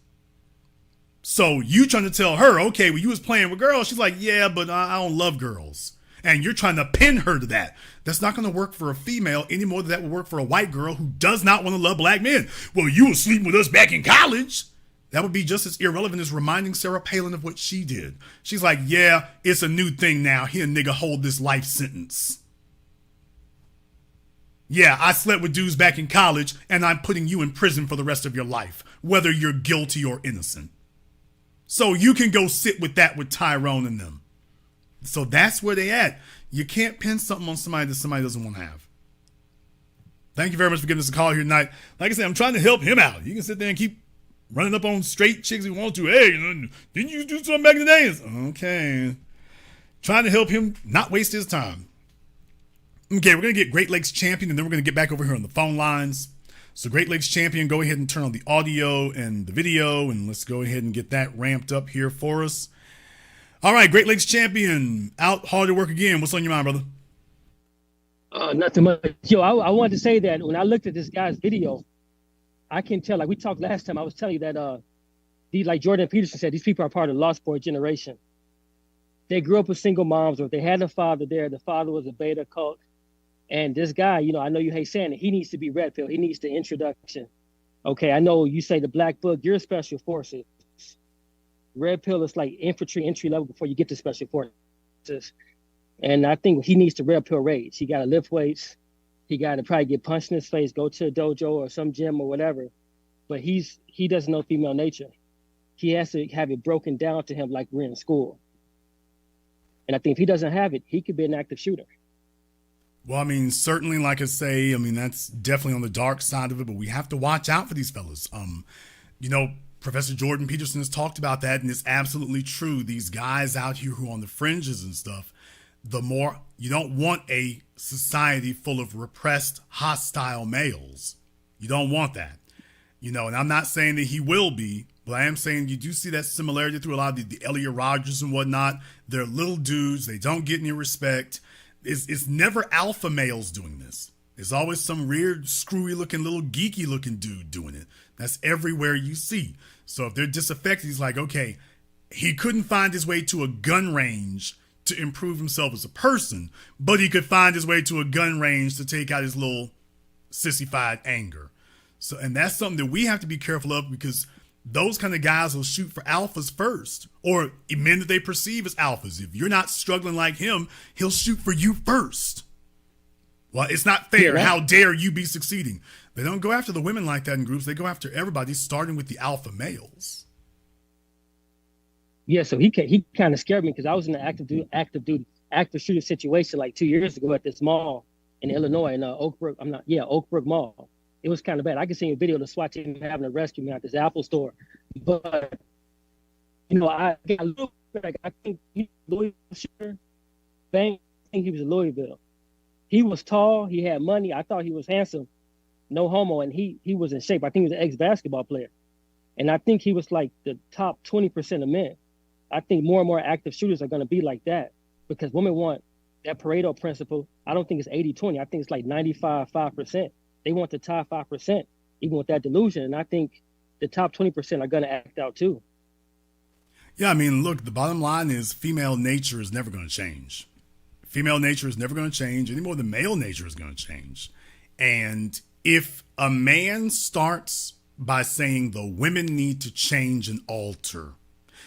So you trying to tell her, okay, well, you was playing with girls. She's like, yeah, but I don't love girls. And you're trying to pin her to that. That's not going to work for a female any more than that would work for a white girl who does not want to love black men. Well, you were sleeping with us back in college. That would be just as irrelevant as reminding Sarah Palin of what she did. She's like, yeah, it's a new thing now. Here, nigga, hold this life sentence. Yeah, I slept with dudes back in college, and I'm putting you in prison for the rest of your life, whether you're guilty or innocent. So you can go sit with that with Tyrone and them. So that's where they at. You can't pin something on somebody that somebody doesn't want to have. Thank you very much for giving us a call here tonight. Like I said, I'm trying to help him out. You can sit there and keep running up on straight chicks if you want to. Hey, didn't you do something back in the day? Okay. Trying to help him not waste his time. Okay, we're going to get Great Lakes Champion, and then we're going to get back over here on the phone lines. So Great Lakes Champion, go ahead and turn on the audio and the video, and let's go ahead and get that ramped up here for us. All right, Great Lakes Champion, out hard to work again. What's on your mind, brother? Nothing much. Yo, I wanted to say that when I looked at this guy's video, I can tell, like we talked last time, I was telling you that like Jordan Peterson said, these people are part of the lost boy generation. They grew up with single moms, or if they had a father there, the father was a beta cult. And this guy, you know, I know you hate saying it, he needs to be red pill. He needs the introduction. Okay, I know you say the black book, you're special forces. Red pill is like infantry entry level before you get to special forces. And I think he needs to red pill rage. He got to lift weights. He got to probably get punched in his face, go to a dojo or some gym or whatever. But he doesn't know female nature. He has to have it broken down to him like we're in school. And I think if he doesn't have it, he could be an active shooter. Well, I mean, certainly, like I say, I mean, that's definitely on the dark side of it, but we have to watch out for these fellas. You know, Professor Jordan Peterson has talked about that, and it's absolutely true. These guys out here who are on the fringes and stuff, the more you don't want a society full of repressed, hostile males. You don't want that. You know, and I'm not saying that he will be, but I am saying you do see that similarity through a lot of the Elliot Rodgers and whatnot. They're little dudes. They don't get any respect. It's never alpha males doing this. It's always some weird, screwy-looking, little geeky-looking dude doing it. That's everywhere you see. So if they're disaffected, he's like, okay, he couldn't find his way to a gun range to improve himself as a person, but he could find his way to a gun range to take out his little sissified anger. So, and that's something that we have to be careful of, because those kind of guys will shoot for alphas first, or men that they perceive as alphas. If you're not struggling like him, he'll shoot for you first. Well, it's not fair. Yeah. How dare you be succeeding? They don't go after the women like that in groups. They go after everybody, starting with the alpha males. Yeah, so he kind of scared me, because I was in an active shooter situation like 2 years ago at this mall in Illinois, in Oak Brook Mall. It was kind of bad. I could see a video of the SWAT team having to rescue me at this Apple store. But, you know, I got a little bit, I think Louisville shooter, Bang, I think he was in Louisville. He was tall. He had money. I thought he was handsome. No homo. And he was in shape. I think he was an ex-basketball player. And I think he was like the top 20% of men. I think more and more active shooters are going to be like that, because women want that Pareto principle. I don't think it's 80-20. I think it's like 95-5%. They want the top 5%, even with that delusion. And I think the top 20% are going to act out too. Yeah, I mean, look, the bottom line is female nature is never going to change. Female nature is never going to change any more than male nature is going to change. And if a man starts by saying the women need to change and alter,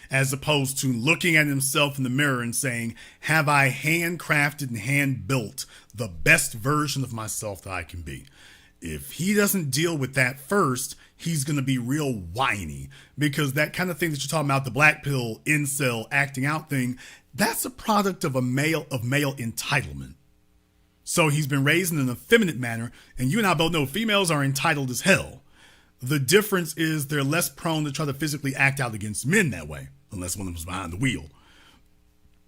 as opposed to looking at himself in the mirror and saying, have I handcrafted and hand-built the best version of myself that I can be? If he doesn't deal with that first, he's going to be real whiny, because that kind of thing that you're talking about, the black pill, incel, acting out thing, that's a product of male entitlement. So he's been raised in an effeminate manner, and you and I both know females are entitled as hell. The difference is they're less prone to try to physically act out against men that way, unless one of them was behind the wheel.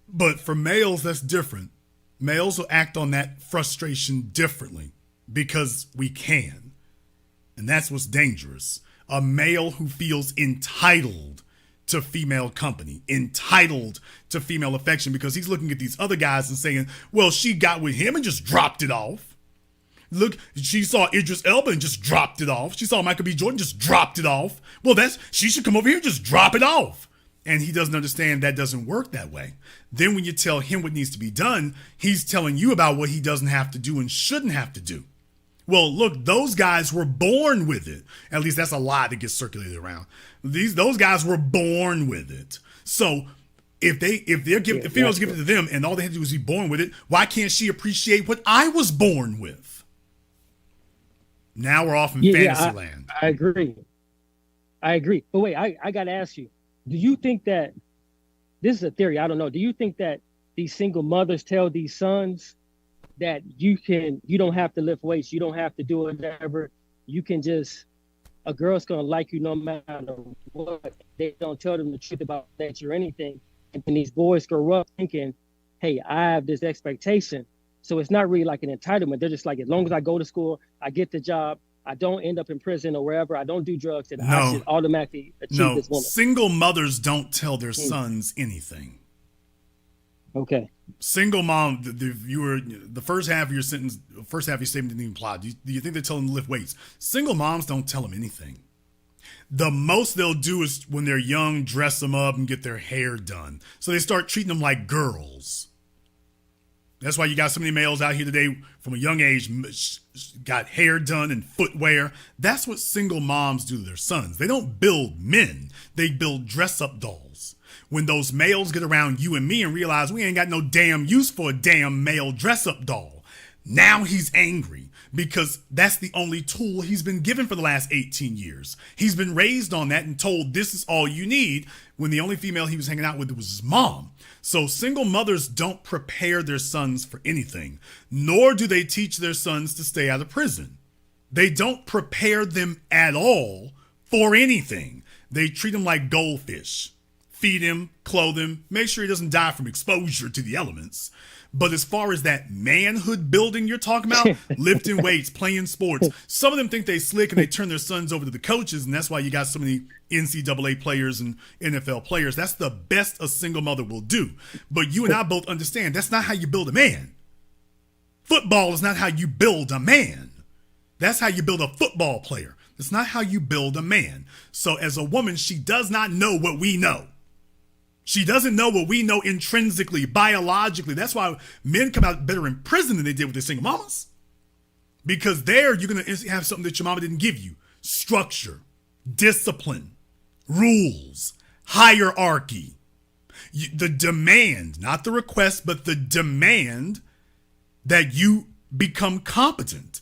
But for males, that's different. Males will act on that frustration differently, because we can. And that's what's dangerous. A male who feels entitled to female company, entitled to female affection, because he's looking at these other guys and saying, well, she got with him and just dropped it off. Look, she saw Idris Elba and just dropped it off. She saw Michael B. Jordan, just dropped it off. Well, she should come over here and just drop it off. And he doesn't understand that doesn't work that way. Then when you tell him what needs to be done, he's telling you about what he doesn't have to do and shouldn't have to do. Well, look, those guys were born with it. At least that's a lie that gets circulated around. Those guys were born with it. So if females give it to them and all they have to do is be born with it, why can't she appreciate what I was born with? Now we're off in fantasy land. I agree. But wait, I got to ask you, do you think that, this is a theory, I don't know, do you think that these single mothers tell these sons that you don't have to lift weights, you don't have to do whatever, you can just, a girl's gonna like you no matter what? They don't tell them the truth about that or anything. And then these boys grow up thinking, hey, I have this expectation So it's not really like an entitlement. They're just like, as long as I go to school, I get the job, I don't end up in prison or wherever, I don't do drugs, and I should automatically achieve this woman. Single mothers don't tell their sons anything. Okay. Single mom, the first half of your sentence, first half of your statement didn't even apply. Do you think they tell them to lift weights? Single moms don't tell them anything. The most they'll do is when they're young, dress them up and get their hair done. So they start treating them like girls. That's why you got so many males out here today from a young age got hair done and footwear. That's what single moms do to their sons. They don't build men. They build dress-up dolls. When those males get around you and me and realize we ain't got no damn use for a damn male dress-up doll, now he's angry because that's the only tool he's been given for the last 18 years. He's been raised on that and told this is all you need when the only female he was hanging out with was his mom. So single mothers don't prepare their sons for anything, nor do they teach their sons to stay out of prison. They don't prepare them at all for anything. They treat them like goldfish. Feed him, clothe him, make sure he doesn't die from exposure to the elements. But as far as that manhood building you're talking about, lifting weights, playing sports, some of them think they slick and they turn their sons over to the coaches, and that's why you got so many NCAA players and NFL players. That's the best a single mother will do. But you and I both understand that's not how you build a man. Football is not how you build a man. That's how you build a football player. That's not how you build a man. So as a woman, she does not know what we know. She doesn't know what we know intrinsically, biologically. That's why men come out better in prison than they did with their single mamas. Because there you're going to have something that your mama didn't give you. Structure, discipline, rules, hierarchy. The demand, not the request, but the demand that you become competent,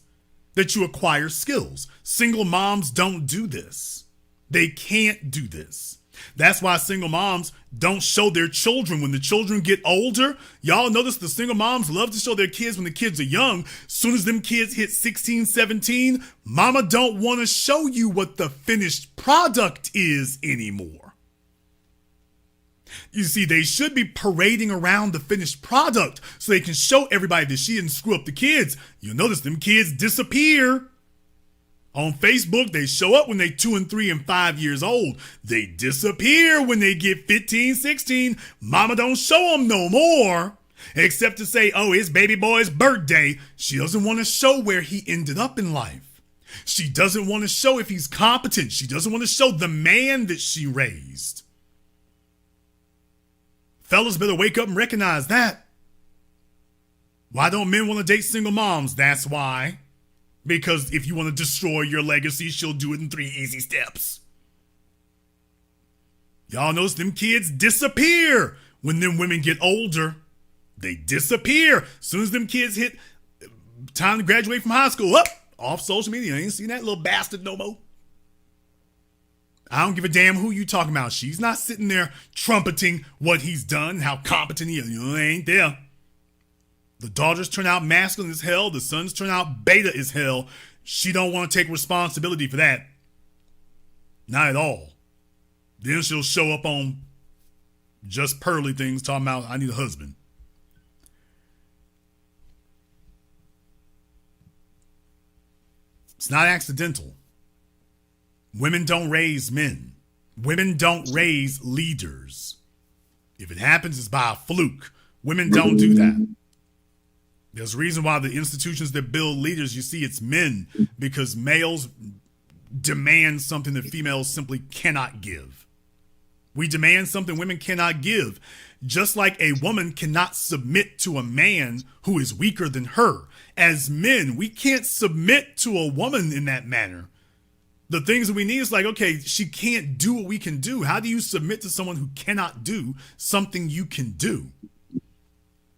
that you acquire skills. Single moms don't do this. They can't do this. That's why single moms don't show their children when the children get older. Y'all notice the single moms love to show their kids when the kids are young. Soon as them kids hit 16, 17, mama don't want to show you what the finished product is anymore. You see, they should be parading around the finished product so they can show everybody that she didn't screw up the kids. You'll notice them kids disappear. On Facebook, they show up when they 2 and 3 and 5 years old. They disappear when they get 15, 16. Mama don't show them no more. Except to say, oh, it's baby boy's birthday. She doesn't want to show where he ended up in life. She doesn't want to show if he's competent. She doesn't want to show the man that she raised. Fellas better wake up and recognize that. Why don't men want to date single moms? That's why. Because if you want to destroy your legacy, she'll do it in 3 easy steps. Y'all notice them kids disappear when them women get older. They disappear. As soon as them kids hit time to graduate from high school, off social media. I ain't seen that little bastard no more. I don't give a damn who you talking about. She's not sitting there trumpeting what he's done, how competent he is. You know, they ain't there. The daughters turn out masculine as hell. The sons turn out beta as hell. She don't want to take responsibility for that. Not at all. Then she'll show up on just pearly things talking about, I need a husband. It's not accidental. Women don't raise men. Women don't raise leaders. If it happens, it's by a fluke. Women don't do that. There's a reason why the institutions that build leaders, you see, it's men, because males demand something that females simply cannot give. We demand something women cannot give, just like a woman cannot submit to a man who is weaker than her. As men, we can't submit to a woman in that manner. The things that we need is like, okay, she can't do what we can do. How do you submit to someone who cannot do something you can do?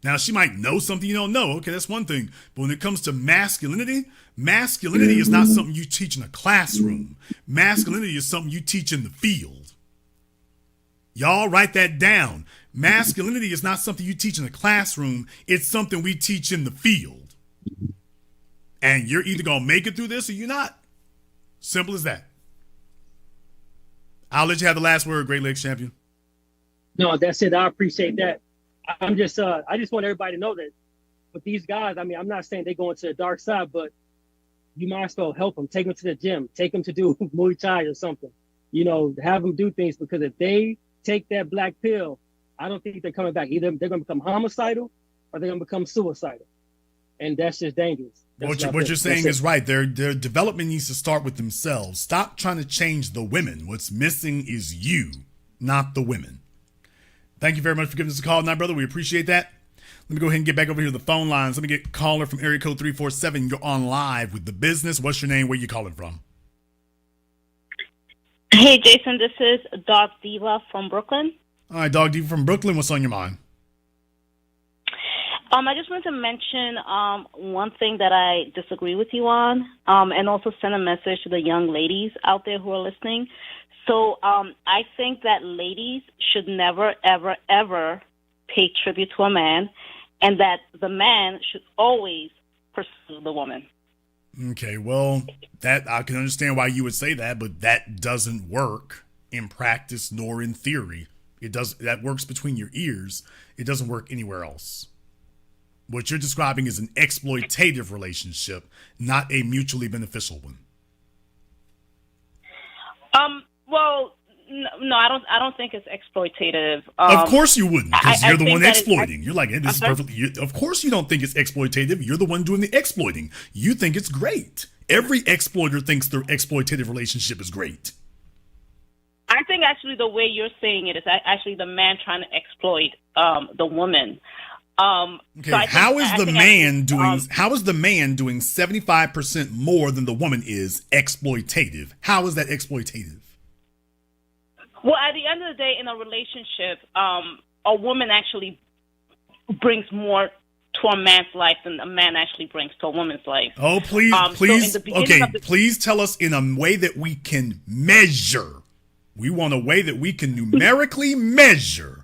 Now, she might know something you don't know. Okay, that's one thing. But when it comes to masculinity, masculinity is not something you teach in a classroom. Masculinity is something you teach in the field. Y'all write that down. Masculinity is not something you teach in a classroom. It's something we teach in the field. And you're either going to make it through this or you're not. Simple as that. I'll let you have the last word, Great Lakes champion. No, that's it. I appreciate that. I just want everybody to know that But these guys, I mean, I'm not saying they go into the dark side, but you might as well help them. Take them to the gym. Take them to do Muay Thai or something. You know, have them do things, because if they take that black pill, I don't think they're coming back. Either they're going to become homicidal or they're going to become suicidal. And that's just dangerous. What you're saying is right. Their development needs to start with themselves. Stop trying to change the women. What's missing is you, not the women. Thank you very much for giving us a call tonight, brother. We appreciate that. Let me go ahead and get back over here to the phone lines. Let me get caller from area code 347. You're on live with The Business. What's your name? Where you calling from? Hey, Jason. This is Dog Diva from Brooklyn. All right, Dog Diva from Brooklyn. What's on your mind? I just wanted to mention one thing that I disagree with you on, and also send a message to the young ladies out there who are listening. So I think that ladies should never, ever, ever pay tribute to a man, and that the man should always pursue the woman. Okay, well, that I can understand why you would say that, but that doesn't work in practice nor in theory. That works between your ears. It doesn't work anywhere else. What you're describing is an exploitative relationship, not a mutually beneficial one. Well, no, I don't think it's exploitative. Of course you wouldn't, because you're the one exploiting. You're like, hey, this is perfectly. Of course you don't think it's exploitative. You're the one doing the exploiting. You think it's great. Every exploiter thinks their exploitative relationship is great. I think actually the way you're saying it is actually the man trying to exploit the woman. Okay, so how is the man doing 75% more than the woman is exploitative? How is that exploitative? Well, at the end of the day, in a relationship, a woman actually brings more to a man's life than a man actually brings to a woman's life. Oh, please, please tell us in a way that we can measure. We want a way that we can numerically measure.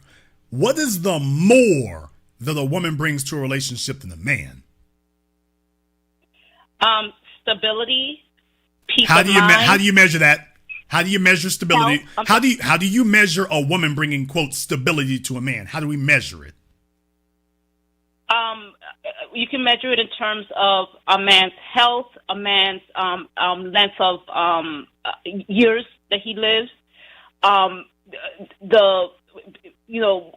What is the more that a woman brings to a relationship than a man? Stability, peace how of do you mind. How do you measure that? How do you measure stability? How do you measure a woman bringing, quote, stability to a man? How do we measure it? You can measure it in terms of a man's health, a man's length of years that he lives,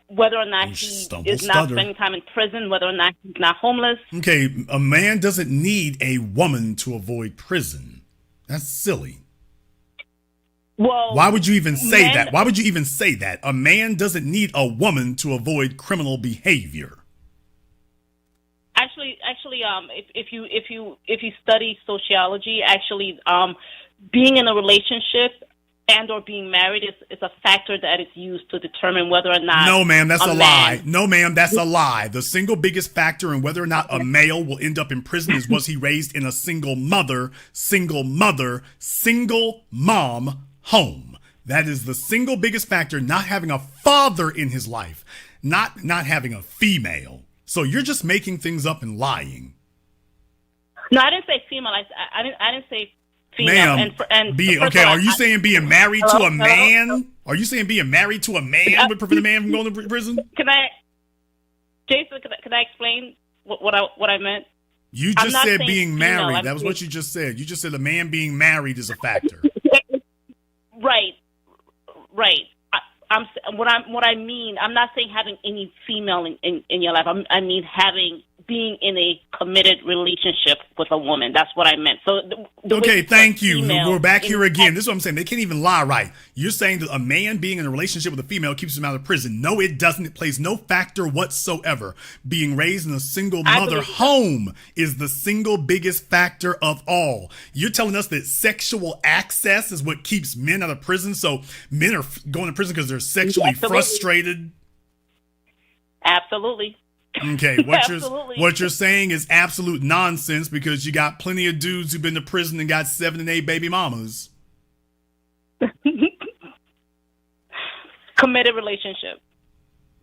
whether or not he is not spending time in prison, whether or not he's not homeless. Okay, a man doesn't need a woman to avoid prison. That's silly. Well, why would you even say that? Why would you even say that? A man doesn't need a woman to avoid criminal behavior. Actually, if you study sociology, being in a relationship and or being married is a factor that is used to determine whether or not. No, ma'am, that's a lie. No, ma'am, that's a lie. The single biggest factor in whether or not a male will end up in prison is was he raised in a single mom home. That is the single biggest factor, not having a father in his life, not having a female. So you're just making things up and lying. No, I didn't say female. I didn't say female. Ma'am, are you saying being married to a man? Are you saying being married to a man would prevent a man from going to prison? Jason, can I explain what I meant? You just said being married. That was what you just said. You just said a man being married is a factor. Right. What I mean, I'm not saying having any female in your life. I mean being in a committed relationship with a woman. That's what I meant. So okay, thank you. We're back here again. This is what I'm saying. They can't even lie right. You're saying that a man being in a relationship with a female keeps him out of prison. No, it doesn't. It plays no factor whatsoever. Being raised in a single mother home is the single biggest factor of all. You're telling us that sexual access is what keeps men out of prison. So men are going to prison because they're sexually frustrated. Absolutely. Okay, what you're saying is absolute nonsense because you got plenty of dudes who've been to prison and got 7 and 8 baby mamas. Committed relationship.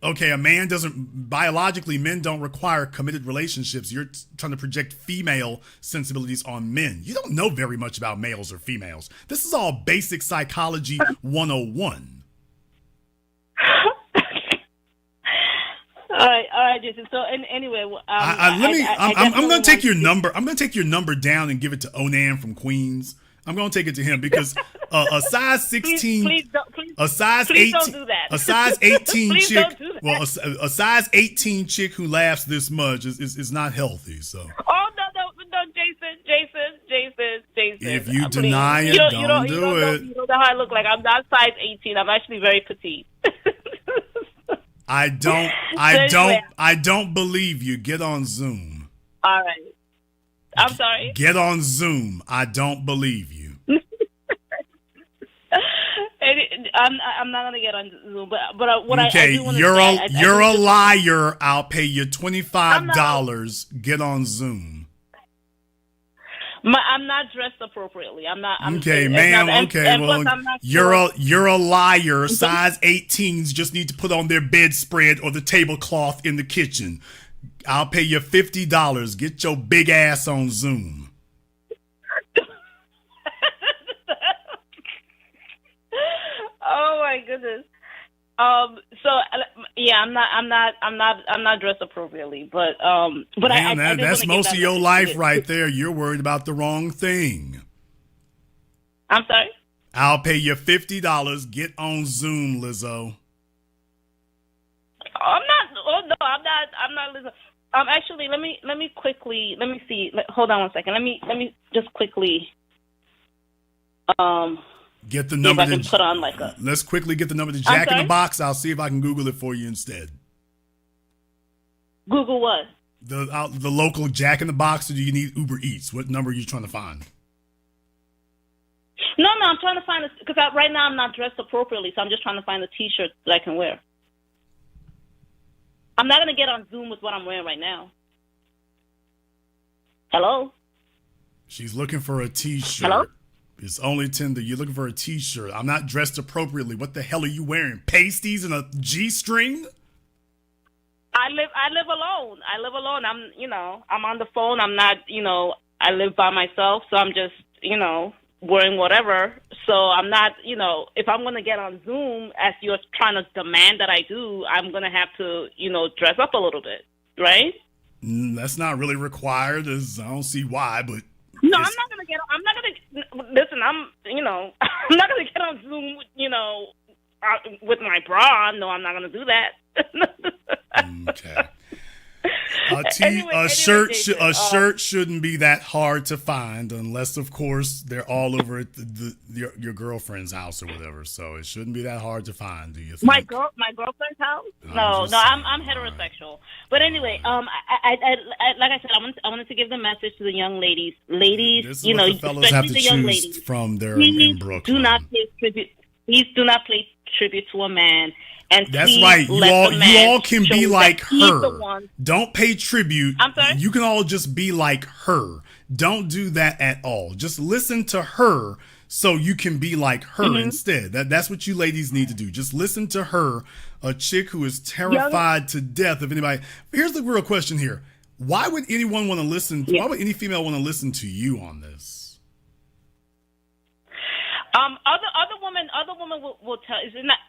Okay, biologically, men don't require committed relationships. You're trying to project female sensibilities on men. You don't know very much about males or females. This is all basic psychology 101. all right, Jason. So, anyway, I'm going to take your number. I'm going to take your number down and give it to Onan from Queens. I'm going to take it to him because a size 16, please a size please 18, don't do that. a size 18 Please chick. don't do that. Well, a size 18 chick who laughs this much is not healthy. So. Oh no, Jason. If you Please. deny it, don't do it. You know how I look like. I'm not size 18. I'm actually very petite. I don't believe you. Get on Zoom. All right. I'm sorry. Get on Zoom. I don't believe you. I'm not gonna get on Zoom, but what I do want to say, you're a liar. I'll pay you $25. Get on Zoom. I'm not dressed appropriately. I'm not. Okay, ma'am. Well, you're a liar. Size 18s just need to put on their bedspread or the tablecloth in the kitchen. I'll pay you $50. Get your big ass on Zoom. Oh my goodness. So yeah, I'm not dressed appropriately, but man, that's most of your life right there. You're worried about the wrong thing. I'm sorry. I'll pay you $50. Get on Zoom, Lizzo. I'm not Lizzo. Actually, let me see. Hold on one second. Let me just quickly. Get the number. If I can put on like a. Let's quickly get the number to Jack in the Box. I'll see if I can Google it for you instead. Google what? The local Jack in the Box, or do you need Uber Eats? What number are you trying to find? No, I'm trying to find this because right now I'm not dressed appropriately, so I'm just trying to find a T-shirt that I can wear. I'm not gonna get on Zoom with what I'm wearing right now. Hello? She's looking for a T-shirt. Hello? It's only Tinder. You're looking for a T-shirt. I'm not dressed appropriately. What the hell are you wearing? Pasties and a G-string? I live alone. I'm on the phone. I'm not, I live by myself, so I'm just, wearing whatever. So I'm not, if I'm going to get on Zoom as you're trying to demand that I do, I'm going to have to, dress up a little bit, right? That's not really required. I don't see why, but. No, I'm not going to listen, I'm not going to get on Zoom, with my bra on. No, I'm not going to do that. Okay. A shirt shouldn't be that hard to find unless, of course, they're all over at your girlfriend's house or whatever. So it shouldn't be that hard to find. Do you think? My girlfriend's house? No, I'm heterosexual. But anyway, I like I said, I wanted to give the message to the young ladies. Ladies, this is what the fellas have to the young choose ladies from there in Brooklyn. Please do not pay tribute to a man. And that's right. You all can be like her. Don't pay tribute. I'm sorry? You can all just be like her. Don't do that at all. Just listen to her so you can be like her instead. That's what you ladies need to do. Just listen to her, a chick who is terrified to death of anybody. Here's the real question here. Why would anyone want to listen? Why would any female want to listen to you on this? Other women will tell.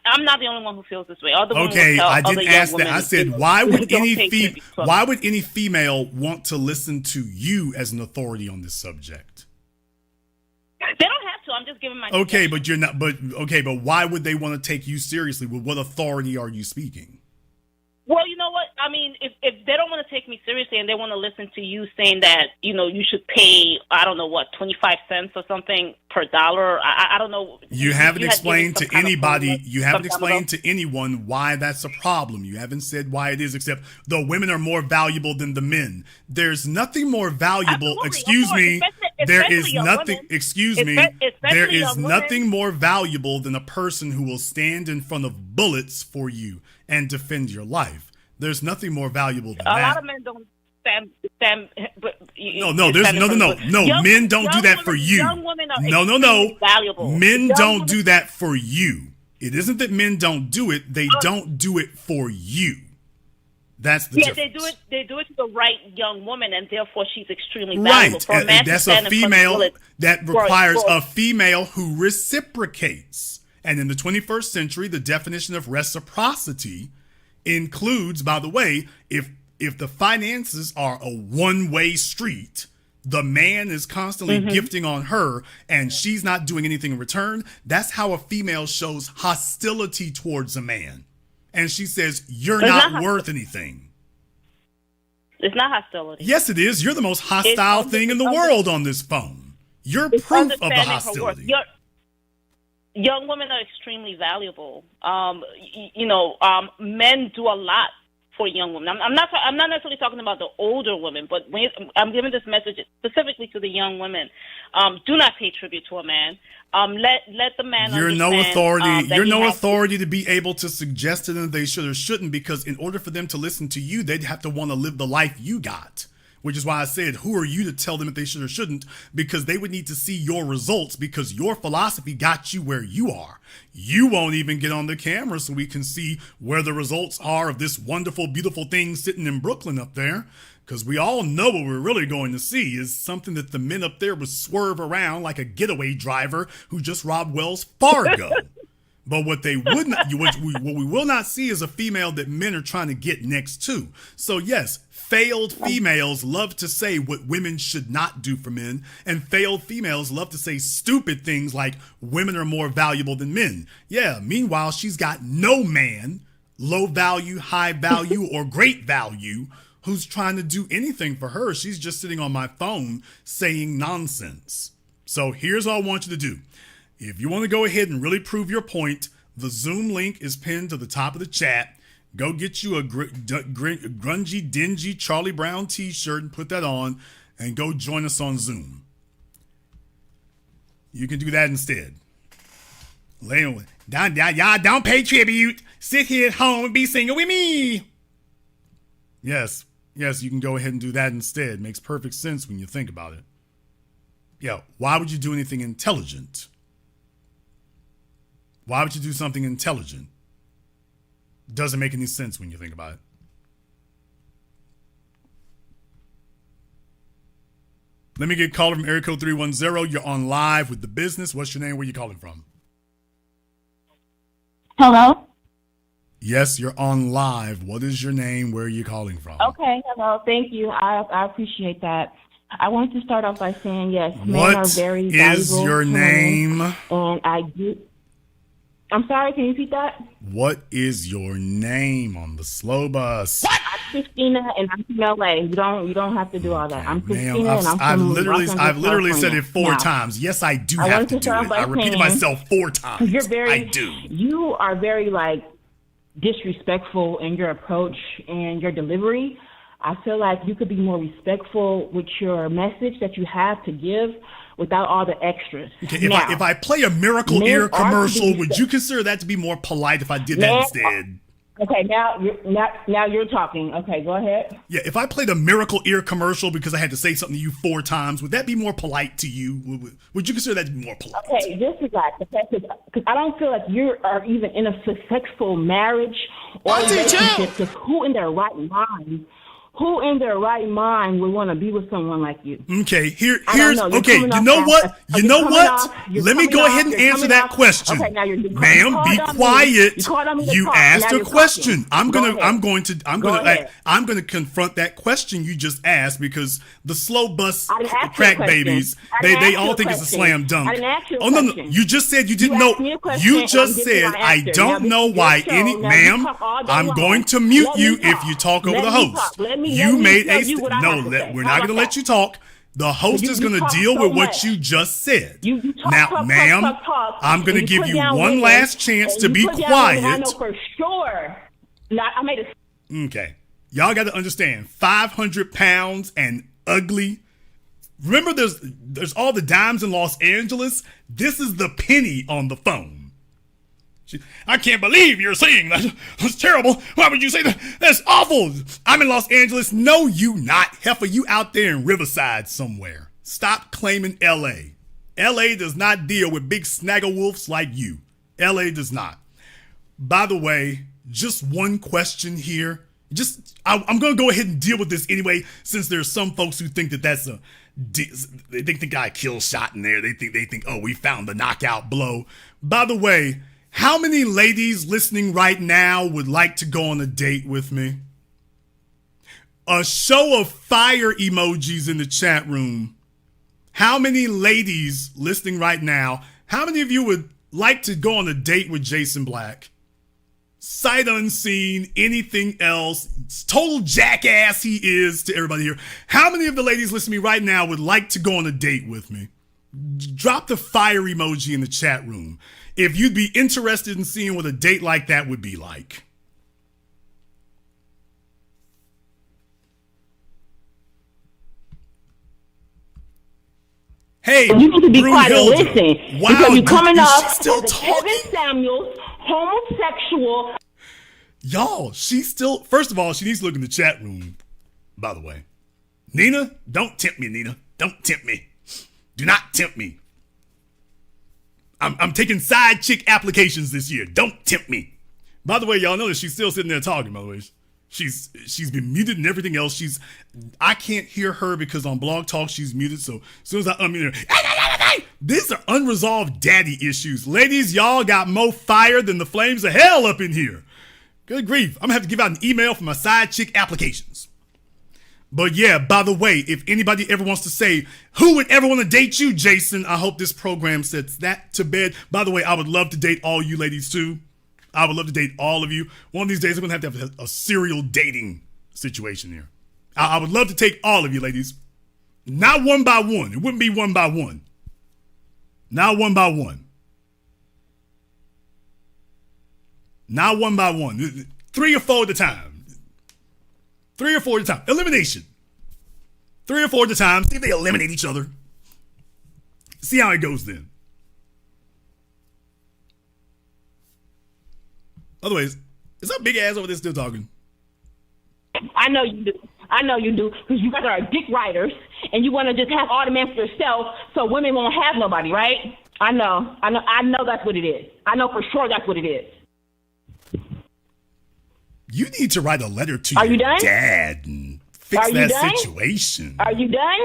I'm not the only one who feels this way. Other women will tell I didn't ask that. I said, why would any female want to listen to you as an authority on this subject? They don't have to. I'm just giving my. Okay, but you're not. But why would they want to take you seriously? With what authority are you speaking? Well, you know what? I mean, if they don't want to take me seriously and they want to listen to you saying that, you should pay, I don't know what, 25 cents or something per dollar. I don't know. You haven't explained to anybody, you haven't explained to anyone why that's a problem. You haven't said why it is, except the women are more valuable than the men. There's nothing more valuable. There is nothing more valuable than a person who will stand in front of bullets for you and defend your life. There's nothing more valuable than that. A lot of men don't stand. No. Men don't do that for you. No. Valuable. Men don't do that for you. It isn't that men don't do it. They don't do it for you. That's the difference. They do it to the right young woman, and therefore she's extremely valuable. Right, for a man that's a female. That requires a female who reciprocates. And in the 21st century, the definition of reciprocity includes, by the way, if the finances are a one-way street, the man is constantly gifting on her and she's not doing anything in return, that's how a female shows hostility towards a man. And she says, you're not worth anything. It's not hostility. Yes, it is. You're the most hostile thing in the world on this phone. You're proof of the hostility. Young women are extremely valuable. Men do a lot for young women. I'm not necessarily talking about the older women, but I'm giving this message specifically to the young women. Do not pay tribute to a man. Let the man. You're no authority. You're no authority to be able to suggest to them they should or shouldn't, because in order for them to listen to you, they'd have to want to live the life you got. Which is why I said, who are you to tell them if they should or shouldn't? Because they would need to see your results, because your philosophy got you where you are. You won't even get on the camera so we can see where the results are of this wonderful, beautiful thing sitting in Brooklyn up there. Because we all know what we're really going to see is something that the men up there would swerve around like a getaway driver who just robbed Wells Fargo. But what they would not, what we will not see is a female that men are trying to get next to. So yes, failed females love to say what women should not do for men, and failed females love to say stupid things like women are more valuable than men. Yeah, meanwhile, she's got no man, low value, high value, or great value, who's trying to do anything for her. She's just sitting on my phone saying nonsense. So here's what I want you to do. If you want to go ahead and really prove your point, the Zoom link is pinned to the top of the chat. Go get you a grungy, dingy Charlie Brown t-shirt and put that on and go join us on Zoom. You can do that instead. Y'all don't pay tribute. Sit here at home and be single with me. Yes, you can go ahead and do that instead. Makes perfect sense when you think about it. Yeah, why would you do anything intelligent? Why would you do something intelligent? Doesn't make any sense when you think about it. Let me get a caller from area code 310. You're on live with The Business. What's your name? Where you calling from? Hello? Yes, you're on live. What is your name? Where are you calling from? Okay, hello. Thank you. I appreciate that. I wanted to start off by saying, yes, men are very valuable. What is your name? And I do... I'm sorry, can you repeat that? What is your name on the slow bus? I'm Christina and I'm from LA. You don't have to do all that. I'm Christina and I'm from I've literally said it four times. Yes, I do have to do it. I repeated myself 4 times. I do. You are very disrespectful in your approach and your delivery. I feel like you could be more respectful with your message that you have to give without all the extras. Okay, if I play a Miracle Ear commercial, would you consider that to be more polite if I did that instead? Okay, now you're talking. Okay, go ahead. Yeah, if I played a Miracle Ear commercial because I had to say something to you 4 times, would that be more polite to you? Would you consider that to be more polite? Okay, this is because I don't feel like you are even in a successful marriage or relationship. Because who in their right mind would want to be with someone like you? Okay, here's okay. You know what? Let me go ahead and answer that question. Okay, now ma'am, be quiet. You asked a question. I'm going to confront that question you just asked, because the slow bus crack babies, they all think it's a slam dunk. Oh no, you just said you didn't know. You just said I don't know why any ma'am. I'm going to mute you if you talk over the host. You made we're not going to let you talk. The host is going to deal with what you just said. Now, ma'am, I'm going to give you one last chance to be quiet. I know for sure. I made a... Okay. Y'all got to understand, 500 pounds and ugly. Remember, there's all the dimes in Los Angeles. This is the penny on the phone. I can't believe you're saying that. That's terrible. Why would you say that? That's awful. I'm in Los Angeles. No, you not. Heifer, you out there in Riverside somewhere. Stop claiming L.A. L.A. does not deal with big snaggle-wolves like you. L.A. does not. By the way, just one question here. I'm going to go ahead and deal with this anyway, since there's some folks who think that that's they think the guy kill shot in there. They think, oh, we found the knockout blow. By the way, How many ladies listening right now would like to go on a date with me? A show of fire emojis in the chat room. How many ladies listening right now, how many of you would like to go on a date with Jason Black? Sight unseen, anything else. Total jackass he is to everybody here. How many of the ladies listening to me right now would like to go on a date with me? Drop the fire emoji in the chat room if you'd be interested in seeing what a date like that would be like. Hey, you need to be quiet and Brunhilde. listen. Wow, because you're coming off as still a Kevin Samuels homosexual. Y'all, she's still, first of all, she needs to look in the chat room, by the way. Nina, don't tempt me, Nina. Don't tempt me. Do not tempt me. I'm taking side chick applications this year. Don't tempt me. By the way, y'all notice she's still sitting there talking, by the way. She's been muted and everything else. I can't hear her because on Blog Talk she's muted. So as soon as I unmute her, these are unresolved daddy issues. Ladies, y'all got more fire than the flames of hell up in here. Good grief. I'm gonna have to give out an email for my side chick applications. But yeah, by the way, if anybody ever wants to say, who would ever want to date you, Jason? I hope this program sets that to bed. By the way, I would love to date all you ladies too. I would love to date all of you. One of these days, I'm going to have a serial dating situation here. I would love to take all of you ladies. Not one by one. It wouldn't be one by one. Not one by one. Not one by one. 3 or 4 at a time. 3 or 4 at a time. Elimination. 3 or 4 at a time. See if they eliminate each other. See how it goes then. Otherwise, is that big ass over there still talking? I know you do. I know you do, because you guys are dick riders, and you want to just have all the men for yourself, so women won't have nobody, right? I know that's what it is. I know for sure that's what it is. You need to write a letter to Are your you done? dad and fix Are you that done? situation. Are you done?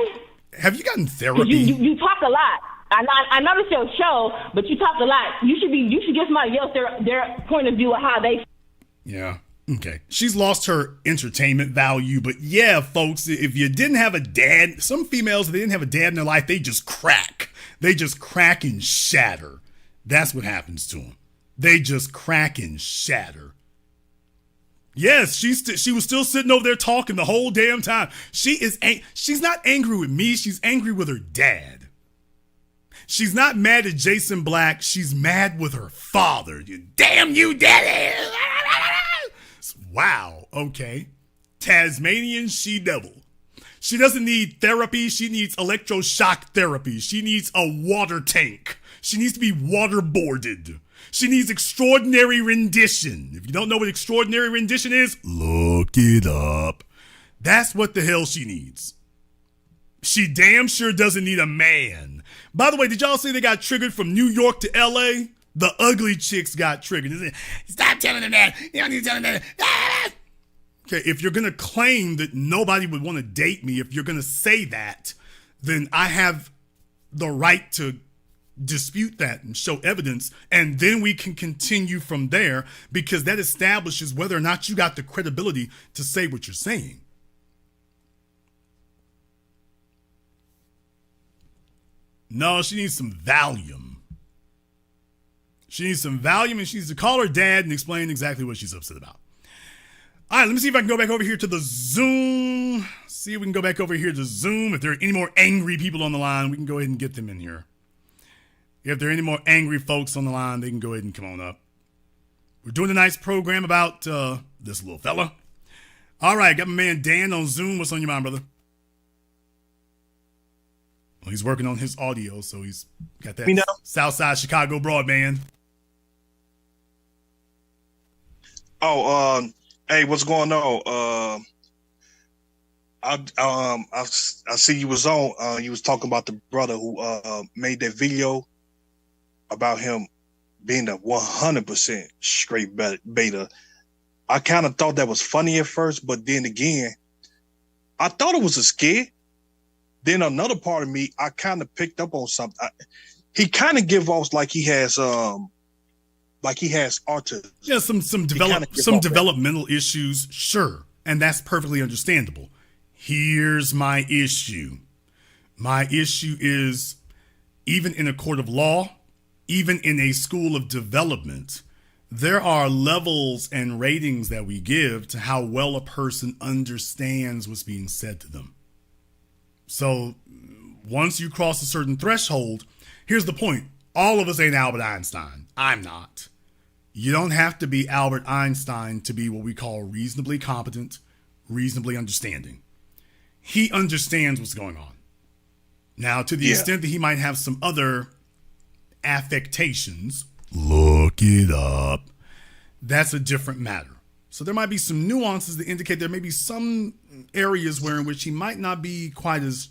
Have you gotten therapy? You talk a lot. I noticed your show, but you talk a lot. You should give somebody else their point of view of how they. Yeah. Okay. She's lost her entertainment value, but yeah, folks, if you didn't have a dad, some females, if they didn't have a dad in their life, they just crack. They just crack and shatter. That's what happens to them. They just crack and shatter. Yes, she was still sitting over there talking the whole damn time. She's not angry with me. She's angry with her dad. She's not mad at Jason Black. She's mad with her father. Damn you, daddy. Wow. Okay. Tasmanian she-devil. She doesn't need therapy. She needs electroshock therapy. She needs a water tank. She needs to be waterboarded. She needs extraordinary rendition. If you don't know what extraordinary rendition is, look it up. That's what the hell she needs. She damn sure doesn't need a man. By the way, did y'all see they got triggered from New York to LA? The ugly chicks got triggered. Stop telling them that. You don't need to tell them that. Ah! Okay, if you're going to claim that nobody would want to date me, if you're going to say that, then I have the right to dispute that and show evidence, and then we can continue from there, because that establishes whether or not you got the credibility to say what you're saying. No, she needs some Valium. She needs some Valium, and she needs to call her dad and explain exactly what she's upset about. All right, let me see if I can go back over here to the Zoom. See if we can go back over here to Zoom. If there are any more angry people on the line, we can go ahead and get them in here. If there are any more angry folks on the line, they can go ahead and come on up. We're doing a nice program about this little fella. All right, got my man Dan on Zoom. What's on your mind, brother? Well, he's working on his audio, so he's got that Southside Chicago broadband. Hey, what's going on? I see you was on. You was talking about the brother who made that video about him being a 100% straight beta. I kind of thought that was funny at first, but then again, I thought it was a skit. Then another part of me, I kind of picked up on something. He kind of give off like he has like he has autism. Yeah, some developmental issues, sure, and that's perfectly understandable. Here's my issue. My issue is, even in a court of law, even in a school of development, there are levels and ratings that we give to how well a person understands what's being said to them. So once you cross a certain threshold, here's the point. All of us ain't Albert Einstein. I'm not. You don't have to be Albert Einstein to be what we call reasonably competent, reasonably understanding. He understands what's going on. Now, to the extent that he might have some other affectations, look it up, that's a different matter. So there might be some nuances that indicate there may be some areas in which he might not be quite as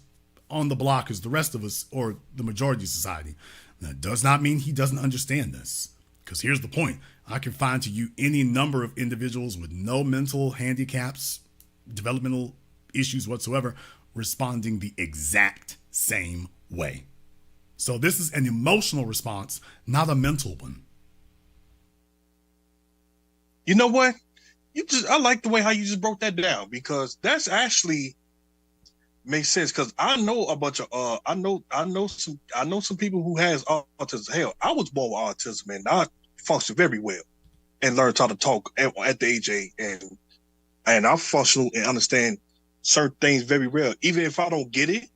on the block as the rest of us or the majority of society. That does not mean he doesn't understand this. Because here's the point. I can find to you any number of individuals with no mental handicaps, developmental issues whatsoever, responding the exact same way. So this is an emotional response, not a mental one. You know what? I like the way how you just broke that down, because that's actually makes sense. Because I know a bunch of I know some people who has autism. Hell, I was born with autism and I function very well and learned how to talk at the age of 8, and I function and understand certain things very well. Even if I don't get it,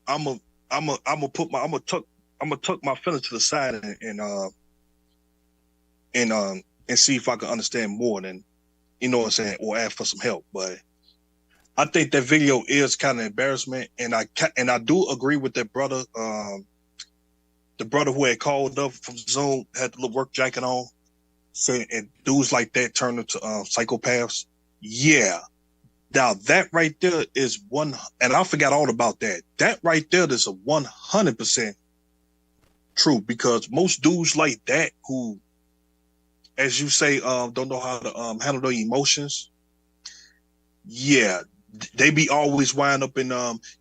I'm gonna tuck my feelings to the side and see if I can understand more than, you know what I'm saying, or ask for some help. But I think that video is kind of embarrassment, and I do agree with that brother. The brother who had called up from Zoom had the little work jacket on, saying, and dudes like that turn into psychopaths. Yeah. Now that right there is one, and I forgot all about that. That right there is a 100% true, because most dudes like that who, as you say, don't know how to handle their emotions. Yeah, they be always wind up in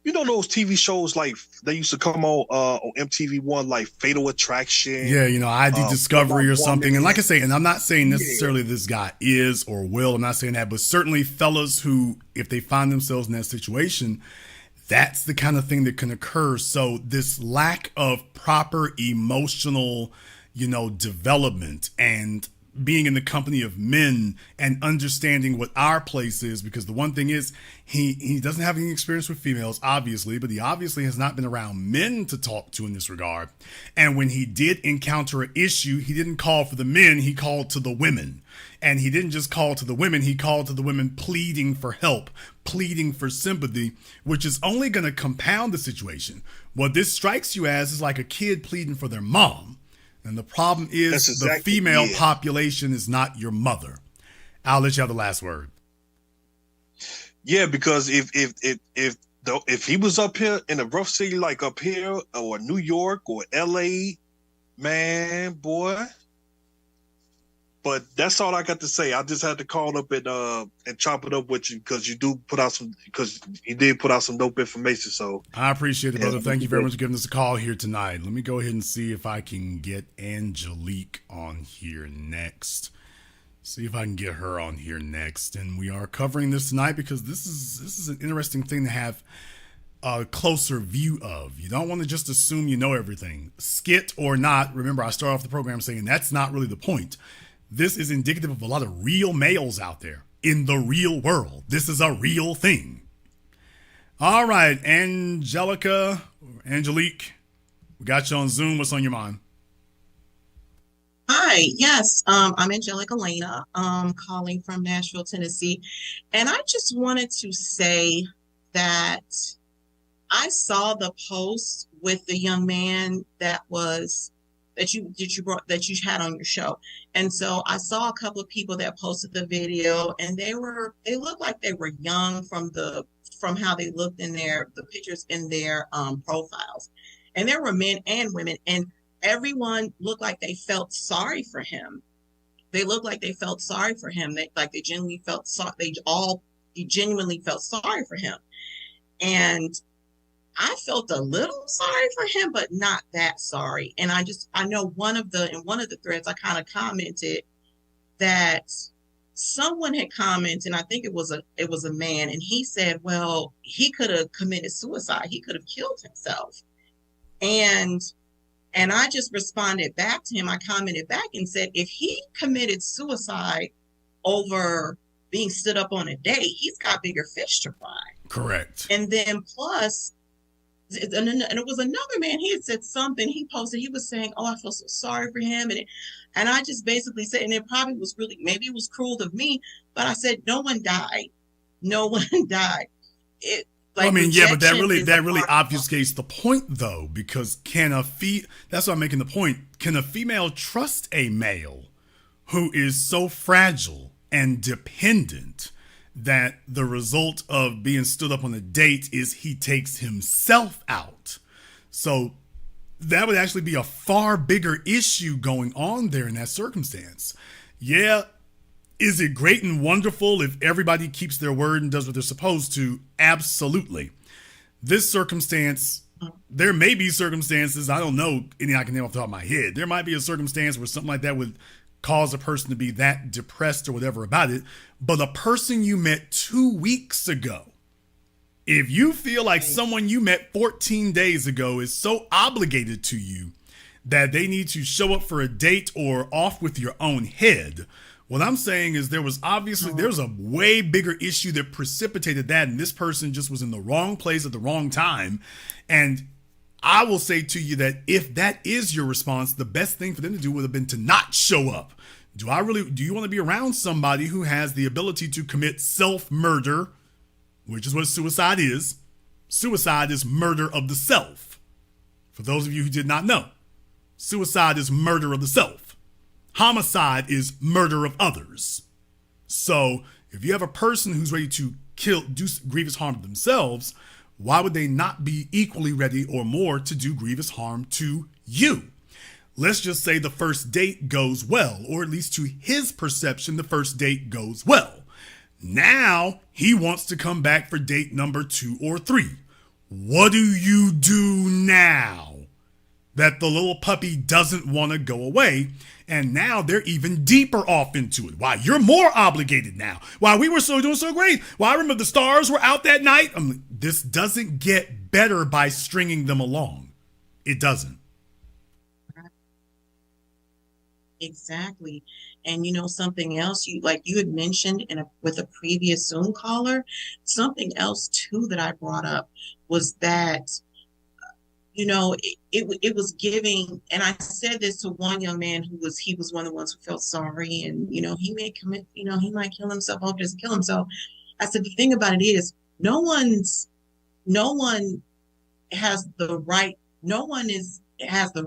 you know those TV shows like they used to come on MTV1, like Fatal Attraction. Yeah, you know, ID Discovery or something. And like I say, and I'm not saying necessarily this guy is or will, I'm not saying that, but certainly fellas who, if they find themselves in that situation, that's the kind of thing that can occur. So this lack of proper emotional, development and being in the company of men and understanding what our place is, because the one thing is he doesn't have any experience with females, obviously, but he obviously has not been around men to talk to in this regard. And when he did encounter an issue, he didn't call for the men, he called to the women. And he didn't just call to the women, he called to the women pleading for help, pleading for sympathy, which is only going to compound the situation. What this strikes you as is like a kid pleading for their mom. And the problem is the female population is not your mother. I'll let you have the last word. Yeah, because if he was up here in a rough city like up here or New York or LA, man, boy. But that's all I got to say. I just had to call up and chop it up with you, because you did put out some dope information. So I appreciate it, brother. Thank you very much for giving us a call here tonight. Let me go ahead and see if I can get Angelique on here next. See if I can get her on here next. And we are covering this tonight because this is an interesting thing to have a closer view of. You don't want to just assume you know everything. Skit or not, remember I started off the program saying that's not really the point. This is indicative of a lot of real males out there in the real world. This is a real thing. All right, Angelique, we got you on Zoom. What's on your mind? Hi, yes, I'm Angelique Elena, calling from Nashville, Tennessee. And I just wanted to say that I saw the post with the young man that you had on your show. And so I saw a couple of people that posted the video, and they looked like they were young from how they looked in the pictures in their profiles. And there were men and women, and everyone looked like they felt sorry for him. They looked like they felt sorry for him. They genuinely felt sorry. They genuinely felt sorry for him. And I felt a little sorry for him, but not that sorry. And I know in one of the threads, I kind of commented that someone had commented, and I think it was a man, and he said, well, he could have committed suicide. He could have killed himself. And I just responded back to him. I commented back and said, if he committed suicide over being stood up on a date, he's got bigger fish to fry. Correct. And then plus, and it was another man, he had said something, he posted, he was saying, oh, I feel so sorry for him. And I just basically said, and it probably was really, maybe it was cruel of me, but I said, no one died. No one died. But that really obfuscates the point, though, because that's why I'm making the point. Can a female trust a male who is so fragile and dependent that the result of being stood up on a date is he takes himself out? So that would actually be a far bigger issue going on there in that circumstance. Yeah, is it great and wonderful if everybody keeps their word and does what they're supposed to? Absolutely. This circumstance, there may be circumstances, I don't know any I can name off the top of my head. There might be a circumstance where something like that would cause a person to be that depressed or whatever about it. But a person you met 2 weeks ago, if you feel like someone you met 14 days ago is so obligated to you that they need to show up for a date or off with your own head, what I'm saying is there's a way bigger issue that precipitated that, and this person just was in the wrong place at the wrong time. And I will say to you that if that is your response, the best thing for them to do would have been to not show up. Do you want to be around somebody who has the ability to commit self-murder, which is what suicide is? Suicide is murder of the self. For those of you who did not know, suicide is murder of the self. Homicide is murder of others. So if you have a person who's ready to do grievous harm to themselves, why would they not be equally ready or more to do grievous harm to you? Let's just say the first date goes well, or at least to his perception, the first date goes well. Now he wants to come back for date number 2 or 3. What do you do now that the little puppy doesn't want to go away? And now they're even deeper off into it. Why, you're more obligated now. Why, we were doing so great. Why, I remember the stars were out that night. This doesn't get better by stringing them along. It doesn't. Exactly. And something else you had mentioned with a previous Zoom caller, something else too that I brought up was that it was giving, and I said this to one young man he was one of the ones who felt sorry, and he may commit, he might kill himself, or just kill himself. I said, the thing about it is no one has the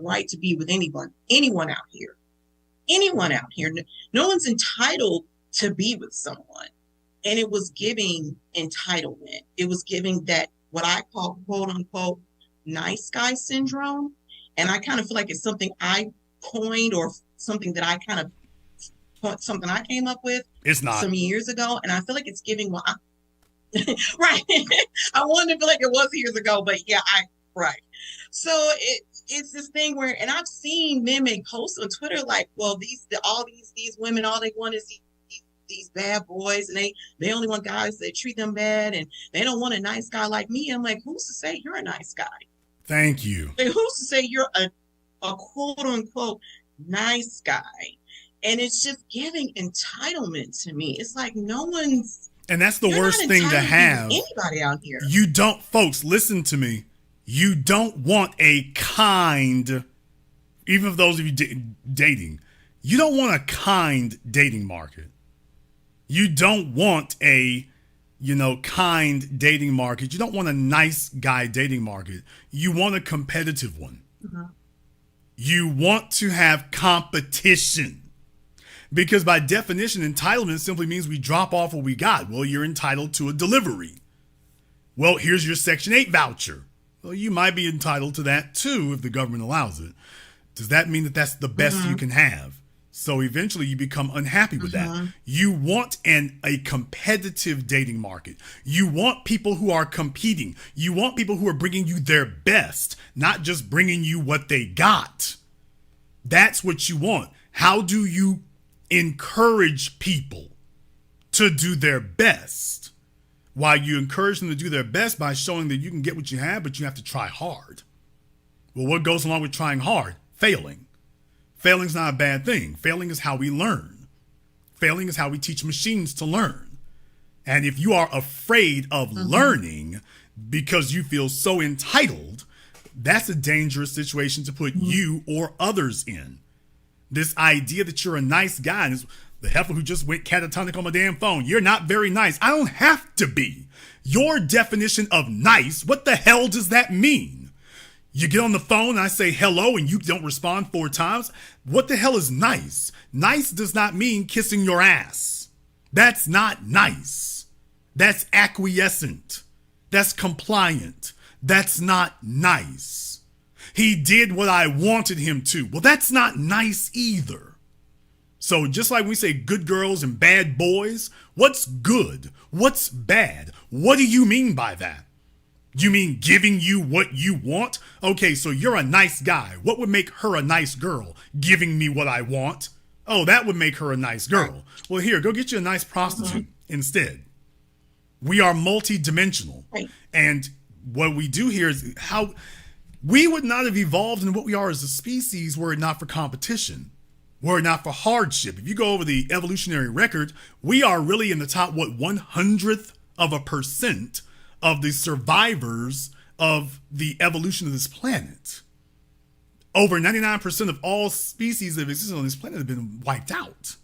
right to be with anyone out here. No one's entitled to be with someone. And it was giving entitlement. It was giving that what I call quote unquote nice guy syndrome. And I kind of feel like it's something I coined or something that I something I came up with. It's not some years ago. And I feel like it's giving right. I wanted to feel like it was years ago, but yeah, right. So it's this thing where, and I've seen men make posts on Twitter like, well, these women, all they want is these bad boys, and they only want guys that treat them bad, and they don't want a nice guy like me. I'm like, who's to say you're a nice guy? Thank you. Like, who's to say you're a quote unquote nice guy? And it's just giving entitlement to me. It's like no one's. And that's the worst thing to have. Anybody out here? You don't, folks. Listen to me. You don't want a kind, even for those of you dating, you don't want a kind dating market. You don't want a, kind dating market. You don't want a nice guy dating market. You want a competitive one. Mm-hmm. You want to have competition. Because by definition, entitlement simply means we drop off what we got. Well, you're entitled to a delivery. Well, here's your Section 8 voucher. Well, you might be entitled to that too if the government allows it. Does that mean that that's the best you can have? So eventually you become unhappy with that. You want a competitive dating market. You want people who are competing. You want people who are bringing you their best, not just bringing you what they got. That's what you want. How do you encourage people to do their best? While you encourage them to do their best by showing that you can get what you have, but you have to try hard. Well, what goes along with trying hard? Failing. Failing's not a bad thing. Failing is how we learn. Failing is how we teach machines to learn. And if you are afraid of learning because you feel so entitled, that's a dangerous situation to put you or others in. This idea that you're a nice guy, and the heifer who just went catatonic on my damn phone, you're not very nice. I don't have to be. Your definition of nice, what the hell does that mean? You get on the phone and I say hello and you don't respond 4 times. What the hell is nice? Nice does not mean kissing your ass. That's not nice. That's acquiescent. That's compliant. That's not nice. He did what I wanted him to. Well, that's not nice either. So just like we say good girls and bad boys, what's good? What's bad? What do you mean by that? You mean giving you what you want? Okay, so you're a nice guy. What would make her a nice girl? Giving me what I want? Oh, that would make her a nice girl. Well, here, go get you a nice prostitute instead. We are multi-dimensional. And what we do here is how we would not have evolved into what we are as a species were it not for competition, were it not for hardship. If you go over the evolutionary record, we are really in the top, 1/100% of the survivors of the evolution of this planet. Over 99% of all species that have existed on this planet have been wiped out.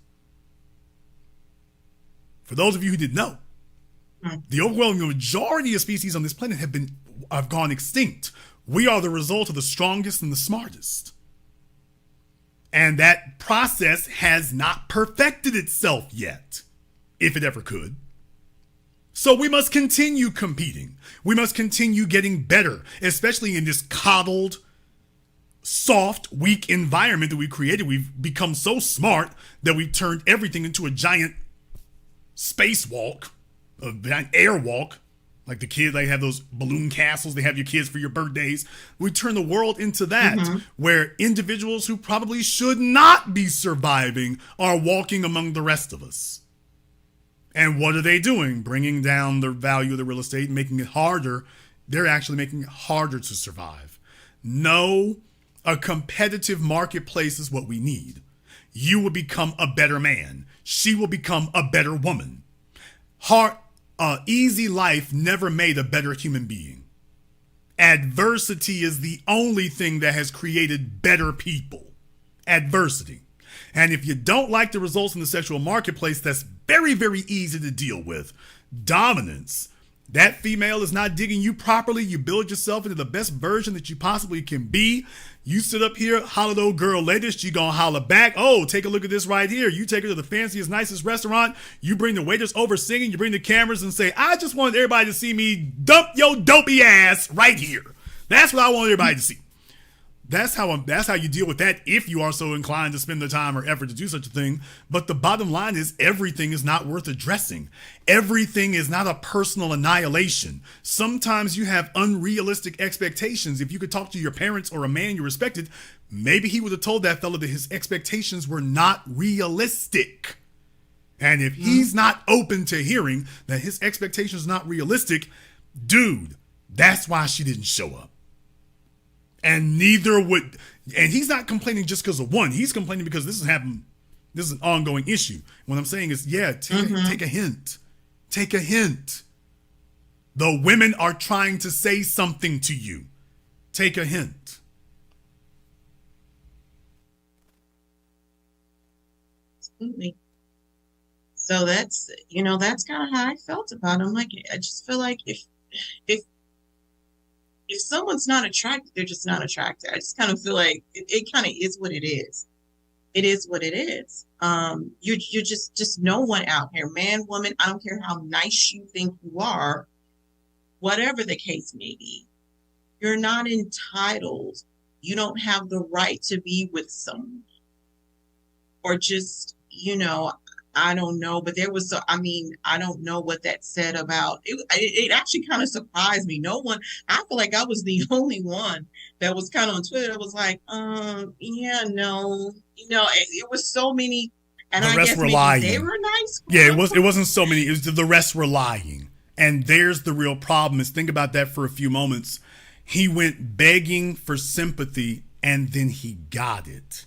For those of you who didn't know, the overwhelming majority of species on this planet have gone extinct. We are the result of the strongest and the smartest. And that process has not perfected itself yet, if it ever could. So we must continue competing. We must continue getting better, especially in this coddled, soft, weak environment that we created. We've become so smart that we've turned everything into a giant spacewalk, a giant airwalk. Like the kids, they have those balloon castles. They have your kids for your birthdays. We turn the world into that, where individuals who probably should not be surviving are walking among the rest of us. And what are they doing? Bringing down the value of the real estate, making it harder. They're actually making it harder to survive. No, a competitive marketplace is what we need. You will become a better man. She will become a better woman. Easy life never made a better human being. Adversity is the only thing that has created better people. Adversity. And if you don't like the results in the sexual marketplace, that's very, very easy to deal with. Dominance. That female is not digging you properly. You build yourself into the best version that you possibly can be. You sit up here, holler the old girl latest, you gonna holler back. Oh, take a look at this right here. You take her to the fanciest, nicest restaurant. You bring the waiters over singing. You bring the cameras and say, I just want everybody to see me dump your dopey ass right here. That's what I want everybody to see. That's how you deal with that if you are so inclined to spend the time or effort to do such a thing. But the bottom line is everything is not worth addressing. Everything is not a personal annihilation. Sometimes you have unrealistic expectations. If you could talk to your parents or a man you respected, maybe he would have told that fella that his expectations were not realistic. And if he's not open to hearing that his expectations are not realistic, dude, that's why she didn't show up. And and he's not complaining just because of one. He's complaining because this is happening. This is an ongoing issue. What I'm saying is, take a hint. Take a hint. The women are trying to say something to you. Take a hint. Absolutely. So that's kind of how I felt about him. Like, I just feel like if someone's not attracted, they're just not attracted. I just kind of feel like it kind of is what it is. It is what it is. You're just no one out here, man, woman. I don't care how nice you think you are, whatever the case may be. You're not entitled. You don't have the right to be with someone. or just, I don't know, but there was, I don't know what that said about it. It actually kind of surprised me. No one, I feel like I was the only one that was kind of on Twitter. It was like, yeah, no, it was so many, and the I rest guess were maybe lying. they were nice. Yeah, it wasn't so many. It was the rest were lying. And there's the real problem is, think about that for a few moments. He went begging for sympathy and then he got it.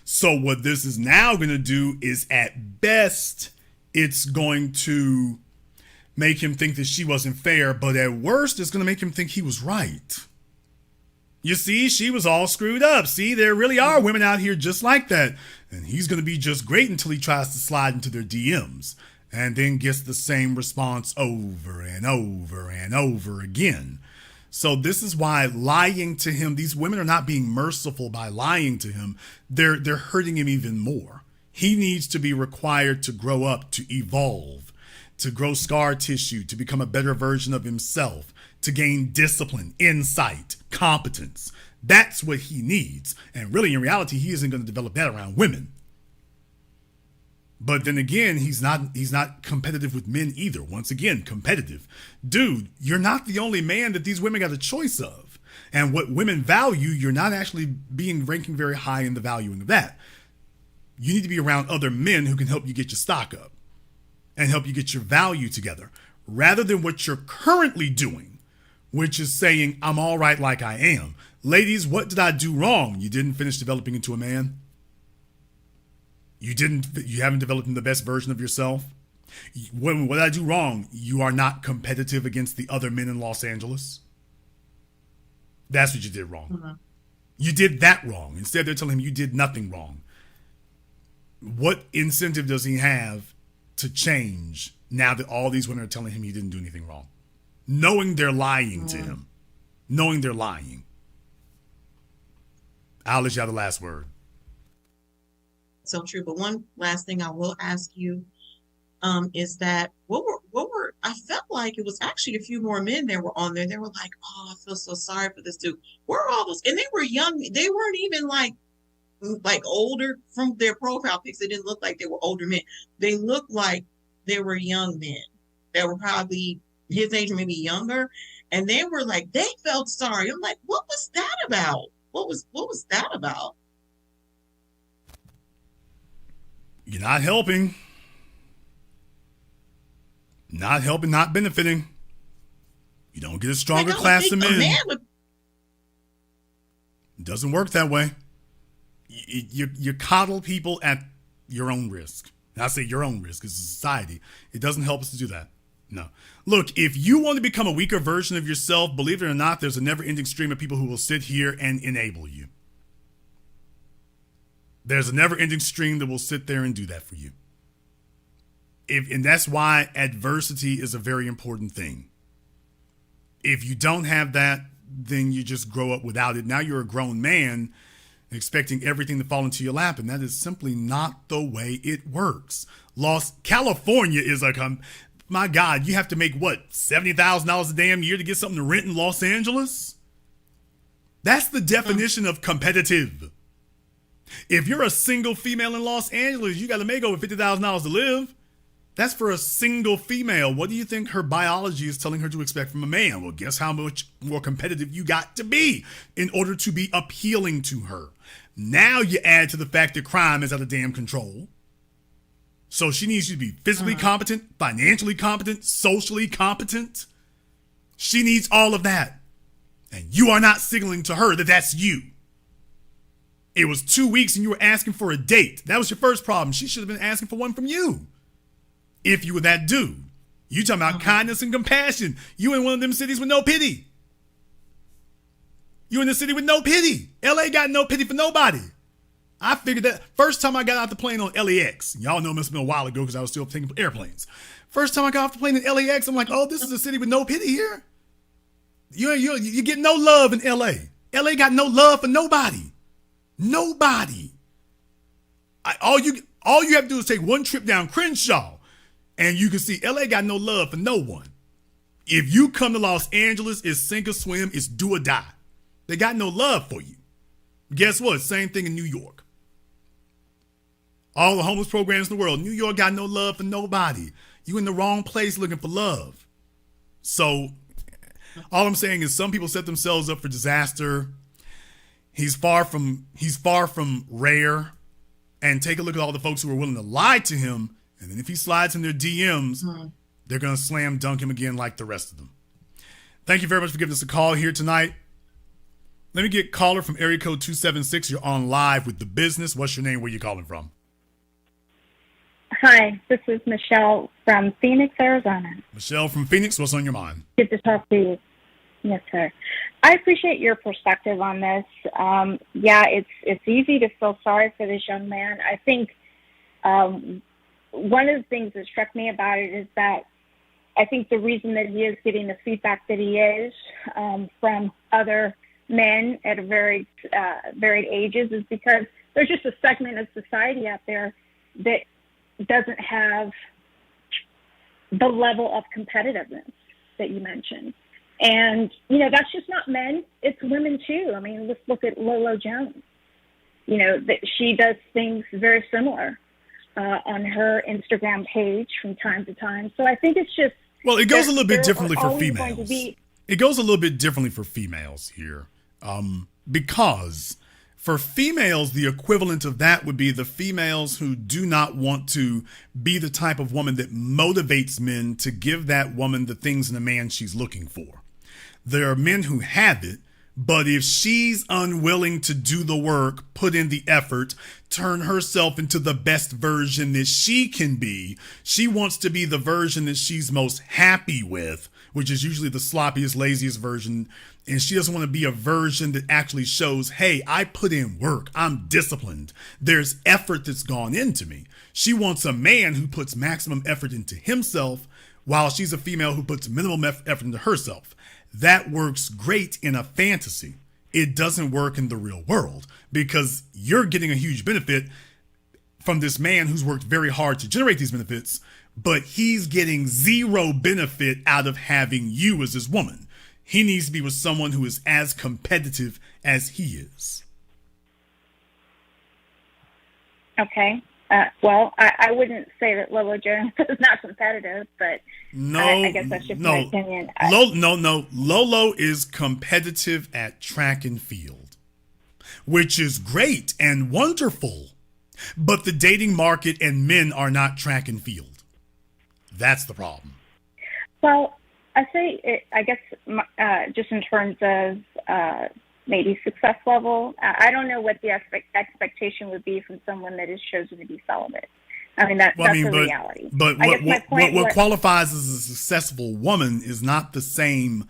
So what this is now going to do is, at best, it's going to make him think that she wasn't fair, but at worst, it's going to make him think he was right. You see, she was all screwed up. See, there really are women out here just like that. And he's going to be just great until he tries to slide into their DMs and then gets the same response over and over and over again. So this is why lying to him, these women are not being merciful by lying to him. They're hurting him even more. He needs to be required to grow up, to evolve, to grow scar tissue, to become a better version of himself, to gain discipline, insight, competence. That's what he needs. And really, in reality, he isn't going to develop that around women. But then again, he's not competitive with men either. Once again, competitive. Dude, you're not the only man that these women got a choice of. And what women value, you're not actually ranking very high in the valuing of that. You need to be around other men who can help you get your stock up and help you get your value together, rather than what you're currently doing, which is saying, I'm all right like I am. Ladies, what did I do wrong? You didn't finish developing into a man. You haven't developed the best version of yourself. What did I do wrong? You are not competitive against the other men in Los Angeles. That's what you did wrong. Mm-hmm. You did that wrong. Instead, they're telling him you did nothing wrong. What incentive does he have to change now that all these women are telling him he didn't do anything wrong? Knowing they're lying to him. Knowing they're lying. I'll let you have the last word. So true. But one last thing I will ask you is that what were I felt like it was actually a few more men that were on there. They were like, oh, I feel so sorry for this dude. Where are all those? And they were young. They weren't even like older from their profile pics. They didn't look like they were older men. They looked like they were young men that were probably his age or maybe younger. And they were like, they felt sorry. I'm like, what was that about? What was that about? You're not helping. Not helping, not benefiting. You don't get a stronger class of men. It doesn't work that way. You coddle people at your own risk. And I say your own risk. It's a society. It doesn't help us to do that. No. Look, if you want to become a weaker version of yourself, believe it or not, there's a never-ending stream of people who will sit here and enable you. There's a never-ending stream that will sit there and do that for you. And that's why adversity is a very important thing. If you don't have that, then you just grow up without it. Now you're a grown man expecting everything to fall into your lap, and that is simply not the way it works. California is like, my God, you have to make what, $70,000 a damn year to get something to rent in Los Angeles? That's the definition of competitive. If you're a single female in Los Angeles, you got to make over $50,000 to live. That's for a single female. What do you think her biology is telling her to expect from a man? Well, guess how much more competitive you got to be in order to be appealing to her. Now you add to the fact that crime is out of damn control. So she needs you to be physically competent, financially competent, socially competent. She needs all of that. And you are not signaling to her that that's you. It was 2 weeks and you were asking for a date. That was your first problem. She should have been asking for one from you. If you were that dude. You talking about kindness and compassion. You in one of them cities with no pity. You in the city with no pity. LA got no pity for nobody. I figured that first time I got off the plane on LAX. Y'all know it must have been a while ago because I was still taking airplanes. First time I got off the plane in LAX, I'm like, oh, this is a city with no pity here. You get no love in LA. LA got no love for nobody. Nobody. All you have to do is take one trip down Crenshaw and you can see LA got no love for no one. If you come to Los Angeles, it's sink or swim, it's do or die. They got no love for you. Guess what? Same thing in New York. All the homeless programs in the world. New York got no love for nobody. You in the wrong place looking for love. So all I'm saying is some people set themselves up for disaster. He's far from rare. And take a look at all the folks who are willing to lie to him. And then if he slides in their DMs, they're going to slam dunk him again like the rest of them. Thank you very much for giving us a call here tonight. Let me get caller from area code 276. You're on live with The Business. What's your name? Where you calling from? Hi, this is Michelle from Phoenix, Arizona. Michelle from Phoenix, what's on your mind? Good to talk to you. Yes, sir. I appreciate your perspective on this. It's easy to feel sorry for this young man. I think one of the things that struck me about it is that I think the reason that he is getting the feedback that he is from other men at varied ages is because there's just a segment of society out there that doesn't have the level of competitiveness that you mentioned. And, that's just not men. It's women, too. I mean, let's look at Lolo Jones. That she does things very similar on her Instagram page from time to time. So I think it's just... Well, it goes a little bit differently for females. It goes a little bit differently for females here. Because for females, the equivalent of that would be the females who do not want to be the type of woman that motivates men to give that woman the things in a man she's looking for. There are men who have it, but if she's unwilling to do the work, put in the effort, turn herself into the best version that she can be, she wants to be the version that she's most happy with, which is usually the sloppiest, laziest version. And she doesn't want to be a version that actually shows, hey, I put in work. I'm disciplined. There's effort that's gone into me. She wants a man who puts maximum effort into himself, while she's a female who puts minimum effort into herself. That works great in a fantasy. It doesn't work in the real world because you're getting a huge benefit from this man who's worked very hard to generate these benefits, but he's getting zero benefit out of having you as his woman. He needs to be with someone who is as competitive as he is. Okay. I wouldn't say that Lolo Jones is not competitive, but I guess that's just my opinion. Lolo is competitive at track and field, which is great and wonderful. But the dating market and men are not track and field. That's the problem. Well, I guess just in terms of maybe success level, I don't know what the expectation would be from someone that is chosen to be celibate. I mean, that's the reality. But what qualifies as a successful woman is not the same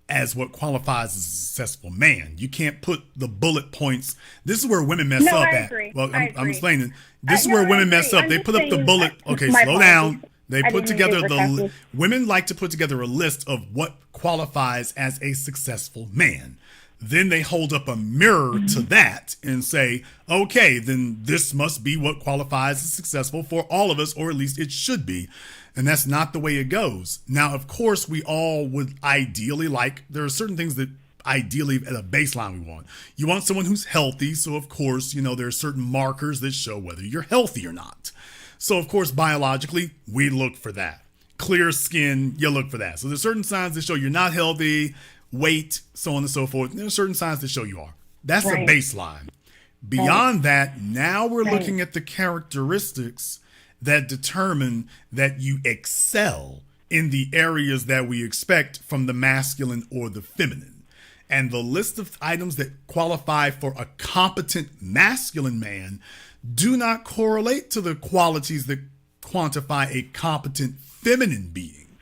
as what qualifies as a successful man. You can't put the bullet points. This is where women mess up at. Agree. Well, I'm explaining. This is where women mess up. They put up the bullet. Okay, slow down. They put together women like to put together a list of what qualifies as a successful man. Then they hold up a mirror to that and say, okay, then this must be what qualifies as successful for all of us, or at least it should be. And that's not the way it goes. Now, of course, we all would ideally there are certain things that ideally at a baseline we want. You want someone who's healthy. So, of course, there are certain markers that show whether you're healthy or not. So, of course, biologically, we look for that. Clear skin, you look for that. So there's certain signs that show you're not healthy, weight, so on and so forth. There are certain signs that show you are. That's the baseline. Beyond that, now we're looking at the characteristics that determine that you excel in the areas that we expect from the masculine or the feminine. And the list of items that qualify for a competent masculine man do not correlate to the qualities that quantify a competent feminine being.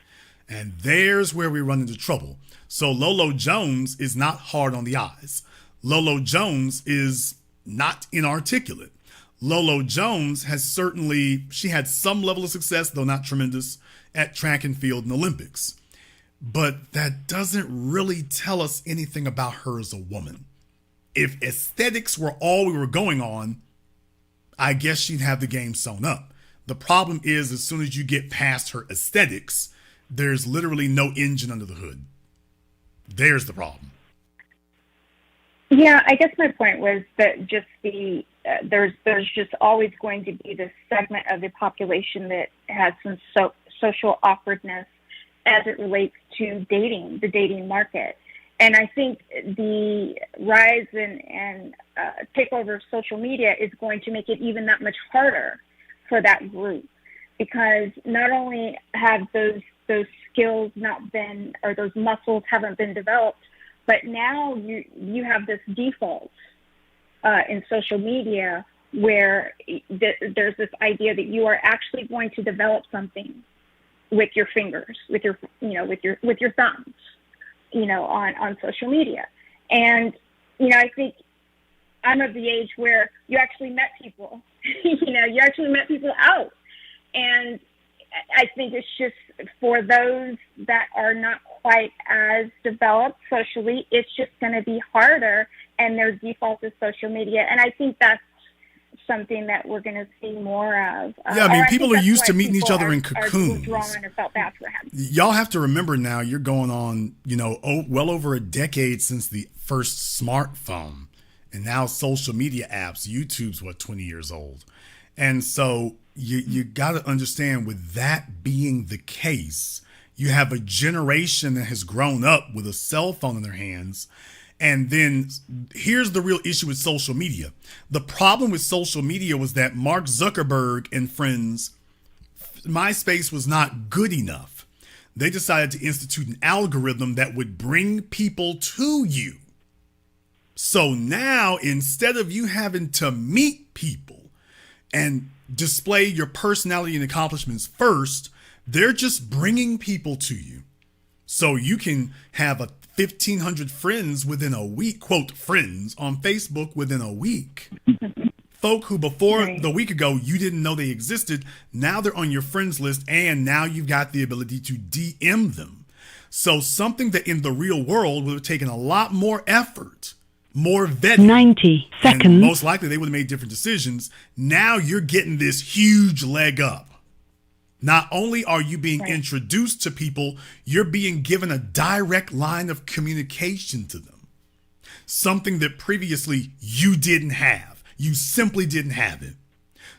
And there's where we run into trouble. So Lolo Jones is not hard on the eyes. Lolo Jones is not inarticulate. Lolo Jones she had some level of success, though not tremendous, at track and field and Olympics. But that doesn't really tell us anything about her as a woman. If aesthetics were all we were going on, I guess she'd have the game sewn up. The problem is, as soon as you get past her aesthetics, there's literally no engine under the hood. There's the problem. Yeah, I guess my point was that just the there's just always going to be this segment of the population that has some social awkwardness as it relates to dating, the dating market. And I think the rise and takeover of social media is going to make it even that much harder for that group, because not only have those skills not been, or those muscles haven't been developed, but now you have this default in social media where there's this idea that you are actually going to develop something with your fingers, with your thumbs, on social media. And, I think I'm of the age where you actually met people, you actually met people out. And I think it's just for those that are not quite as developed socially, it's just going to be harder, and their default is social media. And I think that's something that we're going to see more of. Yeah, I mean, people are used to meeting each other in cocoons. Drawn and felt bad for him. Y'all have to remember now, you're going on, well over a decade since the first smartphone, and now social media apps. YouTube's 20 years old. And so you got to understand, with that being the case, you have a generation that has grown up with a cell phone in their hands. And then here's the real issue with social media. The problem with social media was that Mark Zuckerberg and friends, MySpace was not good enough. They decided to institute an algorithm that would bring people to you. So now, instead of you having to meet people and display your personality and accomplishments first, they're just bringing people to you. So you can have 1,500 friends within a week, quote, friends on Facebook within a week. Folk who before the week ago, you didn't know they existed. Now they're on your friends list, and now you've got the ability to DM them. So something that in the real world would have taken a lot more effort, more vetting. 90 seconds. And most likely they would have made different decisions. Now you're getting this huge leg up. Not only are you being introduced to people, you're being given a direct line of communication to them. Something that previously you didn't have. You simply didn't have it.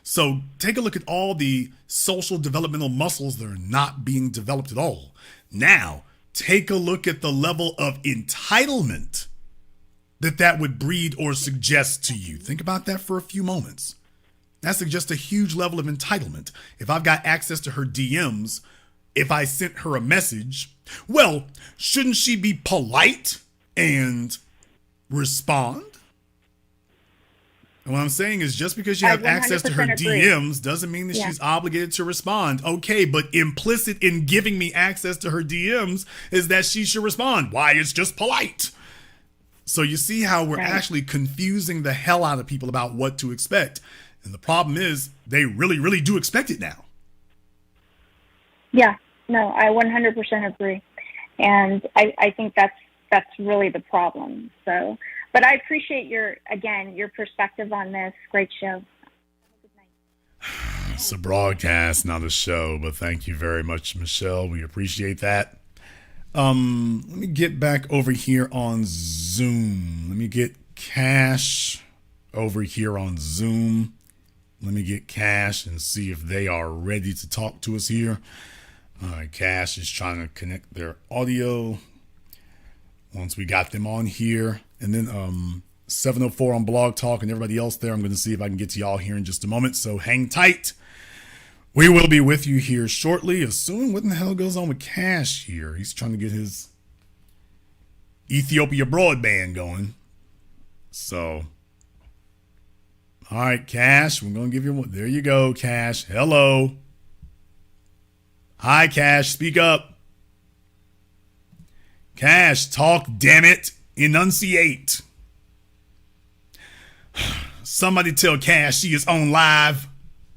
So take a look at all the social developmental muscles that are not being developed at all. Now, take a look at the level of entitlement that would breed or suggest to you. Think about that for a few moments. That suggests a huge level of entitlement. If I've got access to her DMs, if I sent her a message, well, shouldn't she be polite and respond? And what I'm saying is, just because you have access to her DMs doesn't mean that she's obligated to respond. Okay, but implicit in giving me access to her DMs is that she should respond. Why? It's just polite. So you see how we're actually confusing the hell out of people about what to expect. And the problem is, they really, really do expect it now. Yeah, no, I 100% agree. And I think that's really the problem. So, but I appreciate your perspective on this. Great show. It's a broadcast, not a show, but thank you very much, Michelle. We appreciate that. Let me get back over here on Zoom. Let me get Cash over here on Zoom. Let me get Cash and see if they are ready to talk to us here. All right, Cash is trying to connect their audio. Once we got them on here, and then 704 on Blog Talk and everybody else there, I'm going to see if I can get to y'all here in just a moment. So hang tight. We will be with you here shortly. Assuming what in the hell goes on with Cash here. He's trying to get his Ethiopia broadband going. So, all right, Cash, we're going to give you one. There you go, Cash. Hello. Hi, Cash. Speak up. Cash, talk, damn it. Enunciate. Somebody tell Cash she is on live.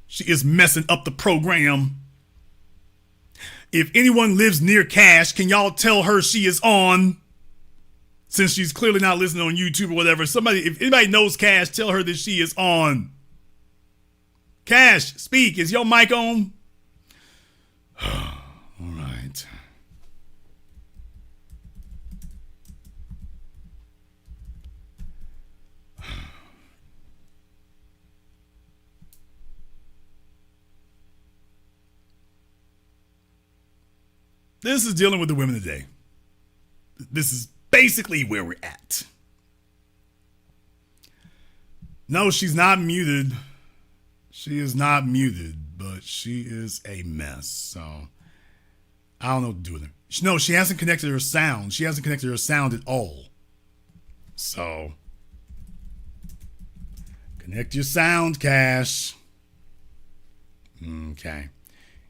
She is messing up the program. If anyone lives near Cash, can y'all tell her she is on? Since she's clearly not listening on YouTube or whatever. Somebody, if anybody knows Cash, tell her that she is on. Cash, speak. Is your mic on? All right. This is dealing with the women today. This is basically where we're at. No, she's not muted. She is not muted, but she is a mess. So I don't know what to do with her. No, she hasn't connected her sound. She hasn't connected her sound at all. So connect your sound, Cash. Okay.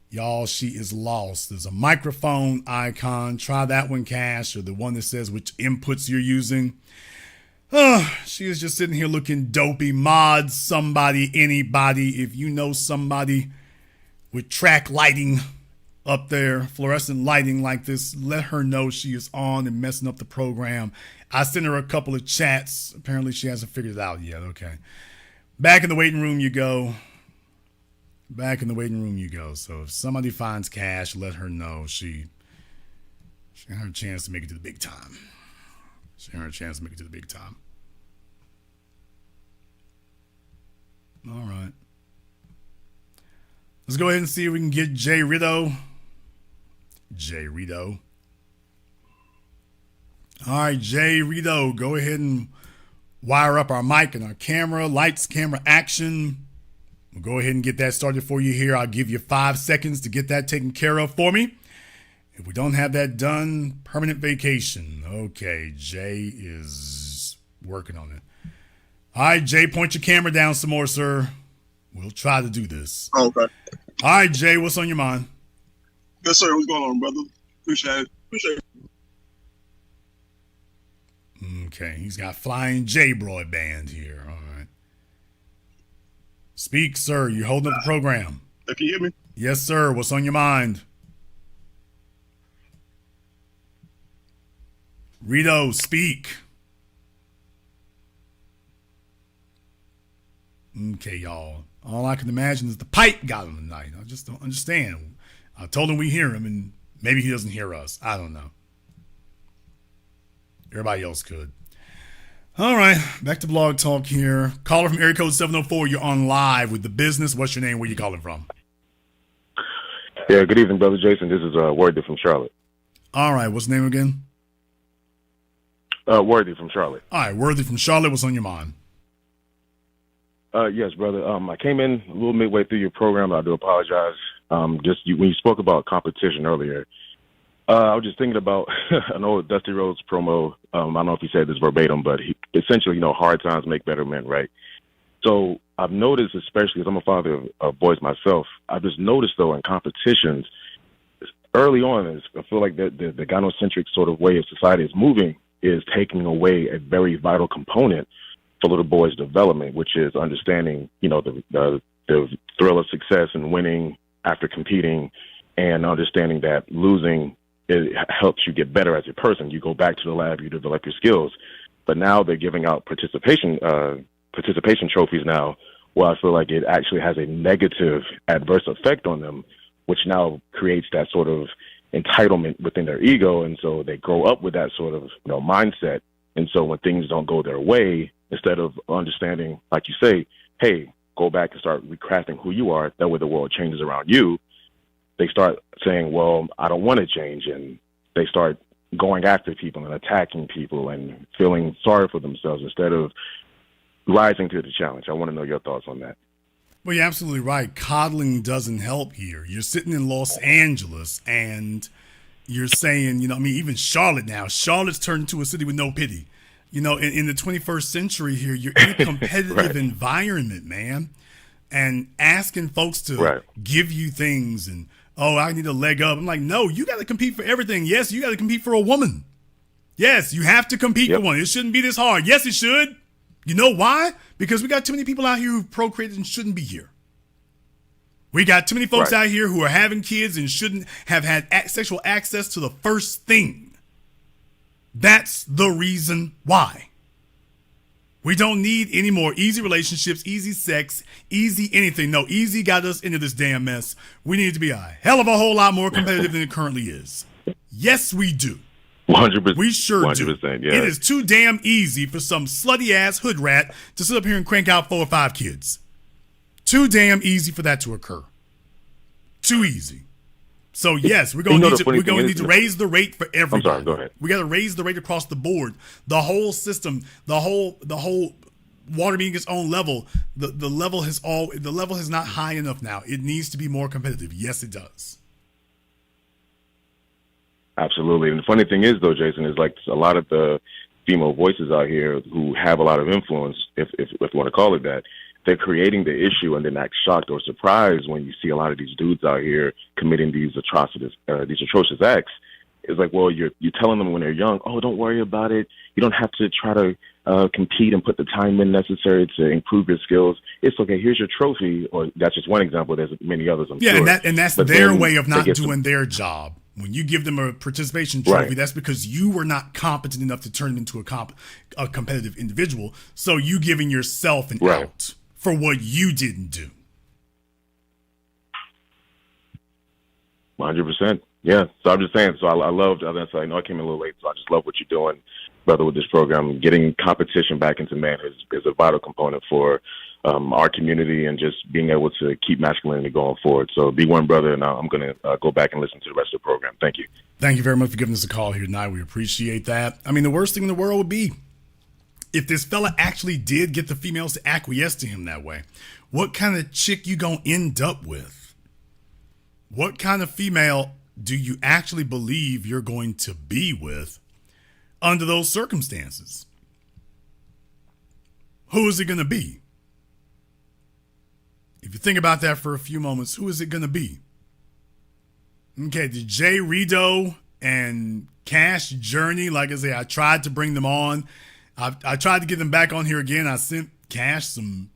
Y'all, she is lost. There's a microphone icon. Try that one, Cash, or the one that says which inputs you're using. She is just sitting here looking dopey. Mod somebody, anybody. If you know somebody with track lighting up there, fluorescent lighting like this, let her know she is on and messing up the program. I sent her a couple of chats. Apparently she hasn't figured it out yet. Okay. Back in the waiting room you go. Back in the waiting room you go. So if somebody finds Cash, let her know she had her chance to make it to the big time. She had her chance to make it to the big time. All right. Let's go ahead and see if we can get Jay Rito. Jay Rito. All right, Jay Rito, go ahead and wire up our mic and our camera. Lights, camera, action. We'll go ahead and get that started for you here. I'll give you 5 seconds to get that taken care of for me. If we don't have that done, permanent vacation. Okay, Jay is working on it. All right, Jay, point your camera down some more, sir. We'll try to do this. Okay. All right, Jay, what's on your mind? Yes, sir. What's going on, brother? Appreciate it. Okay, he's got Flying J Broadband here. All right. Speak, sir. You're holding up the program. Can you hear me? Yes, sir. What's on your mind? Rito, speak. Okay, y'all. All I can imagine is the pipe got him tonight. I just don't understand. I told him we hear him, and maybe he doesn't hear us. I don't know. Everybody else could. All right, back to Blog Talk here. Caller from area code 704. You're on live with The Business. What's your name? Where you calling from? Yeah, good evening, Brother Jason. This is Worthy from Charlotte. All right, what's the name again? Worthy from Charlotte. All right, Worthy from Charlotte. What's on your mind? Yes, brother. I came in a little midway through your program. I do apologize. When you spoke about competition earlier, I was just thinking about an old Dusty Rhodes promo. I don't know if he said this verbatim, but he essentially, hard times make better men, right? So I've noticed, especially as I'm a father of boys myself, I've just noticed, though, in competitions, early on, I feel like the gynocentric sort of way of society is moving is taking away a very vital component for little boys' development, which is understanding, the thrill of success and winning after competing, and understanding that losing helps you get better as a person. You go back to the lab, you develop your skills. But now they're giving out participation trophies now, where I feel like it actually has a negative adverse effect on them, which now creates that sort of entitlement within their ego. And so they grow up with that sort of mindset. And so when things don't go their way, instead of understanding, like you say, hey, go back and start recrafting who you are, that way the world changes around you, they start saying, well, I don't want to change. And they start going after people and attacking people and feeling sorry for themselves instead of rising to the challenge. I want to know your thoughts on that. Well, you're absolutely right. Coddling doesn't help here. You're sitting in Los Angeles and you're saying, even Charlotte now. Charlotte's turned into a city with no pity. In the 21st century here, you're in a competitive right. environment, man. And asking folks to give you things and, oh, I need a leg up. I'm like, no, you got to compete for everything. Yes, you got to compete for a woman. Yes, you have to compete for one. It shouldn't be this hard. Yes, it should. You know why? Because we got too many people out here who procreated and shouldn't be here. We got too many folks out here who are having kids and shouldn't have had sexual access to the first thing. That's the reason why. We don't need any more easy relationships, easy sex, easy anything. No, easy got us into this damn mess. We need to be a hell of a whole lot more competitive than it currently is. Yes, we do. 100%. We sure 100%, do. Yeah. It is too damn easy for some slutty-ass hood rat to sit up here and crank out 4 or 5 kids. Too damn easy for that to occur. Too easy. So yes, we're going to need to raise the rate for everybody. I'm sorry, go ahead. We got to raise the rate across the board. The whole system, the whole water being its own level. The level is not high enough now. It needs to be more competitive. Yes, it does. Absolutely. And the funny thing is, though, Jason, is like a lot of the female voices out here who have a lot of influence, if you want to call it that, they're creating the issue and then act shocked or surprised when you see a lot of these dudes out here committing these atrocious acts. It's like, well, you're telling them when they're young, oh, don't worry about it. You don't have to try to compete and put the time in necessary to improve your skills. It's okay. Here's your trophy. Or that's just one example. There's many others. I'm sure. And that's their way of not doing their job. When you give them a participation trophy, right, that's because you were not competent enough to turn them into a competitive individual. So you giving yourself an right out for what you didn't do. 100%. Yeah. So I'm just saying. So I loved. I know I came in a little late, so I just love what you're doing, brother, with this program. Getting competition back into manhood is a vital component for our community and just being able to keep masculinity going forward. So be one, brother, and I'm going to go back and listen to the rest of the program. Thank you. Thank you very much for giving us a call here tonight. We appreciate that. I mean, the worst thing in the world would be if this fella actually did get the females to acquiesce to him that way. What kind of chick you gonna end up with? What kind of female do you actually believe you're going to be with under those circumstances? Who is it going to be? If you think about that for a few moments, who is it going to be? Okay, the Jay Rido and Cash Journey, like I say, I tried to bring them on. I tried to get them back on here again. I sent Cash some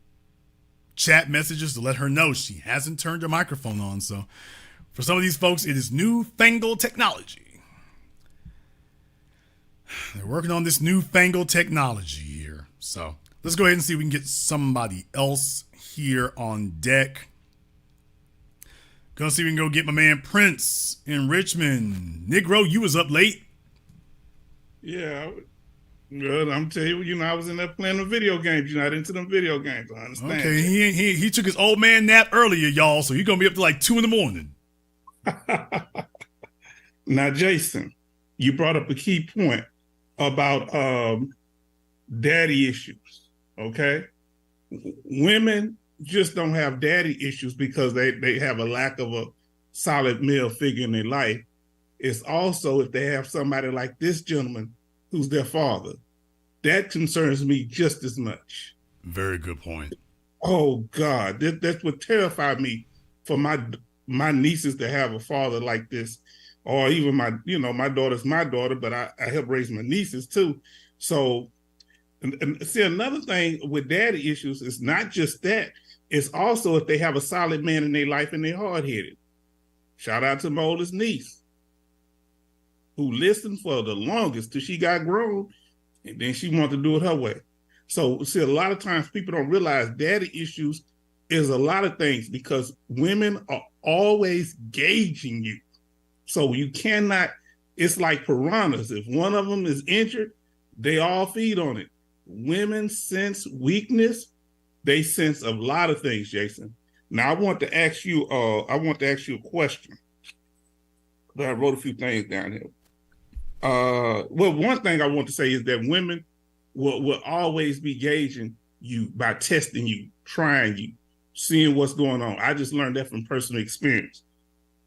chat messages to let her know she hasn't turned her microphone on. So for some of these folks, it is newfangled technology. They're working on this newfangled technology here. So let's go ahead and see if we can get somebody else here on deck. Gonna see if we can go get my man Prince in Richmond. Negro, you was up late. Yeah, good. I'm telling you, I was in there playing the video games. You're not into them video games. I understand. Okay, he took his old man nap earlier, y'all, so he's gonna be up to like 2 a.m. Now, Jason, you brought up a key point about daddy issues. Okay, women just don't have daddy issues because they have a lack of a solid male figure in their life. It's also if they have somebody like this gentleman who's their father. That concerns me just as much. Very good point. Oh God, that's what terrified me for my nieces to have a father like this, or even my daughter's my daughter, but I help raise my nieces too. So, and see, another thing with daddy issues is not just that. It's also if they have a solid man in their life and they're hard-headed. Shout out to my oldest niece, who listened for the longest till she got grown, and then she wanted to do it her way. So, see, a lot of times people don't realize daddy issues is a lot of things because women are always gauging you. So you cannot, it's like piranhas. If one of them is injured, they all feed on it. Women sense weakness. They sense a lot of things, Jason. Now I want to ask you a question. I wrote a few things down here. Well, one thing I want to say is that women will always be gauging you by testing you, trying you, seeing what's going on. I just learned that from personal experience.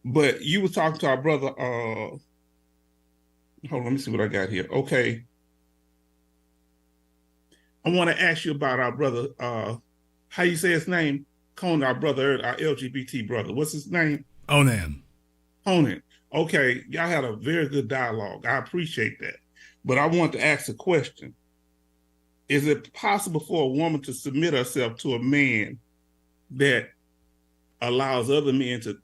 But you were talking to our brother. Hold on, let me see what I got here. Okay. I want to ask you about our brother, how you say his name? Conan, our brother, our LGBT brother. What's his name? Onan. Onan. Okay, y'all had a very good dialogue. I appreciate that. But I want to ask a question. Is it possible for a woman to submit herself to a man that allows other men to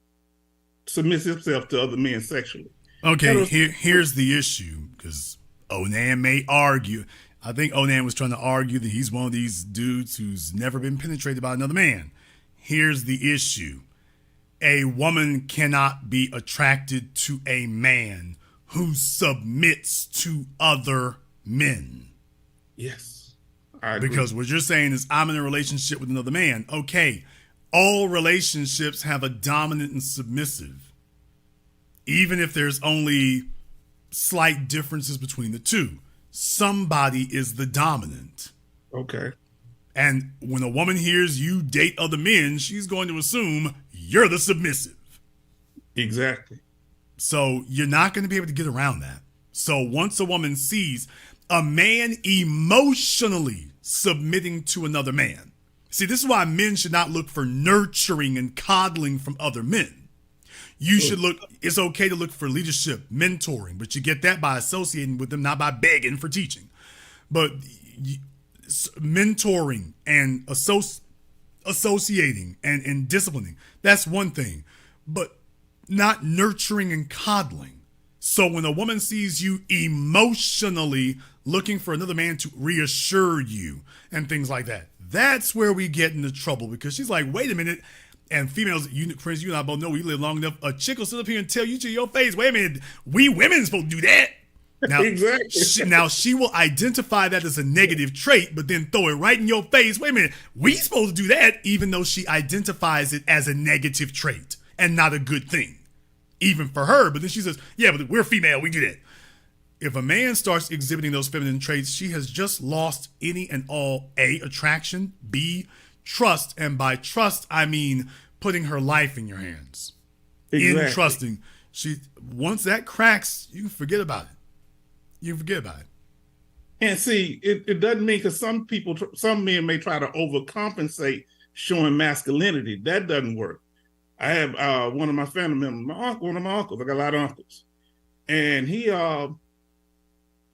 submit himself to other men sexually? Okay, here's the issue, because Onan may argue. I think Onan was trying to argue that he's one of these dudes who's never been penetrated by another man. Here's the issue. A woman cannot be attracted to a man who submits to other men. Yes, I agree. Because what you're saying is I'm in a relationship with another man. Okay, all relationships have a dominant and submissive. even if there's only slight differences between the two. Somebody is the dominant. Okay. And when a woman hears you date other men, she's going to assume you're the submissive. Exactly. So you're not going to be able to get around that. So once a woman sees a man emotionally submitting to another man. See, this is why men should not look for nurturing and coddling from other men. You should look, it's okay to look for leadership, mentoring, but you get that by associating with them, not by begging for teaching. But mentoring and associating and disciplining, that's one thing. But not nurturing and coddling. So when a woman sees you emotionally looking for another man to reassure you and things like that, that's where we get into trouble, because she's like, wait a minute. And females, Prince, you and I both know we live long enough. A chick will sit up here and tell you to your face, wait a minute, we women supposed to do that. Now, exactly. She will identify that as a negative trait, but then throw it right in your face. Wait a minute, we supposed to do that, even though she identifies it as a negative trait and not a good thing, even for her. But then she says, yeah, but we're female, we do that. If a man starts exhibiting those feminine traits, she has just lost any and all A, attraction, B, trust. And by trust, I mean putting her life in your hands. Exactly. In trusting. Once that cracks, you can forget about it. You can forget about it. And see, it doesn't mean, because some men may try to overcompensate showing masculinity. That doesn't work. I have one of my family members, one of my uncles. I got a lot of uncles. And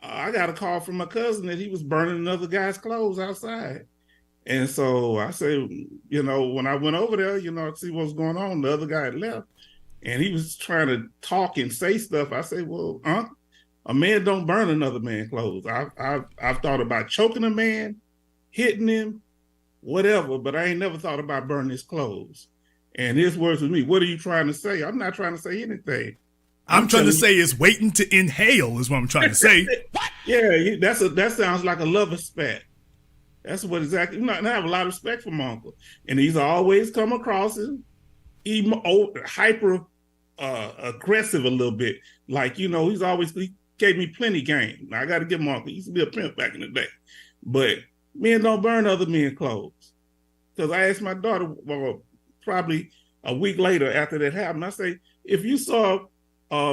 I got a call from my cousin that he was burning another guy's clothes outside. And so I said, when I went over there, to see what's going on, the other guy had left. And he was trying to talk and say stuff. I said, well, a man don't burn another man's clothes. I've thought about choking a man, hitting him, whatever, but I ain't never thought about burning his clothes. And his words with me, what are you trying to say? I'm not trying to say anything. I'm trying to say is waiting to inhale is what I'm trying to say. Yeah, that sounds like a lover spat. That's what exactly. I have a lot of respect for my uncle. And he's always come across as hyper aggressive a little bit. Like, he gave me plenty game. Now, I got to give my uncle. He used to be a pimp back in the day. But men don't burn other men's clothes. Because I asked my daughter, probably a week later after that happened, I say, if you saw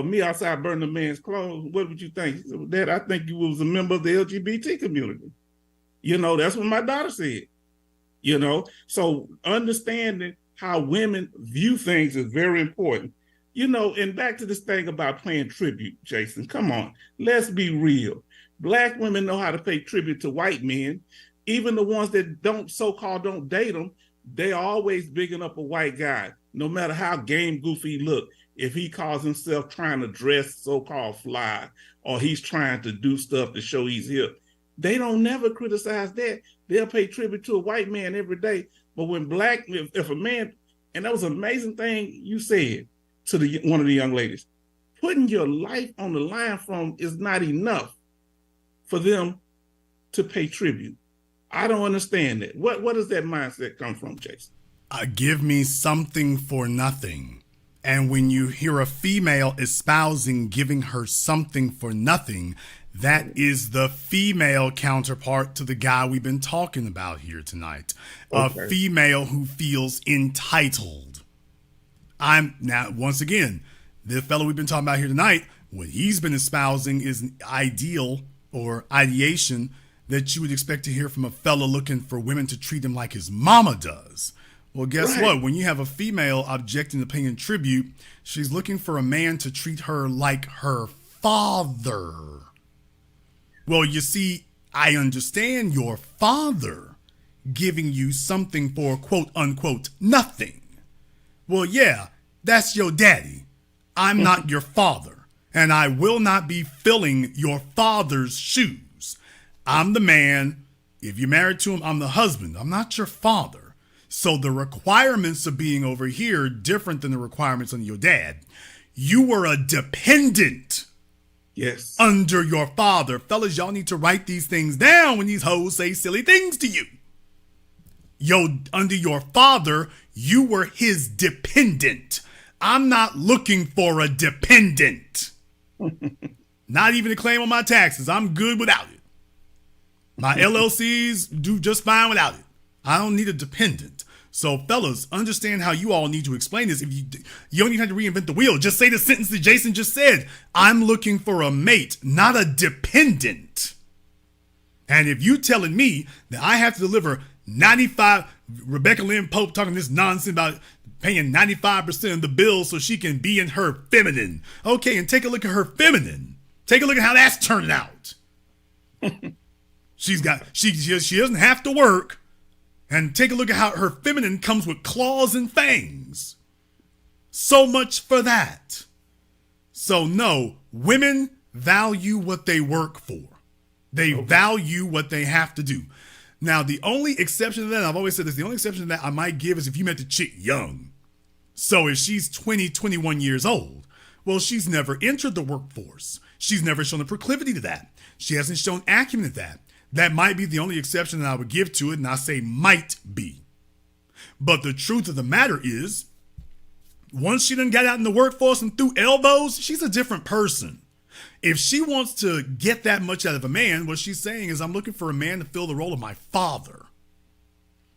me outside burning a man's clothes, what would you think? He said, Dad, I think you was a member of the LGBT community. That's what my daughter said. So understanding how women view things is very important. And back to this thing about paying tribute, Jason, come on, let's be real. Black women know how to pay tribute to white men. Even the ones that don't date them, they always bigging up a white guy, no matter how game goofy he look. If he calls himself trying to dress so-called fly, or he's trying to do stuff to show he's hip, they don't never criticize that. They'll pay tribute to a white man every day. But when if a man, and that was an amazing thing you said to one of the young ladies, putting your life on the line is not enough for them to pay tribute. I don't understand that. What does that mindset come from, Jason? Give me something for nothing. And when you hear a female espousing giving her something for nothing, that is the female counterpart to the guy we've been talking about here tonight. Okay. A female who feels entitled. Once again, the fellow we've been talking about here tonight, what he's been espousing is an ideal or ideation that you would expect to hear from a fellow looking for women to treat him like his mama does. Well, guess what? When you have a female objecting to paying tribute, she's looking for a man to treat her like her father. Well, you see, I understand your father giving you something for quote unquote nothing. Well, yeah, that's your daddy. I'm not your father, and I will not be filling your father's shoes. I'm the man. If you're married to him, I'm the husband. I'm not your father. So the requirements of being over here are different than the requirements on your dad. You were a dependent. Yes. Under your father. Fellas, y'all need to write these things down when these hoes say silly things to you. Under your father, you were his dependent. I'm not looking for a dependent. Not even a claim on my taxes. I'm good without it. My LLCs do just fine without it. I don't need a dependent. So fellas, understand how you all need to explain this. If you don't even have to reinvent the wheel. Just say the sentence that Jason just said. I'm looking for a mate, not a dependent. And if you telling me that I have to deliver 95, Rebecca Lynn Pope talking this nonsense about paying 95% of the bill so she can be in her feminine. Okay, and take a look at her feminine. Take a look at how that's turning out. She doesn't have to work. And take a look at how her feminine comes with claws and fangs. So much for that. So no, women value what they work for. They value what they have to do. Now, the only exception to that, I've always said this, the only exception to that I might give is if you met the chick young. So if she's 20, 21 years old, well, she's never entered the workforce. She's never shown a proclivity to that. She hasn't shown acumen at that. That might be the only exception that I would give to it, and I say might be. But the truth of the matter is, once she done got out in the workforce and threw elbows, she's a different person. If she wants to get that much out of a man, what she's saying is, I'm looking for a man to fill the role of my father.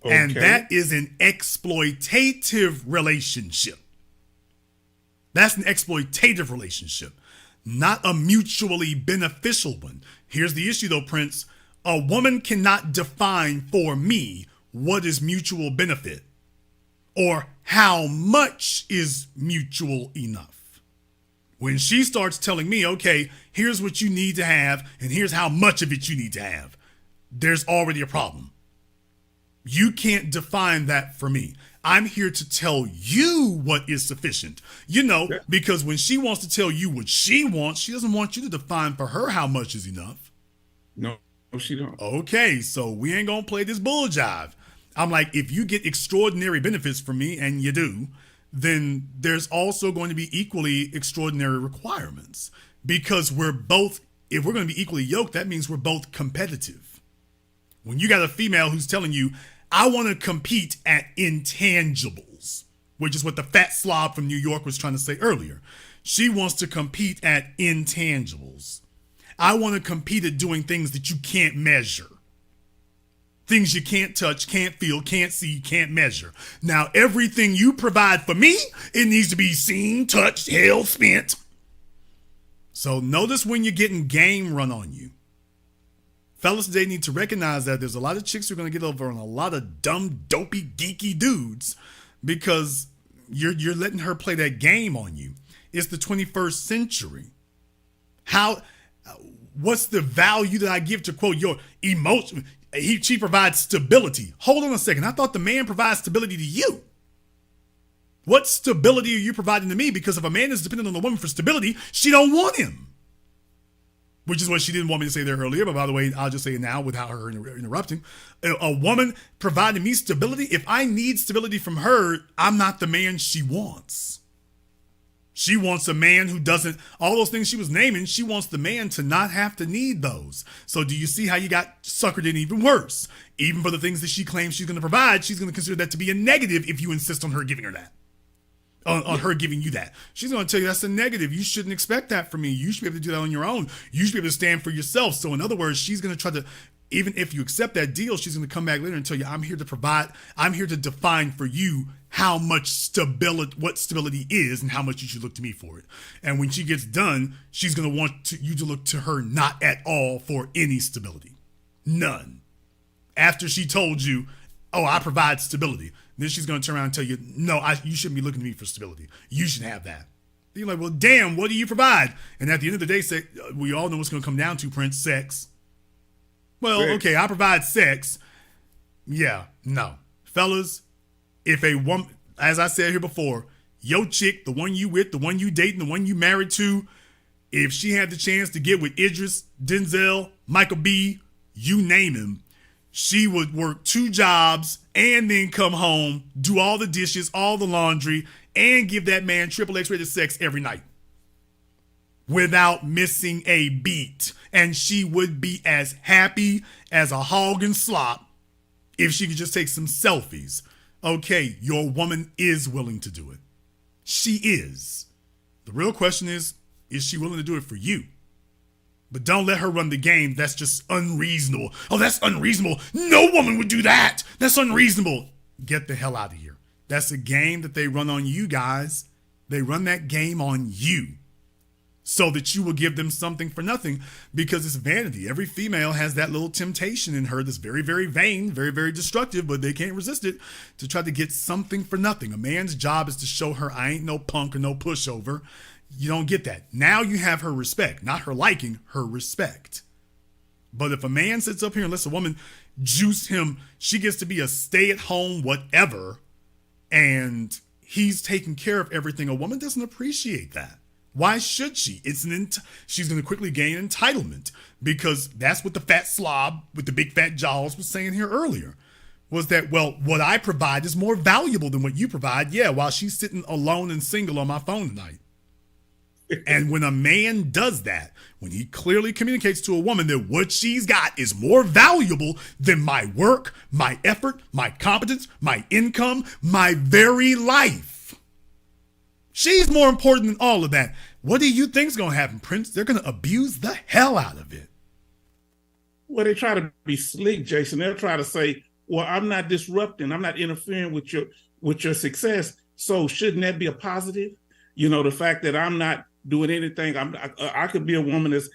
Okay. And that is an exploitative relationship. That's an exploitative relationship, not a mutually beneficial one. Here's the issue though, Prince. A woman cannot define for me what is mutual benefit or how much is mutual enough. When she starts telling me, okay, here's what you need to have and here's how much of it you need to have, there's already a problem. You can't define that for me. I'm here to tell you what is sufficient. Because when she wants to tell you what she wants, she doesn't want you to define for her how much is enough. No, she don't. Okay, so we ain't gonna play this bull jive. I'm like, if you get extraordinary benefits from me, and you do, then there's also going to be equally extraordinary requirements. Because if we're going to be equally yoked, that means we're both competitive. When you got a female who's telling you, I want to compete at intangibles, which is what the fat slob from New York was trying to say earlier. She wants to compete at intangibles. I want to compete at doing things that you can't measure. Things you can't touch, can't feel, can't see, can't measure. Now, everything you provide for me, it needs to be seen, touched, held, spent. So notice when you're getting game run on you. Fellas today need to recognize that there's a lot of chicks who are going to get over on a lot of dumb, dopey, geeky dudes because you're letting her play that game on you. It's the 21st century. What's the value that I give to, quote, your emotion? She provides stability. Hold on a second. I thought the man provides stability to you. What stability are you providing to me? Because if a man is dependent on a woman for stability, she don't want him. Which is what she didn't want me to say there earlier. But by the way, I'll just say it now without her interrupting. A woman providing me stability. If I need stability from her, I'm not the man she wants. She wants a man who doesn't, all those things she was naming, she wants the man to not have to need those. So do you see how you got suckered in even worse? Even for the things that she claims she's going to provide, she's going to consider that to be a negative if you insist on her giving her that. On her giving you that. She's going to tell you that's a negative. You shouldn't expect that from me. You should be able to do that on your own. You should be able to stand for yourself. So in other words, she's going to try to, even if you accept that deal, she's going to come back later and tell you, I'm here to provide, I'm here to define for you how much stability, what stability is and how much you should look to me for it. And when she gets done, she's going to want you to look to her not at all for any stability. None. After she told you, oh, I provide stability. Then she's going to turn around and tell you, no, you shouldn't be looking to me for stability. You should have that. You're like, well, damn, what do you provide? And at the end of the day, say, we all know what's going to come down to, Prince, sex. Well, okay, I provide sex. Yeah, no. Fellas, if a woman, as I said here before, your chick, the one you with, the one you dating, the one you married to, if she had the chance to get with Idris, Denzel, Michael B., you name him, she would work 2 jobs and then come home, do all the dishes, all the laundry, and give that man triple X-rated sex every night without missing a beat. And she would be as happy as a hog and slop if she could just take some selfies. Okay, your woman is willing to do it. She is. The real question is she willing to do it for you? But don't let her run the game. That's just unreasonable. Oh, that's unreasonable. No woman would do that. That's unreasonable. Get the hell out of here. That's a game that they run on you guys. They run that game on you so that you will give them something for nothing, because it's vanity. Every female has that little temptation in her that's very, very vain, very, very destructive, but they can't resist it, to try to get something for nothing. A man's job is to show her, I ain't no punk or no pushover. You don't get that. Now you have her respect, not her liking, her respect. But if a man sits up here and lets a woman juice him, she gets to be a stay-at-home whatever, and he's taking care of everything. A woman doesn't appreciate that. Why should she? She's going to quickly gain entitlement, because that's what the fat slob with the big fat jaws was saying here earlier, was that, well, what I provide is more valuable than what you provide. Yeah, while she's sitting alone and single on my phone tonight. And when a man does that, when he clearly communicates to a woman that what she's got is more valuable than my work, my effort, my competence, my income, my very life. She's more important than all of that. What do you think's going to happen, Prince? They're going to abuse the hell out of it. Well, they try to be slick, Jason. They'll try to say, well, I'm not disrupting. I'm not interfering with your success. So shouldn't that be a positive? You know, the fact that I'm not doing anything. I could be a woman that's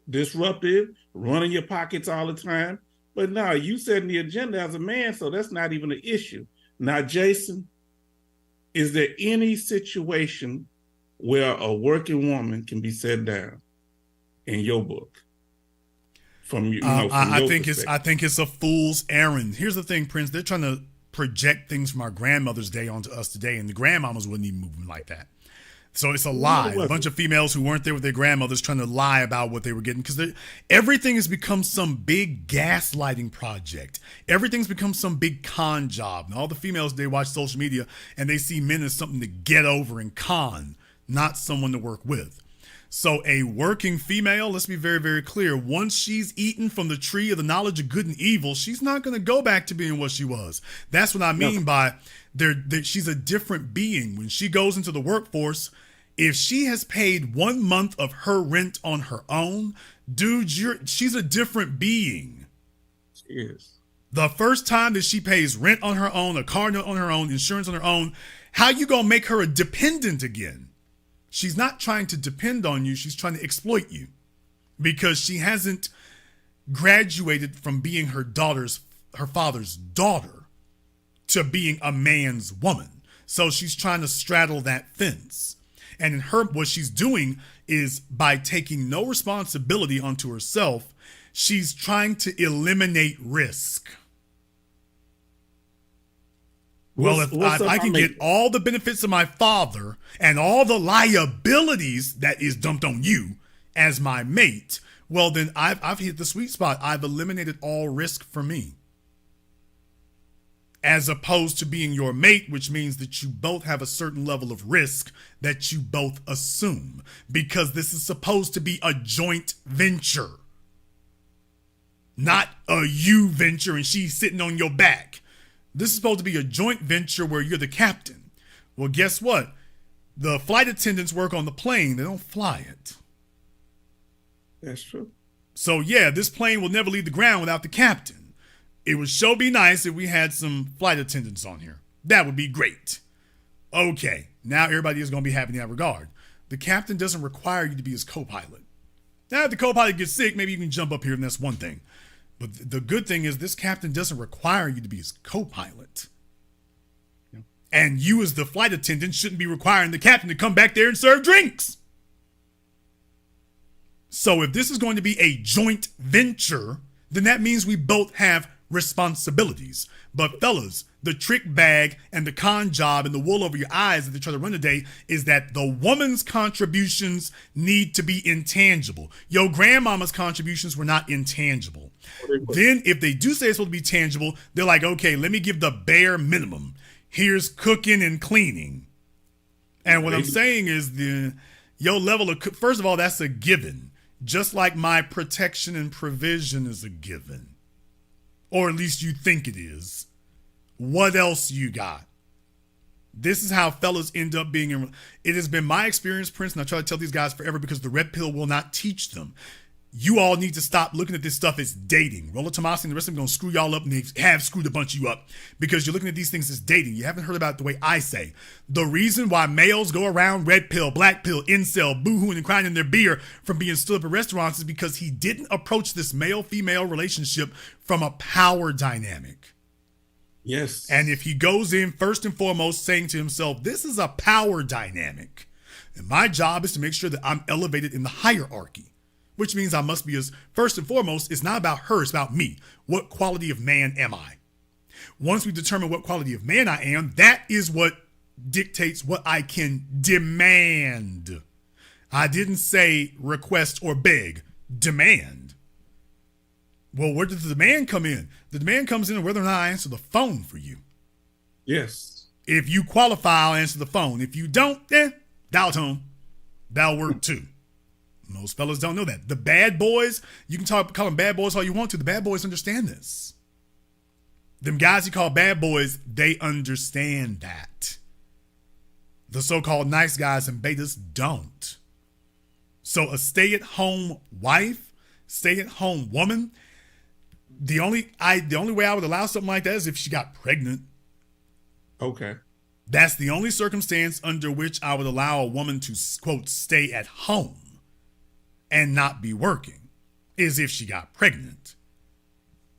disruptive, running your pockets all the time. But no, you setting the agenda as a man, so that's not even an issue. Now, Jason, is there any situation where a working woman can be set down in your book? I think it's a fool's errand. Here's the thing, Prince. They're trying to project things from our grandmother's day onto us today, and the grandmamas wouldn't even move like that. So it's a lie. A bunch of females who weren't there with their grandmothers trying to lie about what they were getting, because everything has become some big gaslighting project. Everything's become some big con job. And all the females, they watch social media and they see men as something to get over and con, not someone to work with. So a working female, let's be very, very clear. Once she's eaten from the tree of the knowledge of good and evil, she's not going to go back to being what she was. That's what I mean by she's a different being. When she goes into the workforce, if she has paid 1 month of her rent on her own, dude, she's a different being. She is. The first time that she pays rent on her own, a car note on her own, insurance on her own, how you going to make her a dependent again? She's not trying to depend on you. She's trying to exploit you, because she hasn't graduated from being her father's daughter to being a man's woman. So she's trying to straddle that fence. And in her, what she's doing is, by taking no responsibility onto herself, she's trying to eliminate risk. Well, if I can get all the benefits of my father and all the liabilities that is dumped on you as my mate, well, then I've hit the sweet spot. I've eliminated all risk for me. As opposed to being your mate, which means that you both have a certain level of risk that you both assume, because this is supposed to be a joint venture, not a you venture and she's sitting on your back. This is supposed to be a joint venture where you're the captain. Well, guess what? The flight attendants work on the plane. They don't fly it. That's true. So, yeah, this plane will never leave the ground without the captain. It would sure be nice if we had some flight attendants on here. That would be great. Okay, now everybody is going to be happy in that regard. The captain doesn't require you to be his co-pilot. Now, if the co-pilot gets sick, maybe you can jump up here and that's one thing. But the good thing is this captain doesn't require you to be his co-pilot. And you as the flight attendant shouldn't be requiring the captain to come back there and serve drinks. So if this is going to be a joint venture, then that means we both have responsibilities. But fellas, the trick bag and the con job and the wool over your eyes that they try to run today is that the woman's contributions need to be intangible. Your grandmama's contributions were not intangible. Then if they do say it's supposed to be tangible, they're like, okay, let me give the bare minimum. Here's cooking and cleaning. And what I'm saying is your level of, first of all, that's a given. Just like my protection and provision is a given. Or at least you think it is. What else you got? This is how fellas end up being in. It has been my experience, Prince, and I try to tell these guys forever because the red pill will not teach them. You all need to stop looking at this stuff as dating. Rolla Tomasi and the rest of them going to screw y'all up, and they have screwed a bunch of you up because you're looking at these things as dating. You haven't heard about it the way I say. The reason why males go around red pill, black pill, incel, boohooing and crying in their beer from being stood up at restaurants is because he didn't approach this male-female relationship from a power dynamic. Yes. And if he goes in first and foremost saying to himself, this is a power dynamic, and my job is to make sure that I'm elevated in the hierarchy. Which means I must be as, first and foremost, it's not about her, it's about me. What quality of man am I? Once we determine what quality of man I am, that is what dictates what I can demand. I didn't say request or beg, demand. Well, where does the demand come in? The demand comes in whether or not I answer the phone for you. Yes. If you qualify, I'll answer the phone. If you don't, dial tone. That'll work too. Most fellas don't know that. The bad boys, you can call them bad boys all you want to. The bad boys understand this. Them guys you call bad boys, they understand that. The so-called nice guys and betas don't. So a stay-at-home wife, stay-at-home woman, the only way I would allow something like that is if she got pregnant. Okay. That's the only circumstance under which I would allow a woman to, quote, stay at home and not be working, is if she got pregnant.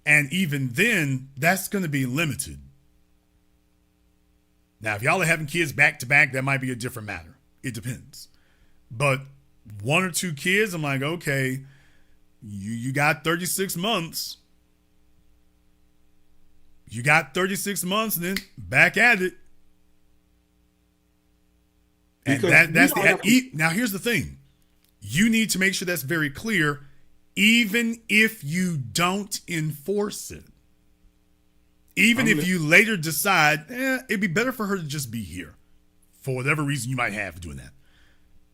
And even then, that's going to be limited. Now, if y'all are having kids back to back, that might be a different matter. It depends. But 1 or 2 kids, I'm like, okay, you got 36 months. You got 36 months and then back at it. And now here's the thing. You need to make sure that's very clear, even if you don't enforce it. Even if you later decide, it'd be better for her to just be here, for whatever reason you might have for doing that.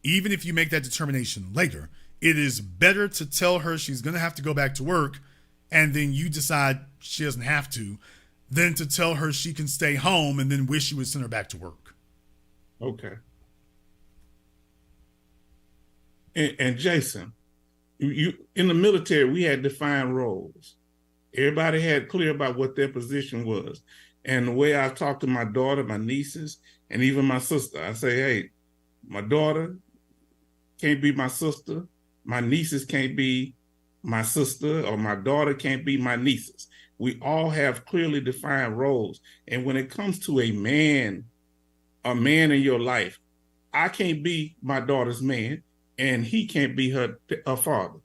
Even if you make that determination later, it is better to tell her she's going to have to go back to work, and then you decide she doesn't have to, than to tell her she can stay home and then wish you would send her back to work. Okay. And Jason, you in the military, we had defined roles. Everybody had clear about what their position was. And the way I talk to my daughter, my nieces, and even my sister, I say, hey, my daughter can't be my sister. My nieces can't be my sister, or my daughter can't be my nieces. We all have clearly defined roles. And when it comes to a man in your life, I can't be my daughter's man, and he can't be her father.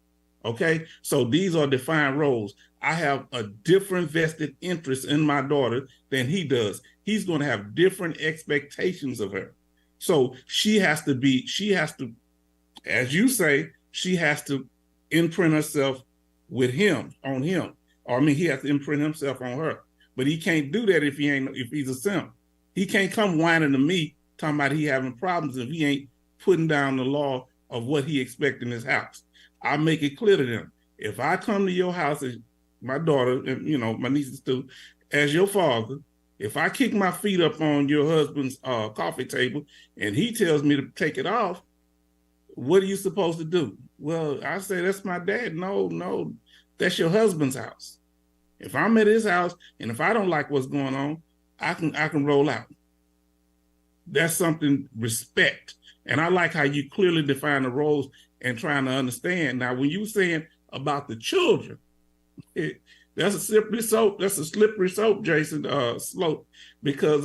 Okay? So these are defined roles. I have a different vested interest in my daughter than he does. He's going to have different expectations of her. So she has to, as you say, she has to imprint herself with him, on him. Or he has to imprint himself on her. But he can't do that if he's a simp. He can't come whining to me talking about he having problems if he ain't putting down the law of what he expects in his house. I make it clear to them. If I come to your house as my daughter, and my nieces too, as your father, if I kick my feet up on your husband's coffee table and he tells me to take it off, what are you supposed to do? Well, I say, that's my dad. No, that's your husband's house. If I'm at his house and if I don't like what's going on, I can roll out. That's something, respect. And I like how you clearly define the roles and trying to understand. Now, when you saying about the children, that's a slippery slope. That's a slippery slope, Jason, slope, because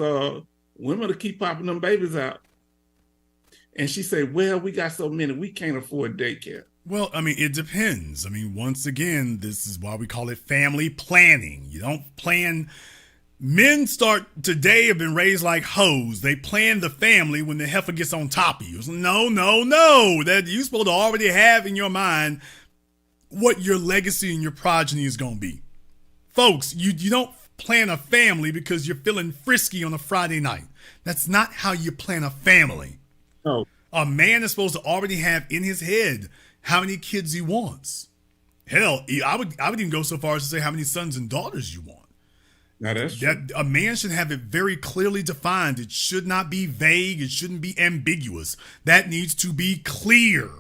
women will keep popping them babies out. And she said, well, we got so many, we can't afford daycare. Well, it depends. Once again, this is why we call it family planning. You don't plan. Men today have been raised like hoes. They plan the family when the heifer gets on top of you. No. That you're supposed to already have in your mind what your legacy and your progeny is going to be. Folks, you don't plan a family because you're feeling frisky on a Friday night. That's not how you plan a family. No. A man is supposed to already have in his head how many kids he wants. Hell, I would even go so far as to say how many sons and daughters you want. Now that's true. That a man should have it very clearly defined. It should not be vague. It shouldn't be ambiguous. That needs to be clear.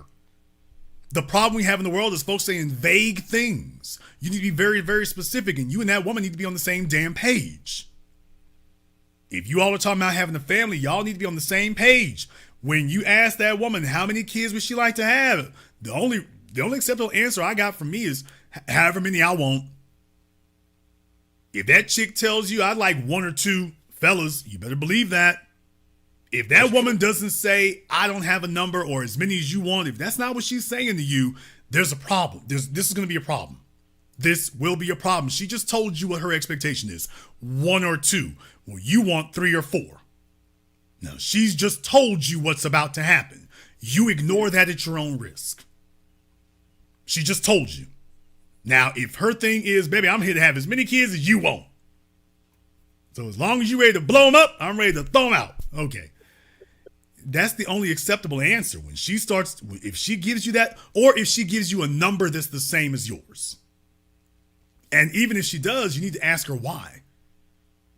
The problem we have in the world is folks saying vague things. You need to be very, very specific, and you and that woman need to be on the same damn page. If you all are talking about having a family, y'all need to be on the same page. When you ask that woman how many kids would she like to have, the only acceptable answer I got from me is however many I want. If that chick tells you I'd like 1 or 2, fellas, you better believe that. If that woman doesn't say I don't have a number or as many as you want, if that's not what she's saying to you, there's a problem. This is going to be a problem. This will be a problem. She just told you what her expectation is. 1 or 2. Well, you want 3 or 4. Now, she's just told you what's about to happen. You ignore that at your own risk. She just told you. Now, if her thing is, baby, I'm here to have as many kids as you want. So as long as you're ready to blow them up, I'm ready to throw them out. Okay. That's the only acceptable answer. When she starts, if she gives you that, or if she gives you a number that's the same as yours. And even if she does, you need to ask her why.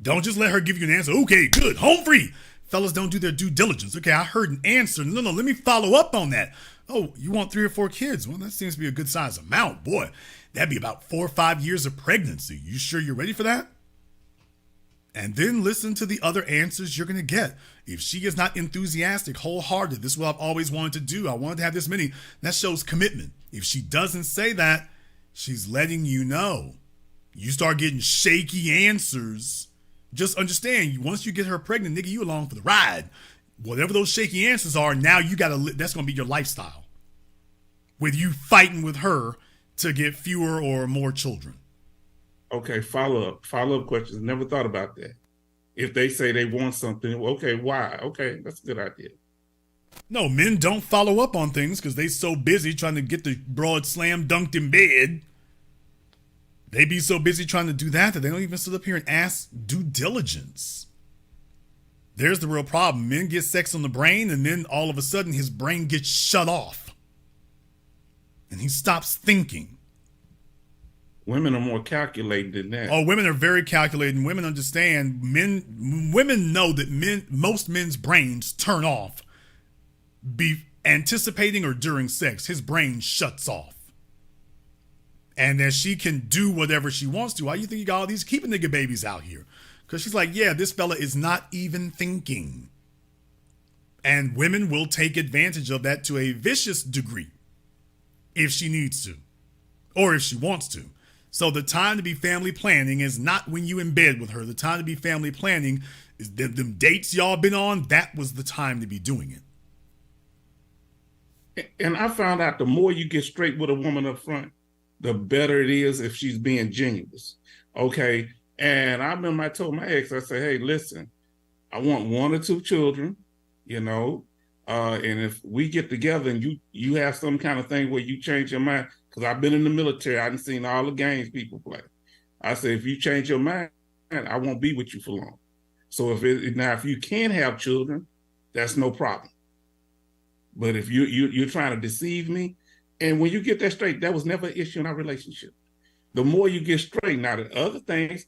Don't just let her give you an answer. Okay, good, home free. Fellas don't do their due diligence. Okay, I heard an answer. No, let me follow up on that. Oh, you want 3 or 4 kids? Well, that seems to be a good size amount. Boy, that'd be about 4 or 5 years of pregnancy. You sure you're ready for that? And then listen to the other answers you're going to get. If she is not enthusiastic, wholehearted, this is what I've always wanted to do. I wanted to have this many. That shows commitment. If she doesn't say that, she's letting you know. You start getting shaky answers. Just understand, once you get her pregnant, nigga, you along for the ride. Whatever those shaky answers are, now you got to, that's going to be your lifestyle. With you fighting with her to get fewer or more children. Okay, follow-up questions. Never thought about that. If they say they want something, okay, why? Okay, that's a good idea. No, men don't follow up on things because they so busy trying to get the broad slam dunked in bed. They be so busy trying to do that they don't even sit up here and ask due diligence. There's the real problem. Men get sex on the brain, and then all of a sudden his brain gets shut off. And he stops thinking. Women are more calculated than that. Oh, women are very calculated. Women understand. Women know that most men's brains turn off be anticipating or during sex. His brain shuts off. And that she can do whatever she wants to. Why do you think you got all these keeping nigga babies out here? Because she's like, yeah, this fella is not even thinking. And women will take advantage of that to a vicious degree if she needs to or if she wants to. So the time to be family planning is not when you in bed with her. The time to be family planning is them dates y'all been on. That was the time to be doing it. And I found out the more you get straight with a woman up front, the better it is if she's being genuine. Okay. And I remember I told my ex, I said, hey, listen, I want 1 or 2 children, and if we get together and you have some kind of thing where you change your mind, because I've been in the military, I've seen all the games people play. I said, if you change your mind, I won't be with you for long. So if you can have children, that's no problem. But if you're trying to deceive me, and when you get that straight, that was never an issue in our relationship. The more you get straight, now the other things,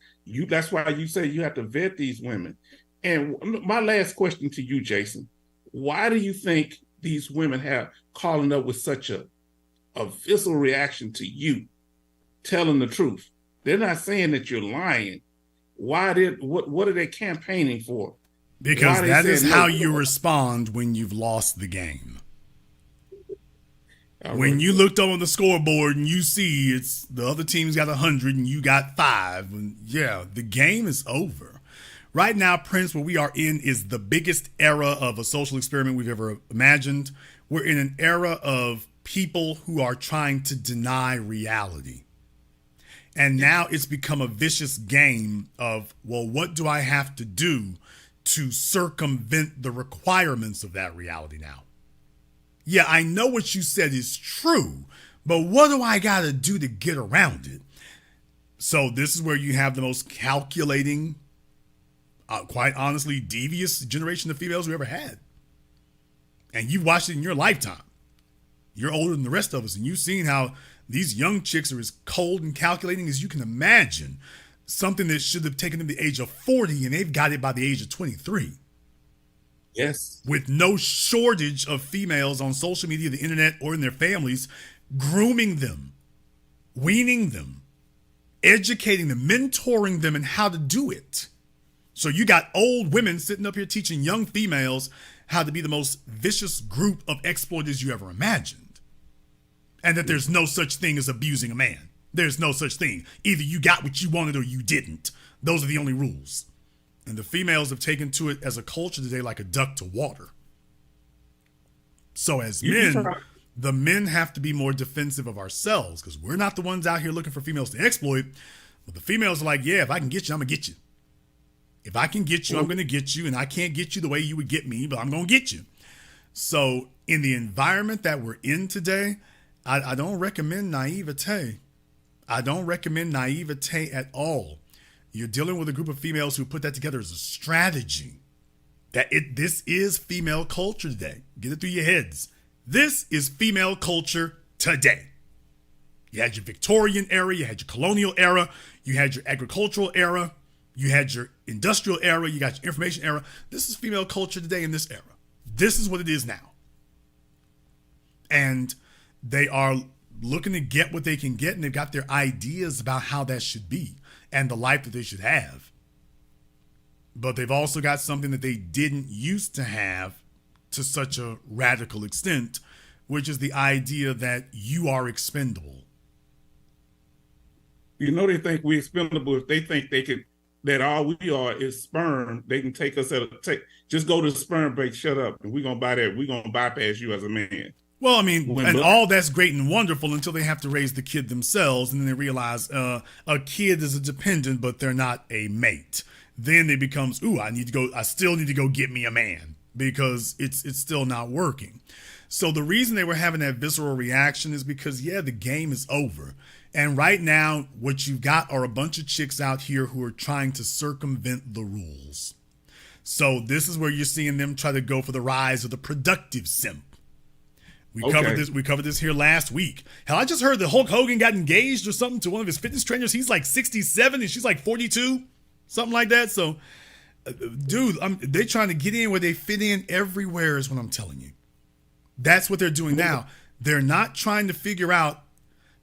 that's why you say you have to vet these women. And my last question to you, Jason, why do you think these women have calling up with such a visceral reaction to you telling the truth? They're not saying that you're lying. What are they campaigning for? Because that is how you respond when you've lost the game. When you looked on the scoreboard and you see it's the other team's got 100 and you got 5, and yeah, the game is over. Right now, Prince, what we are in is the biggest era of a social experiment we've ever imagined. We're in an era of people who are trying to deny reality. And now it's become a vicious game of, well, what do I have to do to circumvent the requirements of that reality now? Yeah, I know what you said is true, but what do I got to do to get around it? So this is where you have the most calculating, quite honestly, devious generation of females we ever had. And you've watched it in your lifetime. You're older than the rest of us, and you've seen how these young chicks are as cold and calculating as you can imagine. something that should have taken them the age of 40, and they've got it by the age of 23. Yes. With no shortage of females on social media, the internet, or in their families, grooming them, weaning them, educating them, mentoring them in how to do it. So you got old women sitting up here teaching young females how to be the most vicious group of exploiters you ever imagined. And that there's no such thing as abusing a man. There's no such thing. Either you got what you wanted or you didn't. Those are the only rules. And the females have taken to it as a culture today like a duck to water. So as men, the men have to be more defensive of ourselves, because we're not the ones out here looking for females to exploit. But the females are like, yeah, if I can get you, I'm going to get you. If I can get you, I'm going to get you. And I can't get you the way you would get me, but I'm going to get you. So in the environment that we're in today, I don't recommend naivete. I don't recommend naivete at all. You're dealing with a group of females who put that together as a strategy. This is female culture today. Get it through your heads. This is female culture today. You had your Victorian era, you had your colonial era, you had your agricultural era, you had your industrial era, you got your information era. This is female culture today in this era. This is what it is now. And they are looking to get what they can get, and they've got their ideas about how that should be and the life that they should have. But they've also got something that they didn't used to have to such a radical extent, which is the idea that you are expendable. You know, they think we're expendable. If they think they can, that all we are is sperm, they can take us just go to the sperm bank, shut up, and we're going to buy that. We're going to bypass you as a man. Well, I mean, and all that's great and wonderful until they have to raise the kid themselves, and then they realize a kid is a dependent, but they're not a mate. Then it becomes, I still need to go get me a man, because it's still not working. So the reason they were having that visceral reaction is because, the game is over. And right now, what you've got are a bunch of chicks out here who are trying to circumvent the rules. So this is where you're seeing them try to go for the rise of the productive simp. We covered this here last week. Hell, I just heard that Hulk Hogan got engaged or something to one of his fitness trainers. He's like 67 and she's like 42, something like that. So, dude, they're trying to get in where they fit in everywhere is what I'm telling you. That's what they're doing now. They're not trying to figure out.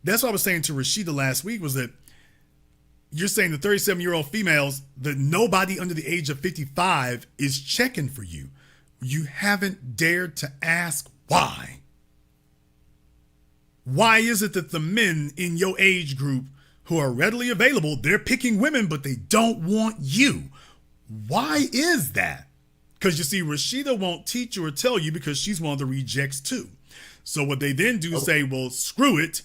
That's what I was saying to Rashida last week, was that you're saying the 37-year-old females, that nobody under the age of 55 is checking for you. You haven't dared to ask why. Why is it that the men in your age group who are readily available, they're picking women, but they don't want you? Why is that? Because you see, Rashida won't teach you or tell you, because she's one of the rejects too. So what they then do is say, well, screw it.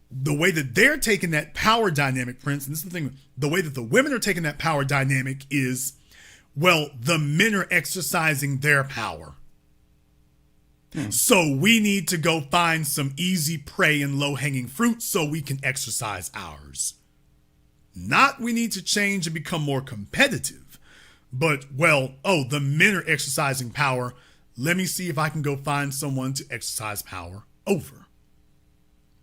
The way that they're taking that power dynamic, Prince, and this is the thing, the way that the women are taking that power dynamic is, well, the men are exercising their power. So we need to go find some easy prey and low-hanging fruit so we can exercise ours. Not we need to change and become more competitive, but, the men are exercising power. Let me see if I can go find someone to exercise power over.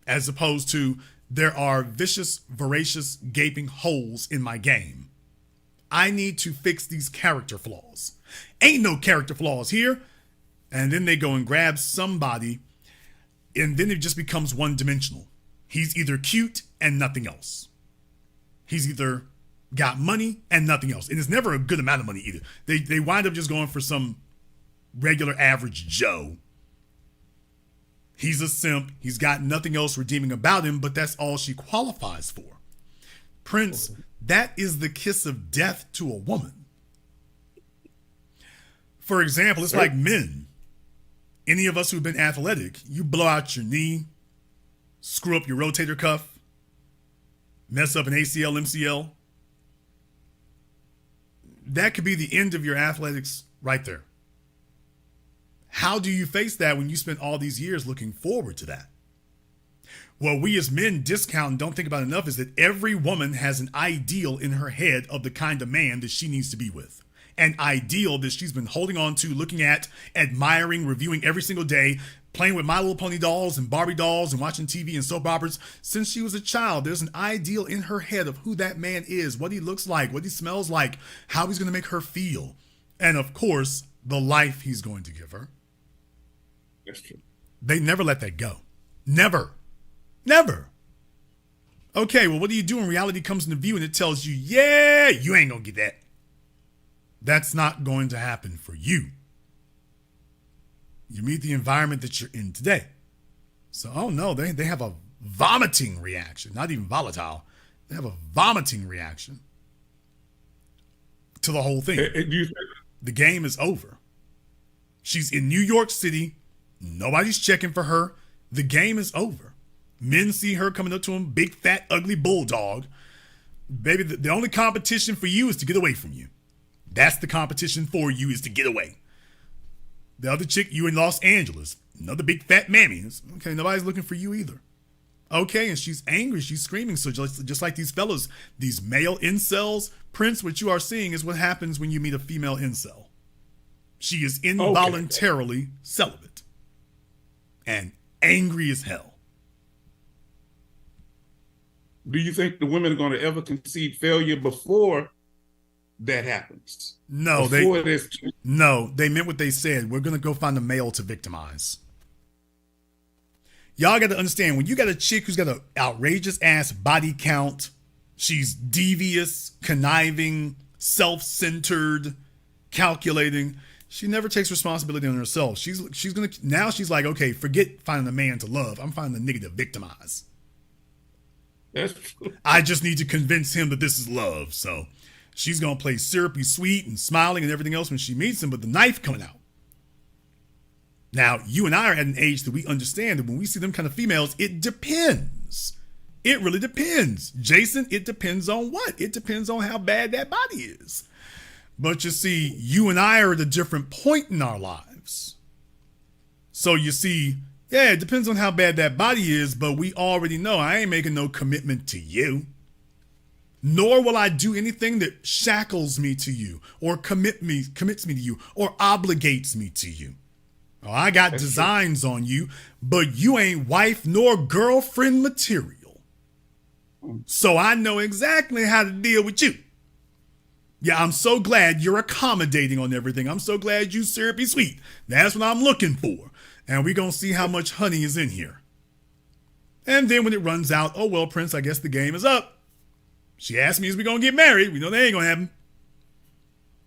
As opposed to, there are vicious, voracious, gaping holes in my game. I need to fix these character flaws. Ain't no character flaws here. And then they go and grab somebody, and then it just becomes one-dimensional. He's either cute and nothing else. He's either got money and nothing else. And it's never a good amount of money either. They wind up just going for some regular average Joe. He's a simp. He's got nothing else redeeming about him, but that's all she qualifies for. Prince, that is the kiss of death to a woman. For example, it's like men. Any of us who've been athletic, you blow out your knee, screw up your rotator cuff, mess up an ACL, MCL. That could be the end of your athletics right there. How do you face that when you spend all these years looking forward to that? What we as men discount and don't think about enough is that every woman has an ideal in her head of the kind of man that she needs to be with. an ideal that she's been holding on to, looking at, admiring, reviewing every single day, playing with My Little Pony dolls and Barbie dolls and watching TV and soap operas since she was a child. There's an ideal in her head of who that man is, what he looks like, what he smells like, how he's going to make her feel. And of course, the life he's going to give her. That's true. They never let that go. Never. Never. Okay, well, what do you do when reality comes into view and it tells you, yeah, you ain't going to get that? That's not going to happen for you. You meet the environment that you're in today. So, oh no, they have a vomiting reaction, not even volatile. They have a vomiting reaction to the whole thing. The game is over. She's in New York City. Nobody's checking for her. The game is over. Men see her coming up to him, big, fat, ugly bulldog. Baby, the only competition for you is to get away from you. That's the competition for you, is to get away. The other chick, you in Los Angeles, another big fat mammy. Okay, nobody's looking for you either. Okay, and she's angry, she's screaming. So just like these fellas, these male incels, Prince, what you are seeing is what happens when you meet a female incel. She is involuntarily celibate and angry as hell. Do you think the women are going to ever concede failure before that happens? No, they meant what they said. We're going to go find a male to victimize. Y'all got to understand, when you got a chick who's got an outrageous ass body count, she's devious, conniving, self-centered, calculating. She never takes responsibility on herself. She's like, okay, forget finding a man to love. I'm finding a nigga to victimize. That's true. I just need to convince him that this is love. So she's going to play syrupy sweet and smiling and everything else when she meets him, but the knife coming out. Now, you and I are at an age that we understand that when we see them kind of females, it depends. It really depends. Jason, it depends on what? It depends on how bad that body is. But you see, you and I are at a different point in our lives. So you see, yeah, it depends on how bad that body is, but we already know I ain't making no commitment to you. Nor will I do anything that shackles me to you or commits me to you or obligates me to you. Oh, I got designs on you, but you ain't wife nor girlfriend material. So I know exactly how to deal with you. Yeah, I'm so glad you're accommodating on everything. I'm so glad you syrupy sweet. That's what I'm looking for. And we're going to see how much honey is in here. And then when it runs out, oh, well, Prince, I guess the game is up. She asked me, is we going to get married? We know they ain't going to happen.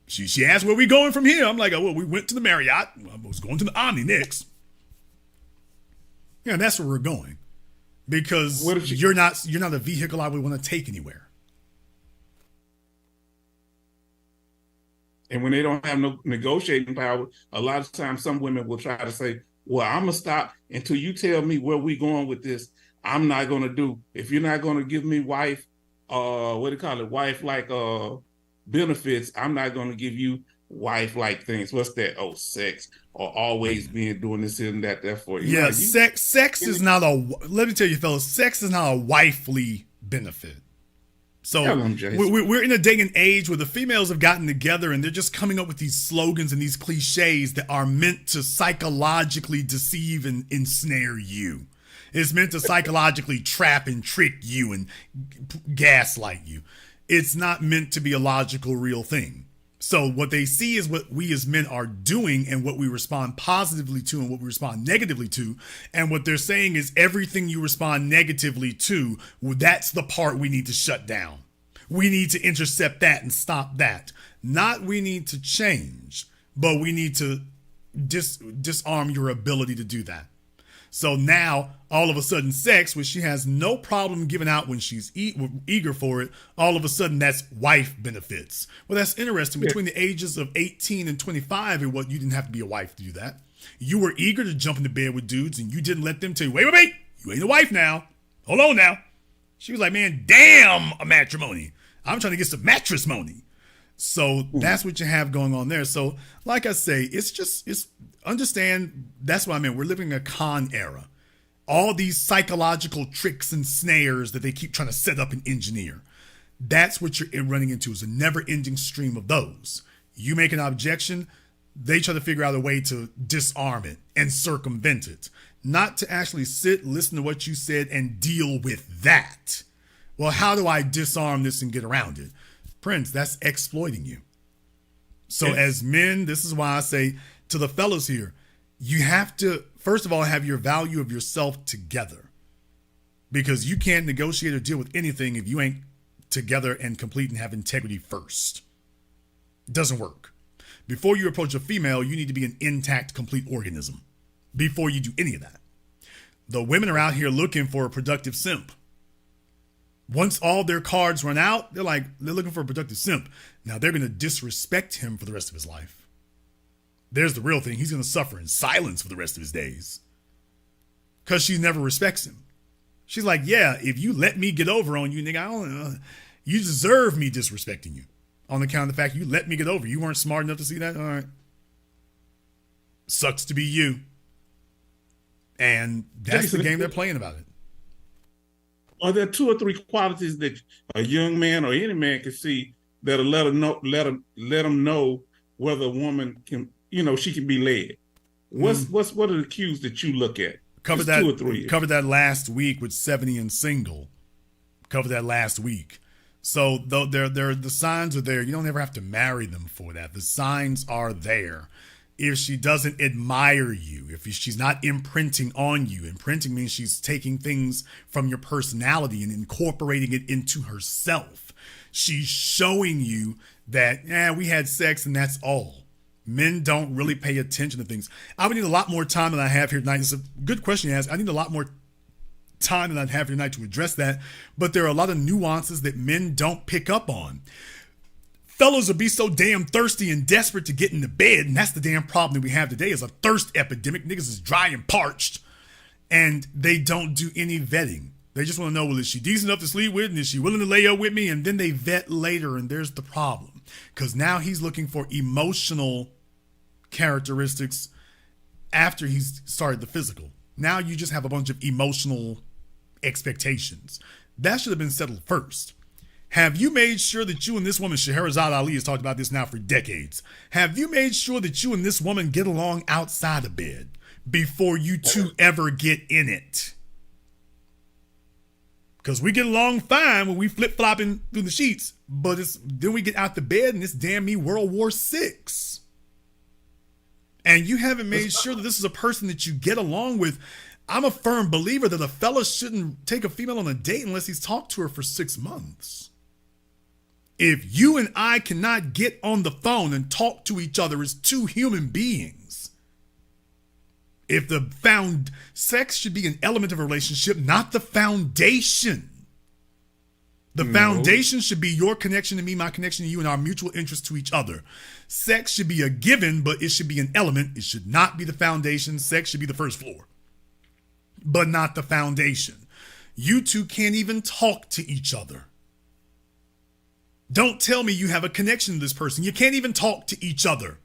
She asked, where we going from here? I'm like, oh, well, we went to the Marriott. I was going to the Omni next. Yeah, that's where we're going. Because you're not a vehicle I would want to take anywhere. And when they don't have no negotiating power, a lot of times some women will try to say, well, I'm going to stop until you tell me where we going with this. I'm not going to do. If you're not going to give me wife like benefits, I'm not going to give you wife-like things. What's that? Oh, sex or always being doing this and that for you. Yeah, sex is not let me tell you, fellas, sex is not a wifely benefit. So we're in a day and age where the females have gotten together and they're just coming up with these slogans and these cliches that are meant to psychologically deceive and ensnare you. It's meant to psychologically trap and trick you and gaslight you. It's not meant to be a logical, real thing. So what they see is what we as men are doing and what we respond positively to and what we respond negatively to. And what they're saying is everything you respond negatively to, well, that's the part we need to shut down. We need to intercept that and stop that. Not we need to change, but we need to disarm your ability to do that. So now, all of a sudden, sex, which she has no problem giving out when she's eager for it, all of a sudden, that's wife benefits. Well, that's interesting. Between the ages of 18 and 25, you didn't have to be a wife to do that. You were eager to jump into bed with dudes, and you didn't let them tell you, wait, you ain't a wife now. Hold on now. She was like, man, damn a matrimony. I'm trying to get some mattress money. So that's what you have going on there. So like I say, it's understand, that's what I mean. We're living in a con era. All these psychological tricks and snares that they keep trying to set up and engineer. That's what you're running into, is a never ending stream of those. You make an objection, they try to figure out a way to disarm it and circumvent it. Not to actually sit, listen to what you said, and deal with that. Well, how do I disarm this and get around it? Prince, that's exploiting you. So as men, this is why I say to the fellas here, you have to, first of all, have your value of yourself together. Because you can't negotiate or deal with anything if you ain't together and complete and have integrity first. It doesn't work. Before you approach a female, you need to be an intact, complete organism before you do any of that. The women are out here looking for a productive simp. Once all their cards run out, they're looking for a productive simp. Now they're going to disrespect him for the rest of his life. There's the real thing. He's going to suffer in silence for the rest of his days because she never respects him. She's like, yeah, if you let me get over on you, nigga, you deserve me disrespecting you on account of the fact you let me get over. You weren't smart enough to see that. All right. Sucks to be you. And that's Jason, the game they're playing about it. Are there 2 or 3 qualities that a young man or any man can see that'll let them know whether a woman can, she can be led? What are the cues that you look at? Covered Just that 2 or 3. Covered that last week with 70 and single. Covered that last week. So though the signs are there. You don't ever have to marry them for that. The signs are there. If she doesn't admire you, if she's not imprinting on you, imprinting means she's taking things from your personality and incorporating it into herself. She's showing you that, we had sex and that's all. Men don't really pay attention to things. I would need a lot more time than I have here tonight. It's a good question you ask. I need a lot more time than I'd have here tonight to address that. But there are a lot of nuances that men don't pick up on. Fellas will be so damn thirsty and desperate to get into bed, and that's the damn problem that we have today is a thirst epidemic. Niggas is dry and parched, and they don't do any vetting. They just want to know, well, is she decent enough to sleep with, and is she willing to lay up with me? And then they vet later, and there's the problem. Because now he's looking for emotional characteristics after he's started the physical. Now you just have a bunch of emotional expectations. That should have been settled first. Have you made sure that you and this woman, Scheherazade Ali has talked about this now for decades. Have you made sure that you and this woman get along outside of bed before you two ever get in it? Because we get along fine when we flip-flopping through the sheets, but then we get out the bed and it's damn me World War VI. And you haven't made sure that this is a person that you get along with. I'm a firm believer that a fella shouldn't take a female on a date unless he's talked to her for 6 months. If you and I cannot get on the phone and talk to each other as 2 human beings, if sex should be an element of a relationship, not the foundation. The foundation should be your connection to me, my connection to you, and our mutual interest to each other. Sex should be a given, but it should be an element. It should not be the foundation. Sex should be the first floor, but not the foundation. You two can't even talk to each other. Don't tell me you have a connection to this person. You can't even talk to each other.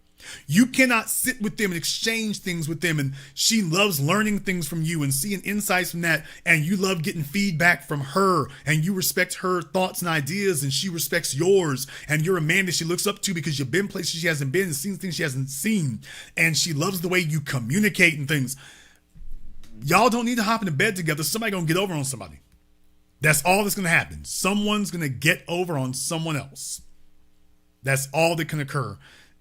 You cannot sit with them and exchange things with them. And she loves learning things from you and seeing insights from that. And you love getting feedback from her. And you respect her thoughts and ideas. And she respects yours. And you're a man that she looks up to because you've been places she hasn't been and seen things she hasn't seen. And she loves the way you communicate and things. Y'all don't need to hop into bed together. Somebody gonna get over on somebody. That's all that's going to happen. Someone's going to get over on someone else. That's all that can occur.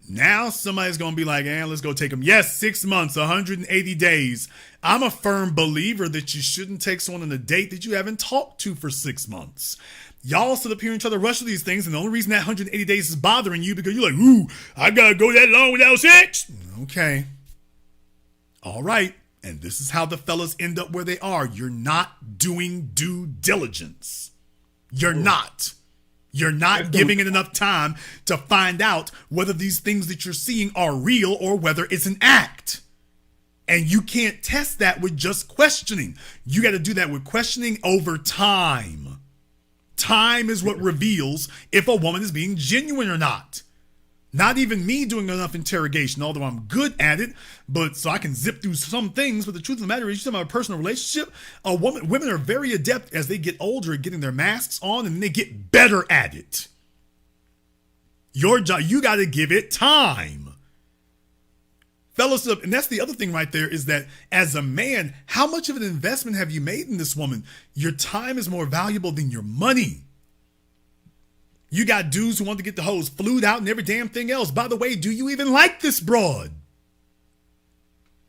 Now somebody's going to be like, let's go take them. Yes, 6 months, 180 days. I'm a firm believer that you shouldn't take someone on a date that you haven't talked to for 6 months. Y'all sit up here and try to rush through these things, and the only reason that 180 days is bothering you because you're like, ooh, I got to go that long without sex? Okay. All right. And this is how the fellas end up where they are. You're not doing due diligence. You're not. You're not giving it enough time to find out whether these things that you're seeing are real or whether it's an act. And you can't test that with just questioning. You got to do that with questioning over time. Time is what reveals if a woman is being genuine or not. Not even me doing enough interrogation, although I'm good at it, but so I can zip through some things. But the truth of the matter is, you're talking about a personal relationship. Women are very adept as they get older at getting their masks on, and they get better at it. Your job, you got to give it time. Fellas, and that's the other thing right there is that as a man, how much of an investment have you made in this woman? Your time is more valuable than your money. You got dudes who want to get the hoes flued out and every damn thing else. By the way, do you even like this broad?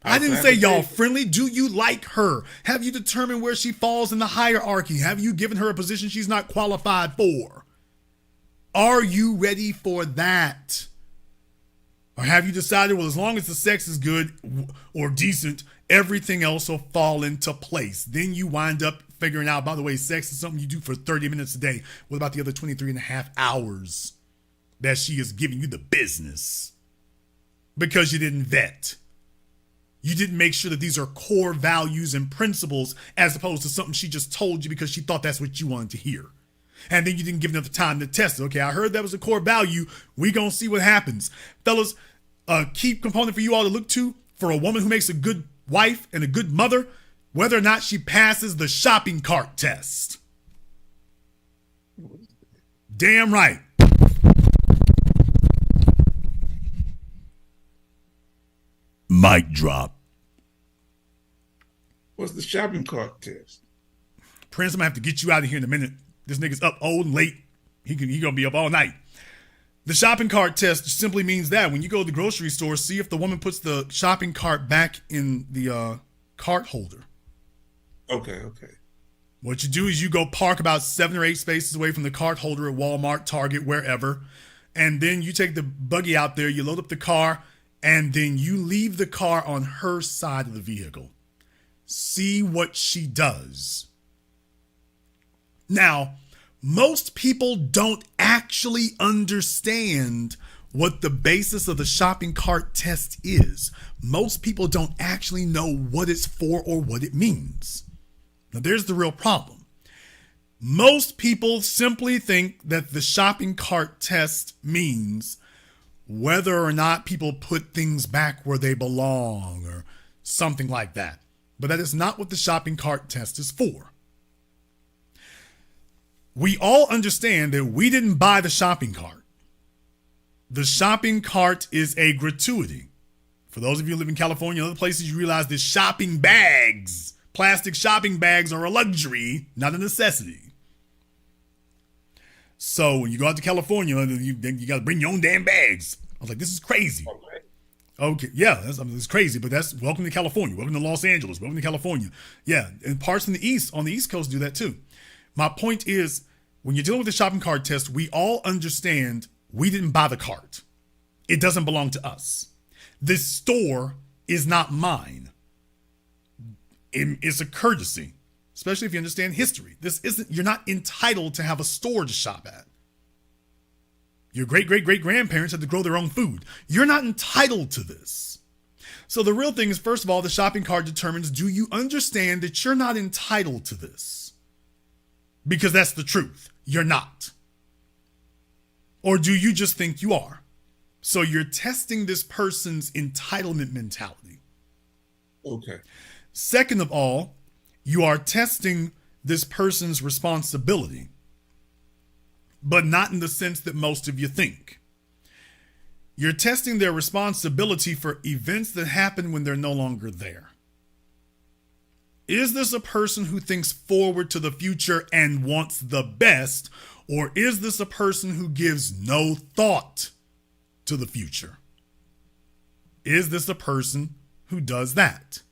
I didn't say y'all friendly. Do you like her? Have you determined where she falls in the hierarchy? Have you given her a position she's not qualified for? Are you ready for that? Or have you decided, well, as long as the sex is good or decent, everything else will fall into place? Then you wind up figuring out, by the way, sex is something you do for 30 minutes a day. What about the other 23 and a half hours that she is giving you the business? Because you didn't vet. You didn't make sure that these are core values and principles as opposed to something she just told you because she thought that's what you wanted to hear. And then you didn't give enough time to test it. Okay, I heard that was a core value. We gonna see what happens. Fellas, a key component for you all to look to for a woman who makes a good wife and a good mother, whether or not she passes the shopping cart test. Damn right. Mic drop. What's the shopping cart test? Prince, I'm gonna have to get you out of here in a minute. This nigga's up old and late. He gonna be up all night. The shopping cart test simply means that when you go to the grocery store, see if the woman puts the shopping cart back in the cart holder. Okay. What you do is you go park about 7 or 8 spaces away from the cart holder at Walmart, Target, wherever. And then you take the buggy out there, you load up the car, and then you leave the car on her side of the vehicle. See what she does. Now, most people don't actually understand what the basis of the shopping cart test is. Most people don't actually know what it's for or what it means. Now, there's the real problem. Most people simply think that the shopping cart test means whether or not people put things back where they belong or something like that. But that is not what the shopping cart test is for. We all understand that we didn't buy the shopping cart. The shopping cart is a gratuity. For those of you who live in California and other places, you realize that shopping bags, plastic shopping bags, are a luxury, not a necessity. So when you go out to California, you got to bring your own damn bags. I was like, this is crazy. Okay, yeah, it's crazy, but that's welcome to California. Welcome to Los Angeles. Welcome to California. Yeah, and parts in the East, on the East Coast, do that too. My point is, when you're dealing with the shopping cart test, we all understand we didn't buy the cart. It doesn't belong to us. This store is not mine. It's a courtesy, especially if you understand history. You're not entitled to have a store to shop at. Your great-great-great-grandparents had to grow their own food. You're not entitled to this. So the real thing is, first of all, the shopping cart determines, do you understand that you're not entitled to this? Because that's the truth. You're not. Or do you just think you are? So you're testing this person's entitlement mentality. Okay. Second of all, you are testing this person's responsibility, but not in the sense that most of you think. You're testing their responsibility for events that happen when they're no longer there. Is this a person who thinks forward to the future and wants the best, or is this a person who gives no thought to the future? Is this a person who does that?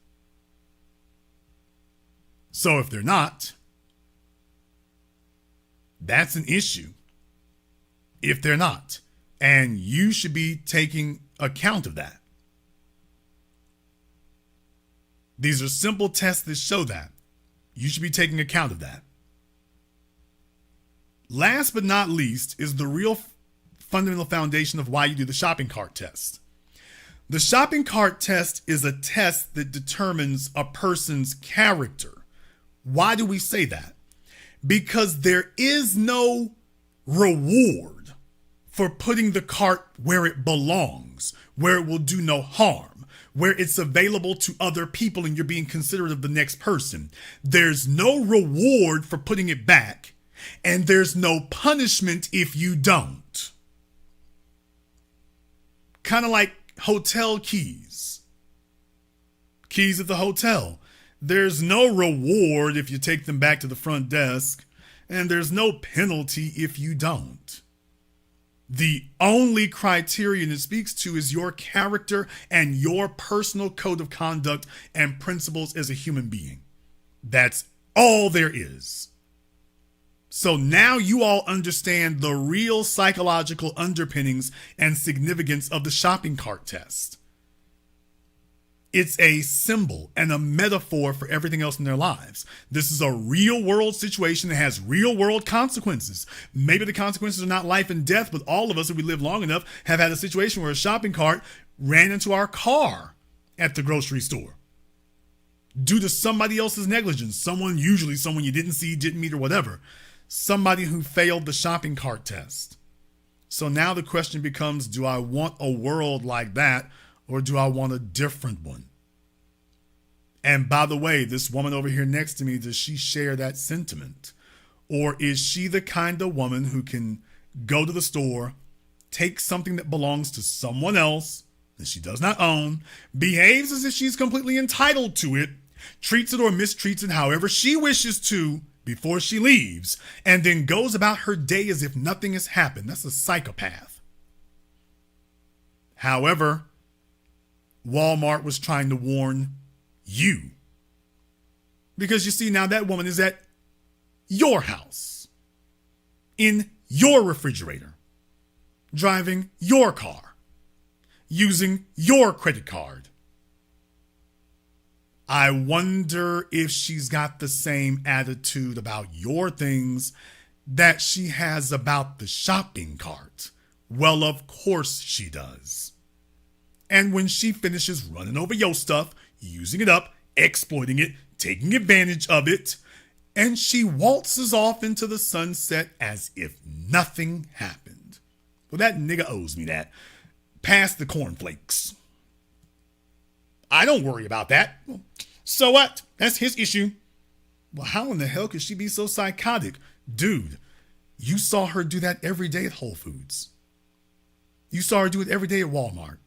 So if they're not, that's an issue. If they're not, and you should be taking account of that. These are simple tests that show that. You should be taking account of that. Last but not least is the real fundamental foundation of why you do the shopping cart test. The shopping cart test is a test that determines a person's character. Why do we say that? Because there is no reward for putting the cart where it belongs, where it will do no harm, where it's available to other people and you're being considerate of the next person. There's no reward for putting it back, and there's no punishment if you don't. kind of like hotel keys. Keys at the hotel. There's no reward if you take them back to the front desk, and there's no penalty if you don't. The only criterion it speaks to is your character and your personal code of conduct and principles as a human being. That's all there is. So now you all understand the real psychological underpinnings and significance of the shopping cart test. It's a symbol and a metaphor for everything else in their lives. This is a real world situation that has real world consequences. Maybe the consequences are not life and death, but all of us, if we live long enough, have had a situation where a shopping cart ran into our car at the grocery store due to somebody else's negligence. Usually someone you didn't see, didn't meet, or whatever. Somebody who failed the shopping cart test. So now the question becomes, do I want a world like that? Or do I want a different one? And by the way, this woman over here next to me, does she share that sentiment? Or is she the kind of woman who can go to the store, take something that belongs to someone else that she does not own, behaves as if she's completely entitled to it, treats it or mistreats it however she wishes to before she leaves, and then goes about her day as if nothing has happened? That's a psychopath. However, Walmart was trying to warn you. Because you see, now that woman is at your house, in your refrigerator, driving your car, using your credit card. I wonder if she's got the same attitude about your things that she has about the shopping cart. Well, of course she does. And when she finishes running over your stuff, using it up, exploiting it, taking advantage of it, and she waltzes off into the sunset as if nothing happened. Well, that nigga owes me that. Pass the cornflakes. I don't worry about that. So what? That's his issue. Well, how in the hell could she be so psychotic? Dude, you saw her do that every day at Whole Foods. You saw her do it every day at Walmart.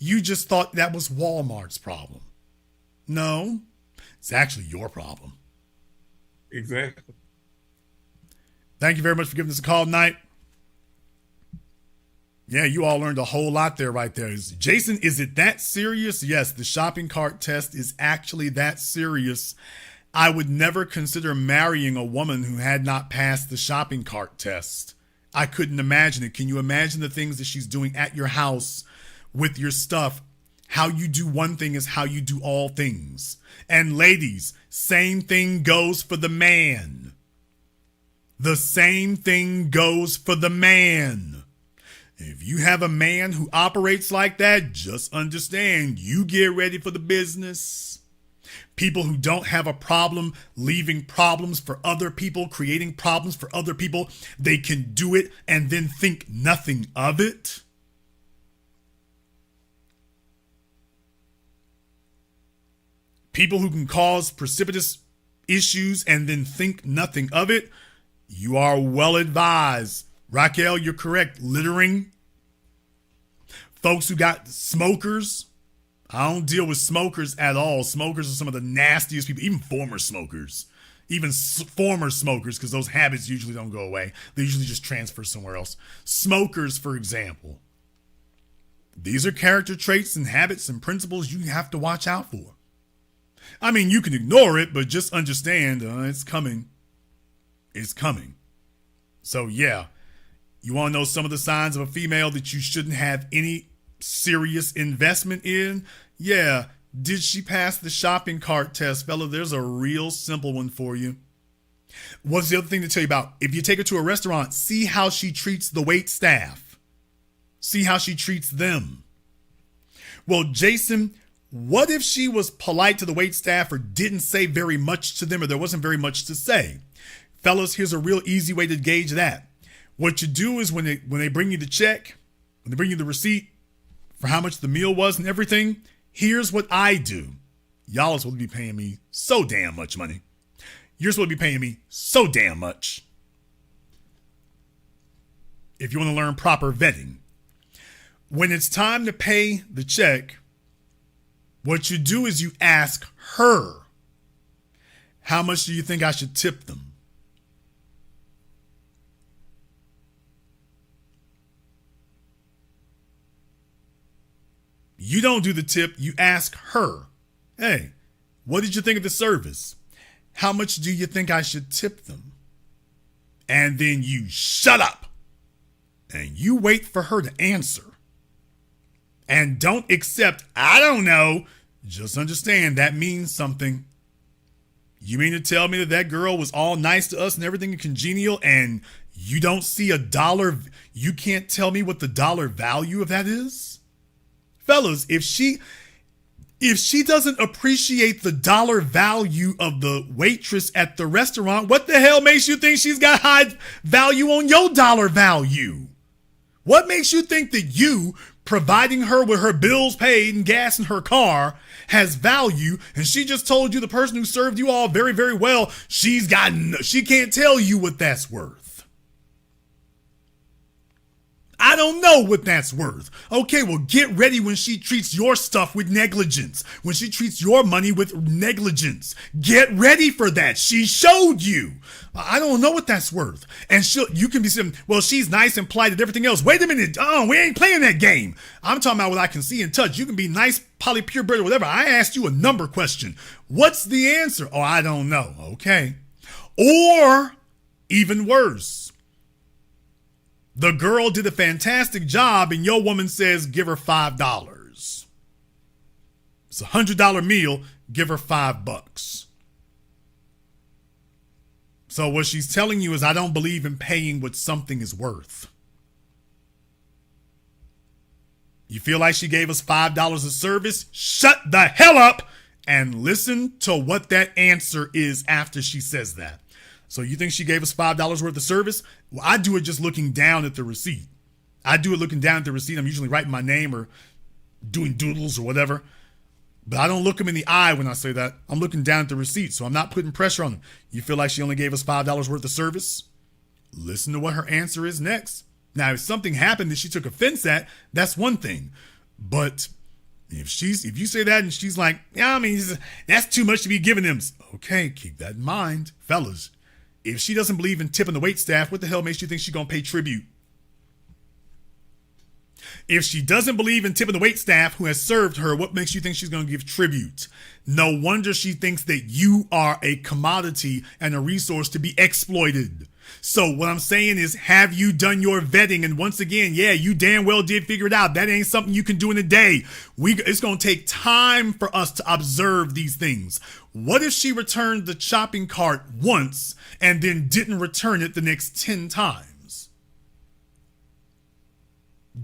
You just thought that was Walmart's problem. No, it's actually your problem. Exactly. Thank you very much for giving us a call tonight. Yeah, you all learned a whole lot there right there. Jason, is it that serious? Yes, the shopping cart test is actually that serious. I would never consider marrying a woman who had not passed the shopping cart test. I couldn't imagine it. Can you imagine the things that she's doing at your house with your stuff? How you do one thing is how you do all things. And ladies, same thing goes for the man. The same thing goes for the man. If you have a man who operates like that, just understand, you get ready for the business. People who don't have a problem leaving problems for other people, creating problems for other people, they can do it and then think nothing of it. People who can cause precipitous issues and then think nothing of it, you are well advised. Raquel, you're correct. Littering. Folks who got smokers. I don't deal with smokers at all. Smokers are some of the nastiest people, even former smokers. Even former smokers, because those habits usually don't go away. They usually just transfer somewhere else. Smokers, for example. These are character traits and habits and principles you have to watch out for. I mean, you can ignore it, but just understand it's coming. It's coming. So, yeah. You want to know some of the signs of a female that you shouldn't have any serious investment in? Yeah. Did she pass the shopping cart test, fella? There's a real simple one for you. What's the other thing to tell you about? If you take her to a restaurant, see how she treats the wait staff. See how she treats them. Well, Jason, what if she was polite to the wait staff or didn't say very much to them, or there wasn't very much to say? Fellas, here's a real easy way to gauge that. What you do is when they bring you the check, when they bring you the receipt for how much the meal was and everything, here's what I do. Y'all are supposed to be paying me so damn much money. You're supposed to be paying me so damn much. If you want to learn proper vetting. when it's time to pay the check, what you do is you ask her, how much do you think I should tip them? You don't do the tip, you ask her, hey, what did you think of the service? How much do you think I should tip them? And then you shut up and you wait for her to answer. And don't accept, I don't know. Just understand that means something. You mean to tell me that that girl was all nice to us and everything congenial and you don't see a dollar? You can't tell me what the dollar value of that is? Fellas, if she doesn't appreciate the dollar value of the waitress at the restaurant, what the hell makes you think she's got high value on your dollar value? What makes you think that you providing her with her bills paid and gas in her car has value, and she just told you the person who served you all very, very well, she can't tell you what that's worth? I don't know what that's worth. Okay, well, get ready when she treats your stuff with negligence. When she treats your money with negligence. Get ready for that. She showed you. I don't know what that's worth. And you can be saying, well, she's nice and polite and everything else. Wait a minute. Oh, we ain't playing that game. I'm talking about what I can see and touch. You can be nice, poly, purebred, or whatever. I asked you a number question. What's the answer? Oh, I don't know. Okay. Or even worse. The girl did a fantastic job and your woman says, give her $5. It's $100 meal, give her $5. So what she's telling you is, I don't believe in paying what something is worth. You feel like she gave us $5 of service? Shut the hell up and listen to what that answer is after she says that. So you think she gave us $5 worth of service? Well, I do it just looking down at the receipt. I'm usually writing my name or doing doodles or whatever. But I don't look them in the eye when I say that. I'm looking down at the receipt, so I'm not putting pressure on them. You feel like she only gave us $5 worth of service? Listen to what her answer is next. Now, if something happened that she took offense at, that's one thing. But if you say that and she's like, yeah, I mean, that's too much to be giving them. Okay, keep that in mind, fellas. If she doesn't believe in tipping the wait staff, what the hell makes you think she's going to pay tribute? If she doesn't believe in tipping the wait staff who has served her, what makes you think she's going to give tribute? No wonder she thinks that you are a commodity and a resource to be exploited. So what I'm saying is, have you done your vetting? And once again, yeah, you damn well did figure it out. That ain't something you can do in a day. It's going to take time for us to observe these things. What if she returned the shopping cart once and then didn't return it the next 10 times?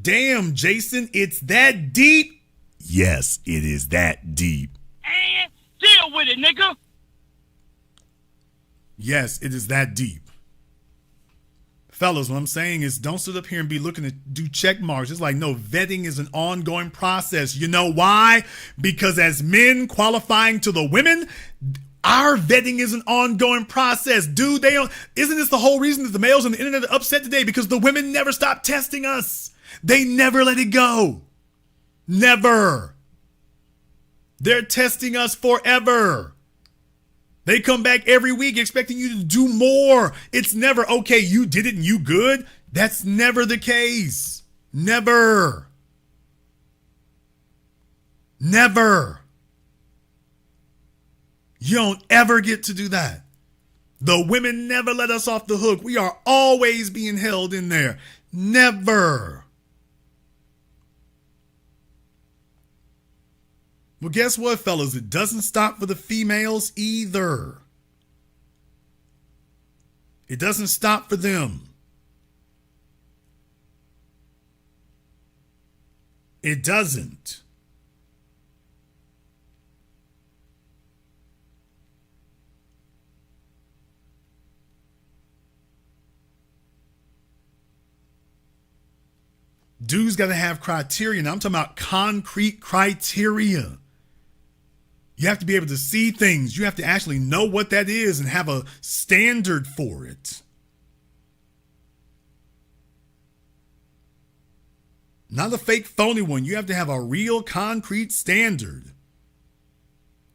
Damn, Jason, it's that deep? Yes, it is that deep. And deal with it, nigga. Yes, it is that deep. Fellas, what I'm saying is, don't sit up here and be looking to do check marks. It's like, no, vetting is an ongoing process. You know why? Because as men qualifying to the women, our vetting is an ongoing process. Dude, isn't this the whole reason that the males on the internet are upset today? Because the women never stop testing us. They never let it go. Never. They're testing us forever. They come back every week expecting you to do more. It's never, okay, you did it and you good. That's never the case. Never. Never. You don't ever get to do that. The women never let us off the hook. We are always being held in there. Never. Well, guess what, fellas? It doesn't stop for the females either. It doesn't stop for them. It doesn't. Dudes got to have criteria. Now I'm talking about concrete criteria. You have to be able to see things. You have to actually know what that is and have a standard for it. Not a fake, phony one. You have to have a real, concrete standard.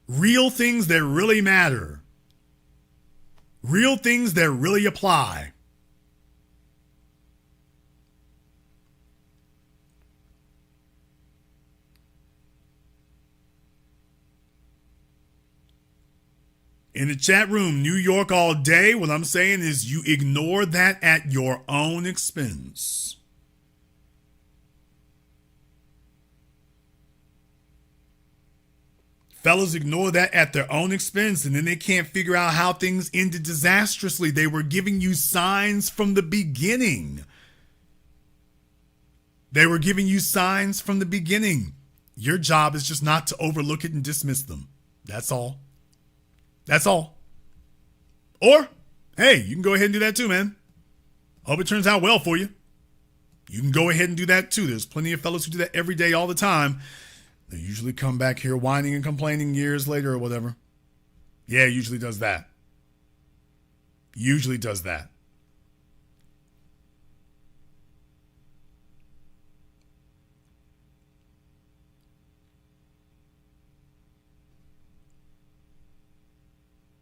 Real things that really matter. Real things that really apply. In the chat room, New York all day. What I'm saying is you ignore that at your own expense. Fellas ignore that at their own expense, and then they can't figure out how things ended disastrously. They were giving you signs from the beginning. They were giving you signs from the beginning. Your job is just not to overlook it and dismiss them. That's all. That's all. Or, hey, you can go ahead and do that too, man. Hope it turns out well for you. You can go ahead and do that too. There's plenty of fellas who do that every day, all the time. They usually come back here whining and complaining years later or whatever. Yeah, it usually does that. Usually does that.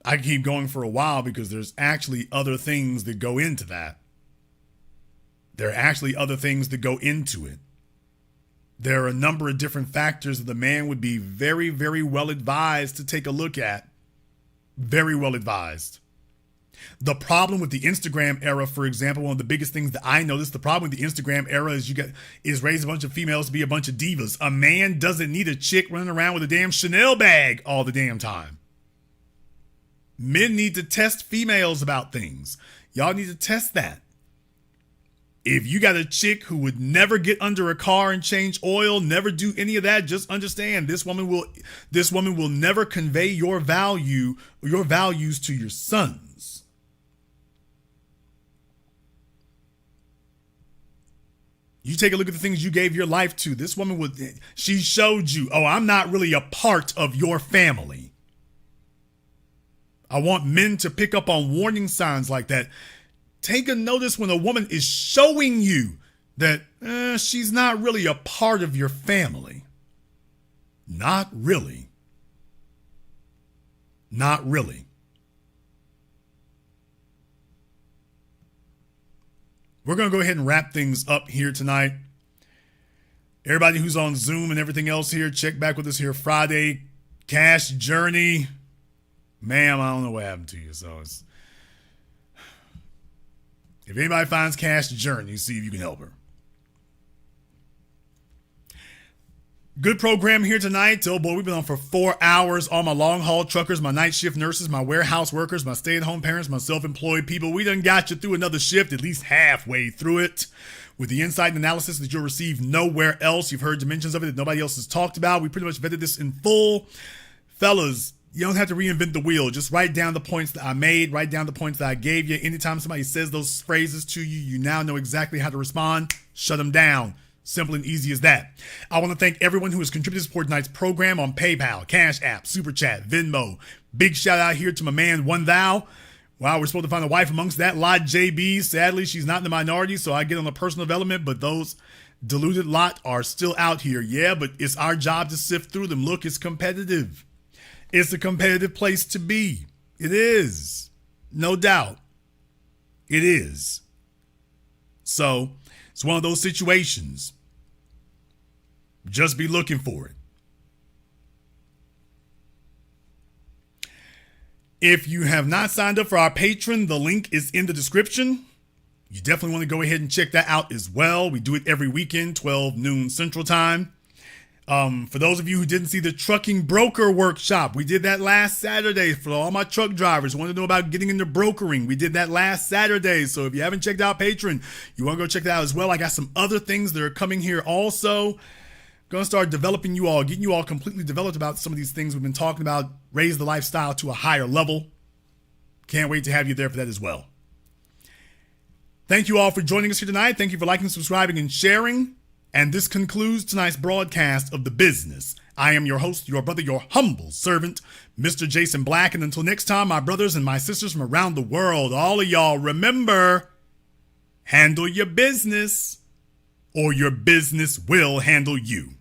I can keep going for a while because there's actually other things that go into that. There are actually other things that go into it. There are a number of different factors that the man would be very, very well advised to take a look at. Very well advised. The problem with the Instagram era, for example, one of the biggest things that I noticed, the problem with the Instagram era is raise a bunch of females to be a bunch of divas. A man doesn't need a chick running around with a damn Chanel bag all the damn time. Men need to test females about things. Y'all need to test that. If you got a chick who would never get under a car and change oil, never do any of that, just understand this woman will never convey your values to your sons. You take a look at the things you gave your life to. This woman she showed you, oh, I'm not really a part of your family. I want men to pick up on warning signs like that. Take a notice when a woman is showing you that she's not really a part of your family. Not really. Not really. We're going to go ahead and wrap things up here tonight. Everybody who's on Zoom and everything else here, check back with us here Friday. Cash Journey. Ma'am, I don't know what happened to you. So if anybody finds Cash Journey, see if you can help her. Good program here tonight. Oh boy, we've been on for 4 hours. All my long haul truckers, my night shift nurses, my warehouse workers, my stay-at-home parents, my self-employed people. We done got you through another shift, at least halfway through it, with the insight and analysis that you'll receive nowhere else. You've heard dimensions of it that nobody else has talked about. We pretty much vetted this in full. Fellas, you don't have to reinvent the wheel. Just write down the points that I made. Write down the points that I gave you. Anytime somebody says those phrases to you, you now know exactly how to respond. Shut them down. Simple and easy as that. I want to thank everyone who has contributed to support tonight's program on PayPal, CashApp, Super Chat, Venmo. Big shout out here to my man, One Thou. Wow, we're supposed to find a wife amongst that lot, JB. Sadly, she's not in the minority, so I get on the personal development, but those deluded lot are still out here. Yeah, but it's our job to sift through them. Look, it's competitive. It's a competitive place to be. It is. No doubt. It is. So, it's one of those situations. Just be looking for it. If you have not signed up for our Patreon, the link is in the description. You definitely want to go ahead and check that out as well. We do it every weekend, 12 noon Central Time. For those of you who didn't see the trucking broker workshop, we did that last Saturday for all my truck drivers who want to know about getting into brokering. We did that last Saturday. So if you haven't checked out Patreon, you want to go check that out as well. I got some other things that are coming here also. Going to start developing you all, getting you all completely developed about some of these things we've been talking about. Raise the lifestyle to a higher level. Can't wait to have you there for that as well. Thank you all for joining us here tonight. Thank you for liking, subscribing, and sharing. And this concludes tonight's broadcast of The Business. I am your host, your brother, your humble servant, Mr. Jason Black. And until next time, my brothers and my sisters from around the world, all of y'all, remember, handle your business or your business will handle you.